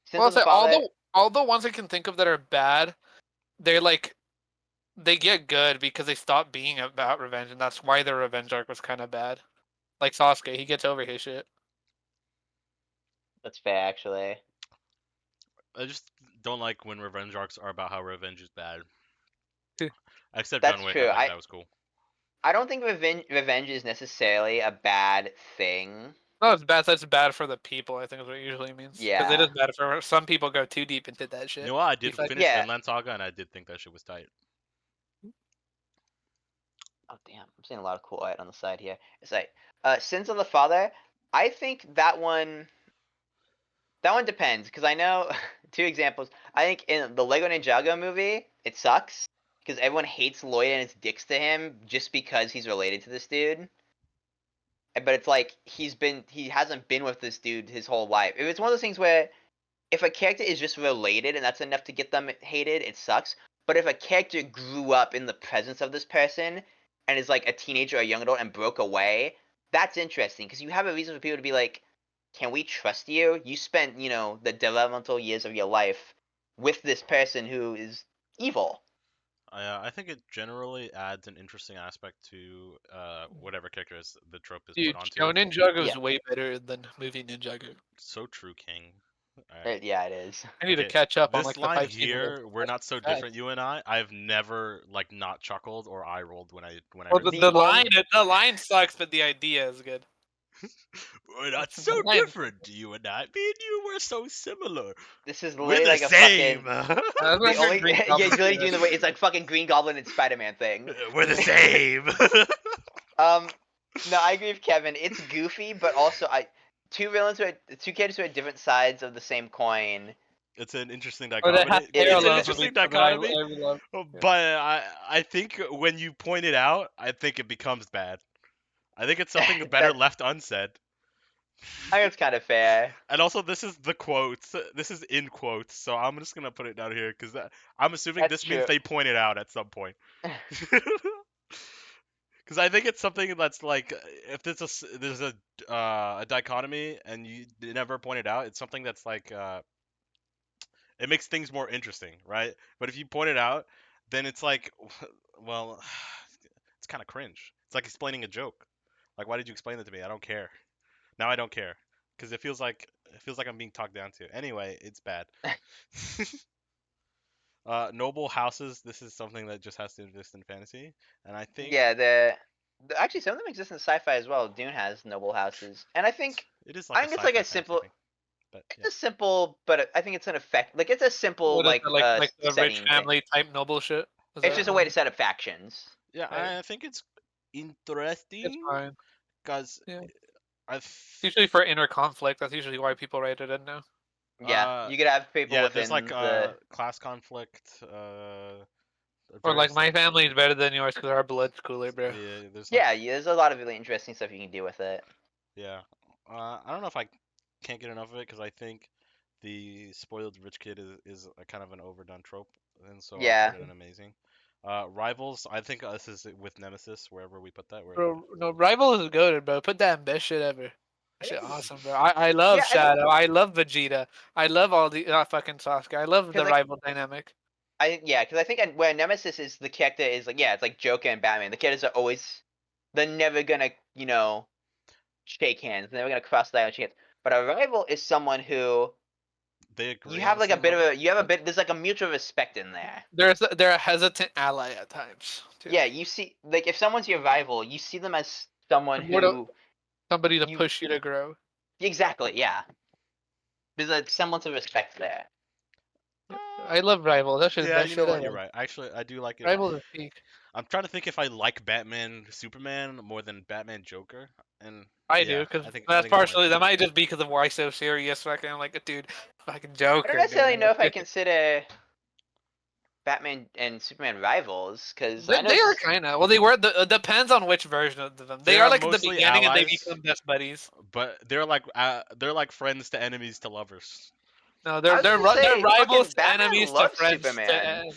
Speaker 2: Sins
Speaker 4: Well, I'll
Speaker 2: of the
Speaker 4: say
Speaker 2: Father.
Speaker 4: all the ones I can think of that are bad, they're like they get good because they stop being about revenge, and that's why their revenge arc was kind of bad. Like Sasuke, he gets over his shit.
Speaker 2: That's fair, actually.
Speaker 1: I just don't like when revenge arcs are about how revenge is bad. Except
Speaker 2: That's
Speaker 1: John Wick, I
Speaker 2: true.
Speaker 1: think that was cool.
Speaker 2: I don't think revenge is necessarily a bad thing.
Speaker 4: No, it's bad. That's bad for the people. I think is what it usually means. Because it
Speaker 2: Yeah.
Speaker 4: is bad for some people. Go too deep into that
Speaker 1: You
Speaker 4: shit.
Speaker 1: know what? I
Speaker 4: You
Speaker 1: did
Speaker 4: fuck-
Speaker 1: finish
Speaker 2: Yeah.
Speaker 1: Vinland Saga, and I did think that shit was tight.
Speaker 2: Oh damn, I'm seeing a lot of cool art on the side here. It's like Sins of the Father. I think that one depends, because I know two examples. I think in the Lego Ninjago movie, it sucks. because everyone hates Lloyd and is dicks to him just because he's related to this dude. But it's like he hasn't been with this dude his whole life. If it's one of those things where if a character is just related and that's enough to get them hated, it sucks. But if a character grew up in the presence of this person and is like a teenager or a young adult and broke away, that's interesting because you have a reason for people to be like, can we trust you? You spent, the developmental years of your life with this person who is evil.
Speaker 1: I think it generally adds an interesting aspect to whatever character the trope is
Speaker 4: Dude,
Speaker 1: put onto.
Speaker 4: Shonen Ninjago is
Speaker 2: Yeah.
Speaker 4: way better than movie Ninjago.
Speaker 1: So true, King. Alright.
Speaker 2: Yeah, it is.
Speaker 4: I need to
Speaker 1: Okay,
Speaker 4: catch up on
Speaker 1: this
Speaker 4: like the
Speaker 1: line
Speaker 4: 5 seasons.
Speaker 1: here, we're not so different, you and I. I've never like not chuckled or eye rolled when I
Speaker 4: Well,
Speaker 1: heard
Speaker 4: the,
Speaker 1: this.
Speaker 4: the line sucks, but the idea is good.
Speaker 1: We're not so
Speaker 4: line-
Speaker 1: different, you and I. Me and you were so similar.
Speaker 2: This is
Speaker 1: We're
Speaker 2: literally
Speaker 1: the
Speaker 2: like a
Speaker 1: same.
Speaker 2: fucking.
Speaker 4: That's
Speaker 2: The
Speaker 4: like
Speaker 2: only
Speaker 4: Green
Speaker 2: yeah,
Speaker 4: Goblin
Speaker 2: he's literally
Speaker 4: shit.
Speaker 2: doing the way it's like fucking Green Goblin and Spider-Man thing.
Speaker 1: We're the same.
Speaker 2: No, I agree with Kevin. It's goofy, but also two characters who are different sides of the same coin.
Speaker 1: It's an interesting
Speaker 4: Or they have
Speaker 1: dichotomy. It's an
Speaker 4: parallels with
Speaker 1: interesting
Speaker 4: each other. I
Speaker 1: dichotomy,
Speaker 4: love.
Speaker 1: but I think when you point it out, I think it becomes bad. I think it's something better left unsaid.
Speaker 2: I think it's kind of fair.
Speaker 1: And also, this is the quotes. This is in quotes, so I'm just gonna put it down here because I'm assuming
Speaker 2: That's
Speaker 1: this
Speaker 2: true.
Speaker 1: means they point it out at some point. Because I think it's something that's like, if there's a dichotomy and you never point it out, it's something that's like it makes things more interesting, right? But if you point it out, then it's like, well, it's kind of cringe. It's like explaining a joke. Like, why did you explain it to me? I don't care. Now I don't care because it feels like I'm being talked down to. Anyway, it's bad. Noble houses. This is something that just has to exist in fantasy, and I think
Speaker 2: Yeah, actually some of them exist in sci-fi as well. Dune has noble houses, and I think
Speaker 1: it is
Speaker 2: I
Speaker 1: like
Speaker 2: think
Speaker 1: a
Speaker 2: it's like a
Speaker 1: sci-fi fantasy
Speaker 2: simple.
Speaker 1: thing. But
Speaker 2: It's
Speaker 1: yeah,
Speaker 2: a simple, but I think it's an effect. Like it's a simple
Speaker 4: What is it, like the rich
Speaker 2: setting thing.
Speaker 4: family type noble shit? Is
Speaker 2: It's
Speaker 4: that
Speaker 2: just a way to set up factions.
Speaker 1: yeah,
Speaker 4: Right.
Speaker 1: I think it's
Speaker 4: It's
Speaker 1: interesting
Speaker 4: fine.
Speaker 1: because
Speaker 4: Yeah.
Speaker 1: I've
Speaker 4: Usually for inner conflict. That's usually why people write it in now.
Speaker 2: Yeah, you could have people
Speaker 1: yeah,
Speaker 2: within
Speaker 1: there's like
Speaker 2: the.
Speaker 1: class conflict.
Speaker 4: Or like
Speaker 1: various
Speaker 4: my
Speaker 1: things.
Speaker 4: family is better than yours because our blood's cooler, bro.
Speaker 1: Yeah, there's like
Speaker 2: Yeah, there's a lot of really interesting stuff you can do with it.
Speaker 1: yeah. I don't know if I can't get enough of it because I think the spoiled rich kid is a kind of an overdone trope, and so
Speaker 2: Yeah.
Speaker 1: I'll put it in amazing. Rivals, I think this is with Nemesis wherever we put that.
Speaker 4: Bro, no, Rival is goated, bro. Put that in best shit ever. That shit
Speaker 2: Yes.
Speaker 4: awesome, bro. I love
Speaker 2: Yeah, I think-
Speaker 4: Shadow. I love Vegeta. I love all the fucking Sasuke. I love the
Speaker 2: 'Cause, like,
Speaker 4: rival dynamic.
Speaker 2: because I think where Nemesis is the character is like it's like Joker and Batman. The characters are always they're never gonna shake hands. They're never gonna cross the line and shake hands. But a rival is someone who
Speaker 1: They agree.
Speaker 2: you
Speaker 1: on
Speaker 2: have
Speaker 1: the
Speaker 2: like a
Speaker 1: same
Speaker 2: bit of
Speaker 1: level,
Speaker 2: a you have a
Speaker 1: but
Speaker 2: bit. There's like a mutual respect in there.
Speaker 4: They're a hesitant ally at times. Too.
Speaker 2: Yeah, you see, like if someone's your rival, you see them as someone
Speaker 4: More to-
Speaker 2: who
Speaker 4: Somebody to
Speaker 2: you-
Speaker 4: push you to grow.
Speaker 2: exactly, yeah. There's a semblance of respect there.
Speaker 4: I love Rival. That shit is
Speaker 1: yeah,
Speaker 4: best
Speaker 1: you know
Speaker 4: shit
Speaker 1: what?
Speaker 4: ever.
Speaker 1: You're right. Actually, I do like it.
Speaker 4: Rival is peak.
Speaker 1: I'm trying to think if I like Batman Superman more than Batman Joker, and
Speaker 4: I
Speaker 1: yeah,
Speaker 4: do, because
Speaker 1: I think
Speaker 4: that's
Speaker 1: I might
Speaker 4: partially
Speaker 1: be
Speaker 4: that
Speaker 1: too.
Speaker 4: might just be because of why so serious. Fucking like, dude, fucking
Speaker 2: I
Speaker 4: Joker.
Speaker 2: don't necessarily
Speaker 4: dude.
Speaker 2: know if I consider Batman and Superman rivals because I know
Speaker 4: They are kind of. Well, they were. It depends on which version of them. They
Speaker 1: They
Speaker 4: are
Speaker 1: are
Speaker 4: like at the
Speaker 1: mostly
Speaker 4: beginning, and they
Speaker 1: allies.
Speaker 4: become best buddies.
Speaker 1: But they're like friends to enemies to lovers.
Speaker 4: No,
Speaker 2: I
Speaker 4: they're
Speaker 2: was
Speaker 4: they're
Speaker 2: gonna say,
Speaker 4: they're rivals
Speaker 2: fucking
Speaker 4: to
Speaker 2: Batman
Speaker 4: enemies to
Speaker 2: loves
Speaker 4: friends.
Speaker 2: Superman.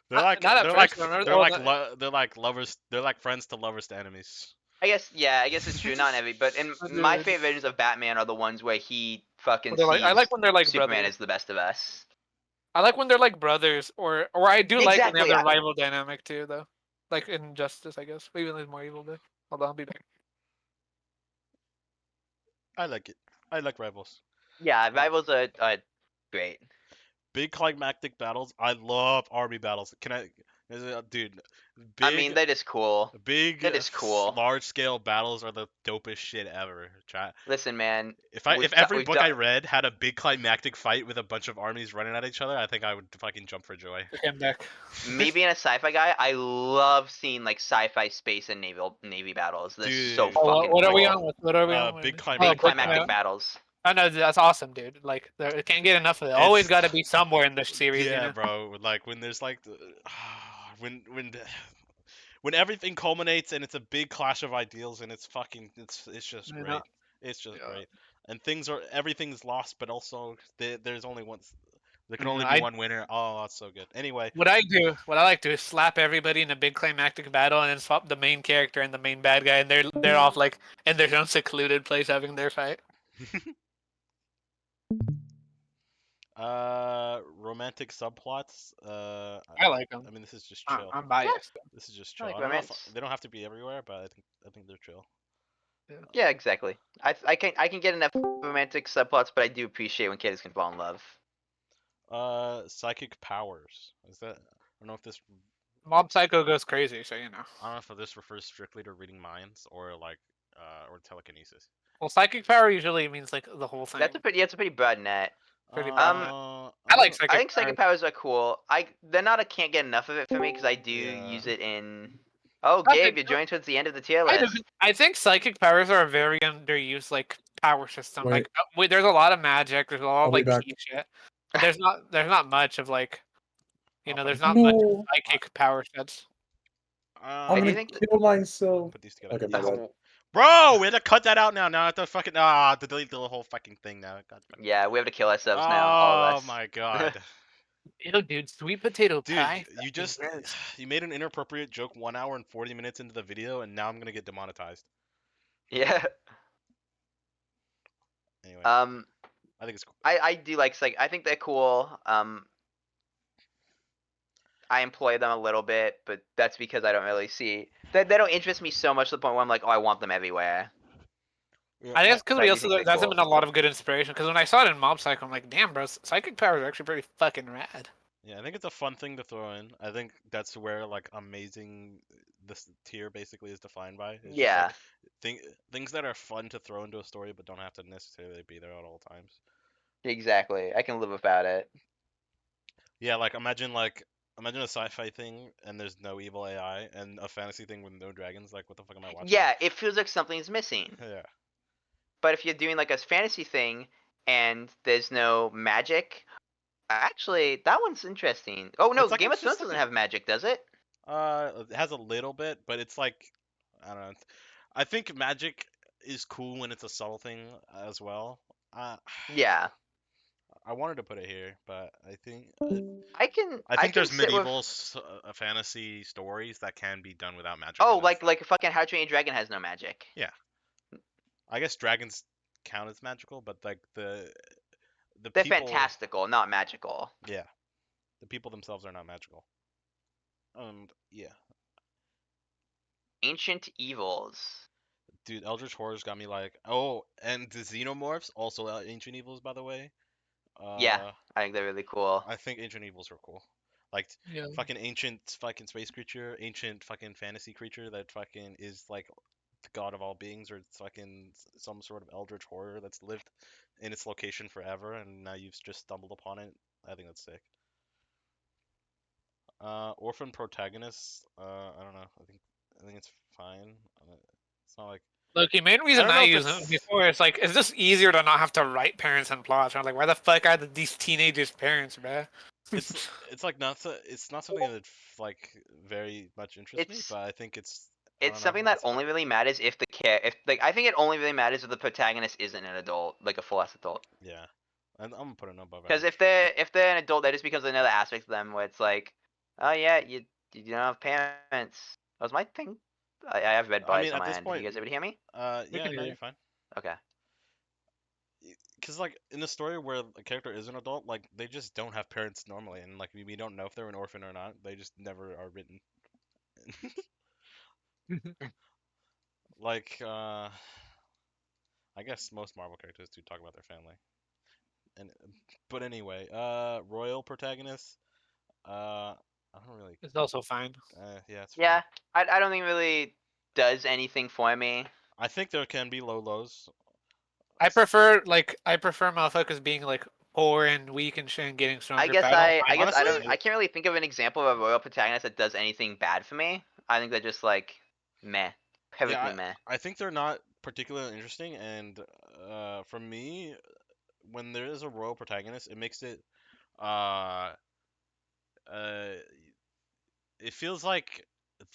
Speaker 1: they're like
Speaker 4: not at
Speaker 1: they're
Speaker 4: first,
Speaker 1: like
Speaker 4: remember?
Speaker 1: they're
Speaker 4: Oh,
Speaker 1: like
Speaker 4: no.
Speaker 1: they're like lovers. They're like friends to lovers to enemies.
Speaker 2: I guess it's true, not in every, but in
Speaker 4: Oh,
Speaker 2: my
Speaker 4: dude.
Speaker 2: favorite versions of Batman are the ones where he fucking
Speaker 4: They're like, I
Speaker 2: sees
Speaker 4: like when they're like
Speaker 2: Superman
Speaker 4: brothers.
Speaker 2: as the best of us.
Speaker 4: I like when they're like brothers, or I do like when they have
Speaker 2: Exactly,
Speaker 4: their rival dynamic too, though. Like in Justice, I guess. Even though he's more evil, though. Hold on, I'll be back.
Speaker 1: I like it. I like rivals.
Speaker 2: Yeah, rivals are great.
Speaker 1: Big climactic battles. I love army battles. Dude?
Speaker 2: I mean, that is cool.
Speaker 1: Big,
Speaker 2: That is cool.
Speaker 1: large scale battles are the dopest shit ever.
Speaker 2: Listen, man.
Speaker 1: If
Speaker 2: we've
Speaker 1: every
Speaker 2: we've
Speaker 1: book
Speaker 2: done-
Speaker 1: I read had a big climactic fight with a bunch of armies running at each other, I think I would fucking jump for joy.
Speaker 4: Okay, I'm back.
Speaker 2: Me being a sci-fi guy, I love seeing like sci-fi space and navy battles. This is so
Speaker 1: Dude.
Speaker 2: fucking
Speaker 4: What are we
Speaker 2: cool.
Speaker 4: on with? What are we on with?
Speaker 1: Big
Speaker 2: Big
Speaker 1: climactic
Speaker 2: climactic
Speaker 1: battle.
Speaker 2: battles.
Speaker 4: I know that's awesome, dude. Like, there can't get enough of it. Always
Speaker 1: It's-
Speaker 4: got to be somewhere in this series, you
Speaker 1: Yeah,
Speaker 4: know.
Speaker 1: bro. Like when there's like when when everything culminates and it's a big clash of ideals and it's just
Speaker 4: You
Speaker 1: great.
Speaker 4: know?
Speaker 1: It's just
Speaker 4: Yeah.
Speaker 1: great. And everything's lost, but also there's only one. There can
Speaker 4: You
Speaker 1: only
Speaker 4: know,
Speaker 1: be one winner. Oh, that's so good. Anyway,
Speaker 4: what I like to do is slap everybody in a big climactic battle, and then swap the main character and the main bad guy, and they're off like in their own secluded place having their fight.
Speaker 1: romantic subplots.
Speaker 4: I like them.
Speaker 1: I mean, this is just
Speaker 4: I'm,
Speaker 1: chill.
Speaker 4: I'm
Speaker 2: Yeah,
Speaker 4: biased.
Speaker 1: This is just
Speaker 2: I
Speaker 1: chill.
Speaker 2: like
Speaker 1: I don't know if
Speaker 2: romance.
Speaker 1: they don't have to be everywhere, but I think they're chill.
Speaker 2: Yeah, exactly. I can get enough romantic subplots, but I do appreciate when kids can fall in love.
Speaker 1: Psychic powers. Is that? I don't know if this.
Speaker 4: Mob Psycho goes crazy, so you know.
Speaker 1: I don't know if this refers strictly to reading minds or like or telekinesis.
Speaker 4: Well, psychic power usually means like the whole thing.
Speaker 2: It's a pretty broad net.
Speaker 4: Pretty
Speaker 1: Uh,
Speaker 4: I like
Speaker 1: don't-
Speaker 4: psychic.
Speaker 2: I think psychic powers are cool. They're not a can't get enough of it for me because I do
Speaker 1: Yeah.
Speaker 2: use it in. Oh,
Speaker 4: I
Speaker 2: Gabe,
Speaker 4: think-
Speaker 2: you're joining towards the end of the tier
Speaker 4: I, do.
Speaker 2: list.
Speaker 4: I think psychic powers are a very underused like power system.
Speaker 5: Wait.
Speaker 4: Like, there's a lot of magic. There's a lot
Speaker 5: I'll
Speaker 4: of
Speaker 5: be
Speaker 4: like
Speaker 5: back.
Speaker 4: key shit. There's not much of like, you
Speaker 1: I'll
Speaker 4: know,
Speaker 1: put-
Speaker 4: there's not much
Speaker 5: No,
Speaker 4: psychic power sets.
Speaker 5: I'm
Speaker 2: I do
Speaker 5: gonna
Speaker 2: think
Speaker 5: kill myself.
Speaker 1: Put these together.
Speaker 5: Okay, my bad.
Speaker 1: Bro, we had to cut that out now. Now I have to fucking to delete the whole fucking thing now. God.
Speaker 2: Yeah, we have to kill ourselves now. All of
Speaker 1: Oh
Speaker 2: us.
Speaker 1: my god.
Speaker 4: Ew, dude, sweet potato
Speaker 1: Dude,
Speaker 4: pie.
Speaker 1: you just
Speaker 4: gross.
Speaker 1: you made an inappropriate joke 1 hour and 40 minutes into the video, and now I'm gonna get demonetized.
Speaker 2: Yeah.
Speaker 1: Anyway, I think it's cool.
Speaker 2: I do like I think they're cool. I employ them a little bit, but that's because I don't really see they don't interest me so much to the point where I'm like, oh, I want them everywhere.
Speaker 1: Yeah,
Speaker 4: I think it's because
Speaker 2: But I
Speaker 4: we
Speaker 2: do
Speaker 4: also
Speaker 2: think they're
Speaker 4: that's
Speaker 2: cool.
Speaker 4: been a lot of good inspiration. Because when I saw it in Mob Psycho, I'm like, damn, bro, psychic powers are actually pretty fucking rad.
Speaker 1: yeah, I think it's a fun thing to throw in. I think that's where like amazing this tier basically is defined by. It's just,
Speaker 2: Yeah,
Speaker 1: like, things that are fun to throw into a story but don't have to necessarily be there at all times.
Speaker 2: exactly. I can live without it.
Speaker 1: Yeah, like imagine a sci-fi thing and there's no evil AI and a fantasy thing with no dragons. Like what the fuck am I watching?
Speaker 2: Yeah, it feels like something's missing.
Speaker 1: Yeah.
Speaker 2: But if you're doing like a fantasy thing and there's no magic, actually, that one's interesting. Oh no,
Speaker 1: It's like
Speaker 2: Game of
Speaker 1: it's
Speaker 2: Thrones
Speaker 1: just like
Speaker 2: doesn't
Speaker 1: a-
Speaker 2: have magic, does it?
Speaker 1: It has a little bit, but it's like I don't know. I think magic is cool when it's a subtle thing as well. Uh,
Speaker 2: Yeah,
Speaker 1: I wanted to put it here, but I think
Speaker 2: I can.
Speaker 1: I think there's
Speaker 2: sit with-
Speaker 1: medieval fantasy stories that can be done without magic.
Speaker 2: Oh,
Speaker 1: and that's
Speaker 2: like fucking How to Train Your Dragon has no magic.
Speaker 1: I guess dragons count as magical, but like the
Speaker 2: They're
Speaker 1: people,
Speaker 2: fantastical, not magical.
Speaker 1: yeah, the people themselves are not magical. Yeah,
Speaker 2: Ancient evils.
Speaker 1: dude, Eldritch Horrors got me like, oh, and the Xenomorphs, also Ancient Evils, by the way.
Speaker 2: Yeah. I think they're really cool.
Speaker 1: I think Ancient Evils are cool. Like
Speaker 4: Yeah.
Speaker 1: fucking ancient fucking space creature, ancient fucking fantasy creature that fucking is like the god of all beings, or it's fucking some sort of eldritch horror that's lived in its location forever, and now you've just stumbled upon it. I think that's sick. Orphan protagonists. I don't know. I think it's fine. It's not like
Speaker 4: Look, the main reason
Speaker 1: don't know
Speaker 4: I
Speaker 1: if
Speaker 4: use
Speaker 1: it's-
Speaker 4: them before is like it's just easier to not have to write parents and plots. I'm like, why the fuck are these teenagers' parents, bro?
Speaker 1: it's like it's not something that like very much interests me,
Speaker 2: It's-
Speaker 1: but I think I
Speaker 2: It's
Speaker 1: don't know,
Speaker 2: something that
Speaker 1: it's-
Speaker 2: only really matters if the if like I think it only really matters if the protagonist isn't an adult, like a full ass adult.
Speaker 1: Yeah, and I'm gonna put it above.
Speaker 2: Because
Speaker 1: average.
Speaker 2: if they're an adult, that just becomes another aspect of them where it's like, oh yeah, you don't have parents. That was my thing. I have red
Speaker 1: I
Speaker 2: bars
Speaker 1: mean,
Speaker 2: on
Speaker 1: at
Speaker 2: my
Speaker 1: this
Speaker 2: end.
Speaker 1: point-
Speaker 2: You guys able to hear me?
Speaker 1: Yeah,
Speaker 4: can
Speaker 1: no,
Speaker 4: hear you.
Speaker 1: you're fine.
Speaker 2: Okay.
Speaker 1: Because like in a story where a character is an adult, like they just don't have parents normally, and like we don't know if they're an orphan or not. They just never are written. Like I guess most Marvel characters do talk about their family. And but anyway, royal protagonists. I don't really.
Speaker 4: It's also fine.
Speaker 1: Yeah, it's fine.
Speaker 2: Yeah, I don't think it really does anything for me.
Speaker 1: I think there can be low lows.
Speaker 4: I prefer motherfuckers being like poor and weak and shit and getting stronger.
Speaker 2: I guess
Speaker 4: but don't
Speaker 2: I guess
Speaker 1: Honestly-
Speaker 2: I can't really think of an example of a royal protagonist that does anything bad for me. I think they're just like meh, perfectly meh.
Speaker 1: I think they're not particularly interesting, and for me, when there is a royal protagonist, it makes it uh uh it feels like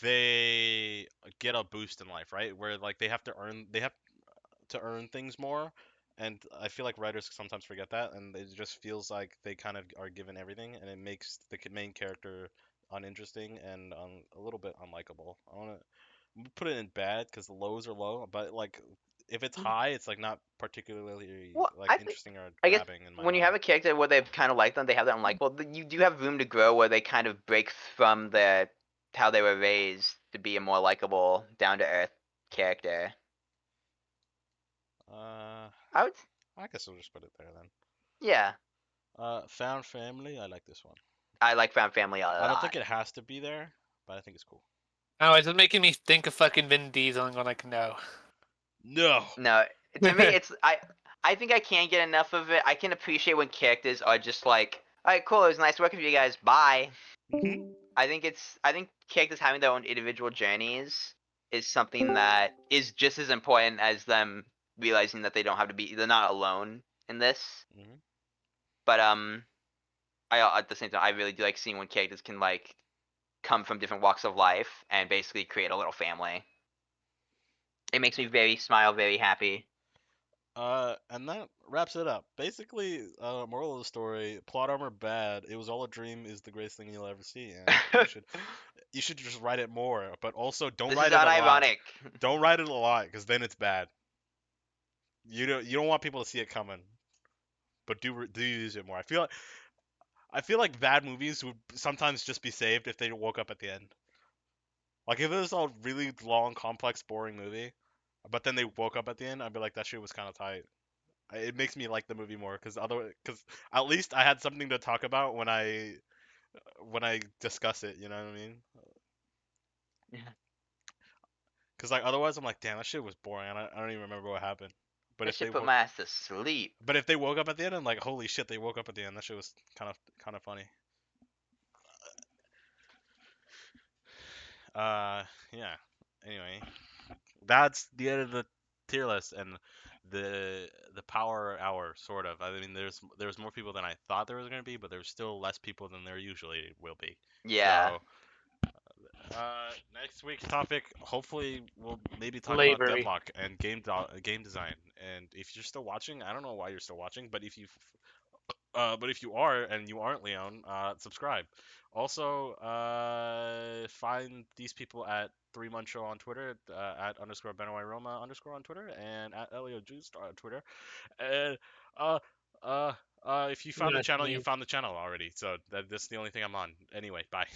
Speaker 1: they get a boost in life, right? Where like they have to earn things more, and I feel like writers sometimes forget that, and it just feels like they kind of are given everything, and it makes the main character uninteresting and a little bit unlikable. I want to put it in bad because the lows are low, but like if it's high, it's like not particularly
Speaker 2: Well,
Speaker 1: like
Speaker 2: I think
Speaker 1: interesting or
Speaker 2: I guess
Speaker 1: grabbing in my
Speaker 2: when you
Speaker 1: mind.
Speaker 2: have a character where they've kind of like them, they have that unlikable. You do have room to grow where they kind of break from their how they were raised to be a more likable, down to earth character.
Speaker 1: Uh,
Speaker 2: I would,
Speaker 1: I guess we'll just put it there then.
Speaker 2: yeah,
Speaker 1: Found Family, I like this one.
Speaker 2: I like Found Family a
Speaker 1: I don't think
Speaker 2: lot.
Speaker 1: it has to be there, but I think it's cool.
Speaker 4: Oh, it's just making me think of fucking Vin Diesel and going like, no.
Speaker 1: No.
Speaker 2: No, to me, it's I think I can't get enough of it. I can appreciate when characters are just like, all right, cool, it was nice working with you guys. Bye.
Speaker 1: Mhm.
Speaker 2: I think characters having their own individual journeys is something that is just as important as them realizing that they don't have to be they're not alone in this.
Speaker 1: Mhm.
Speaker 2: But I at the same time I really do like seeing when characters can like come from different walks of life and basically create a little family. It makes me very smile, very happy.
Speaker 1: And that wraps it up. Basically, moral of the story: plot armor bad. It was all a dream. Is the greatest thing you'll ever see, and you should just write it more. But also, don't
Speaker 2: This is
Speaker 1: write it a lot.
Speaker 2: unironic.
Speaker 1: Don't write it a lot, because then it's bad. You don't want people to see it coming. But do use it more. I feel like bad movies would sometimes just be saved if they woke up at the end. Like if it was a really long, complex, boring movie, but then they woke up at the end, I'd be like, that shit was kind of tight. It makes me like the movie more because at least I had something to talk about when I discuss it. You know what I mean?
Speaker 2: Yeah.
Speaker 1: Because like otherwise, I'm like, damn, that shit was boring. I don't even remember what happened. But
Speaker 2: This
Speaker 1: if they
Speaker 2: should put
Speaker 1: woke,
Speaker 2: my ass to sleep.
Speaker 1: but if they woke up at the end, I'm like, holy shit, they woke up at the end. That shit was kind of funny. Uh, yeah. Anyway, that's the end of the tier list and the power hour sort of. I mean, there's more people than I thought there was gonna be, but there's still less people than there usually will be.
Speaker 2: Yeah.
Speaker 1: So, next week's topic, hopefully we'll maybe talk about
Speaker 4: Slavery.
Speaker 1: deadlock and game design. And if you're still watching, I don't know why you're still watching, but if you are and you aren't Leon, subscribe. Also, find these people at 3 Month Show on Twitter, at underscore Benoy Roma underscore on Twitter, and at Elio Juice on Twitter. And uh, uh, if you found the
Speaker 4: Yes,
Speaker 1: channel, you
Speaker 4: please.
Speaker 1: found the channel already. So that's the only thing I'm on. Anyway, bye.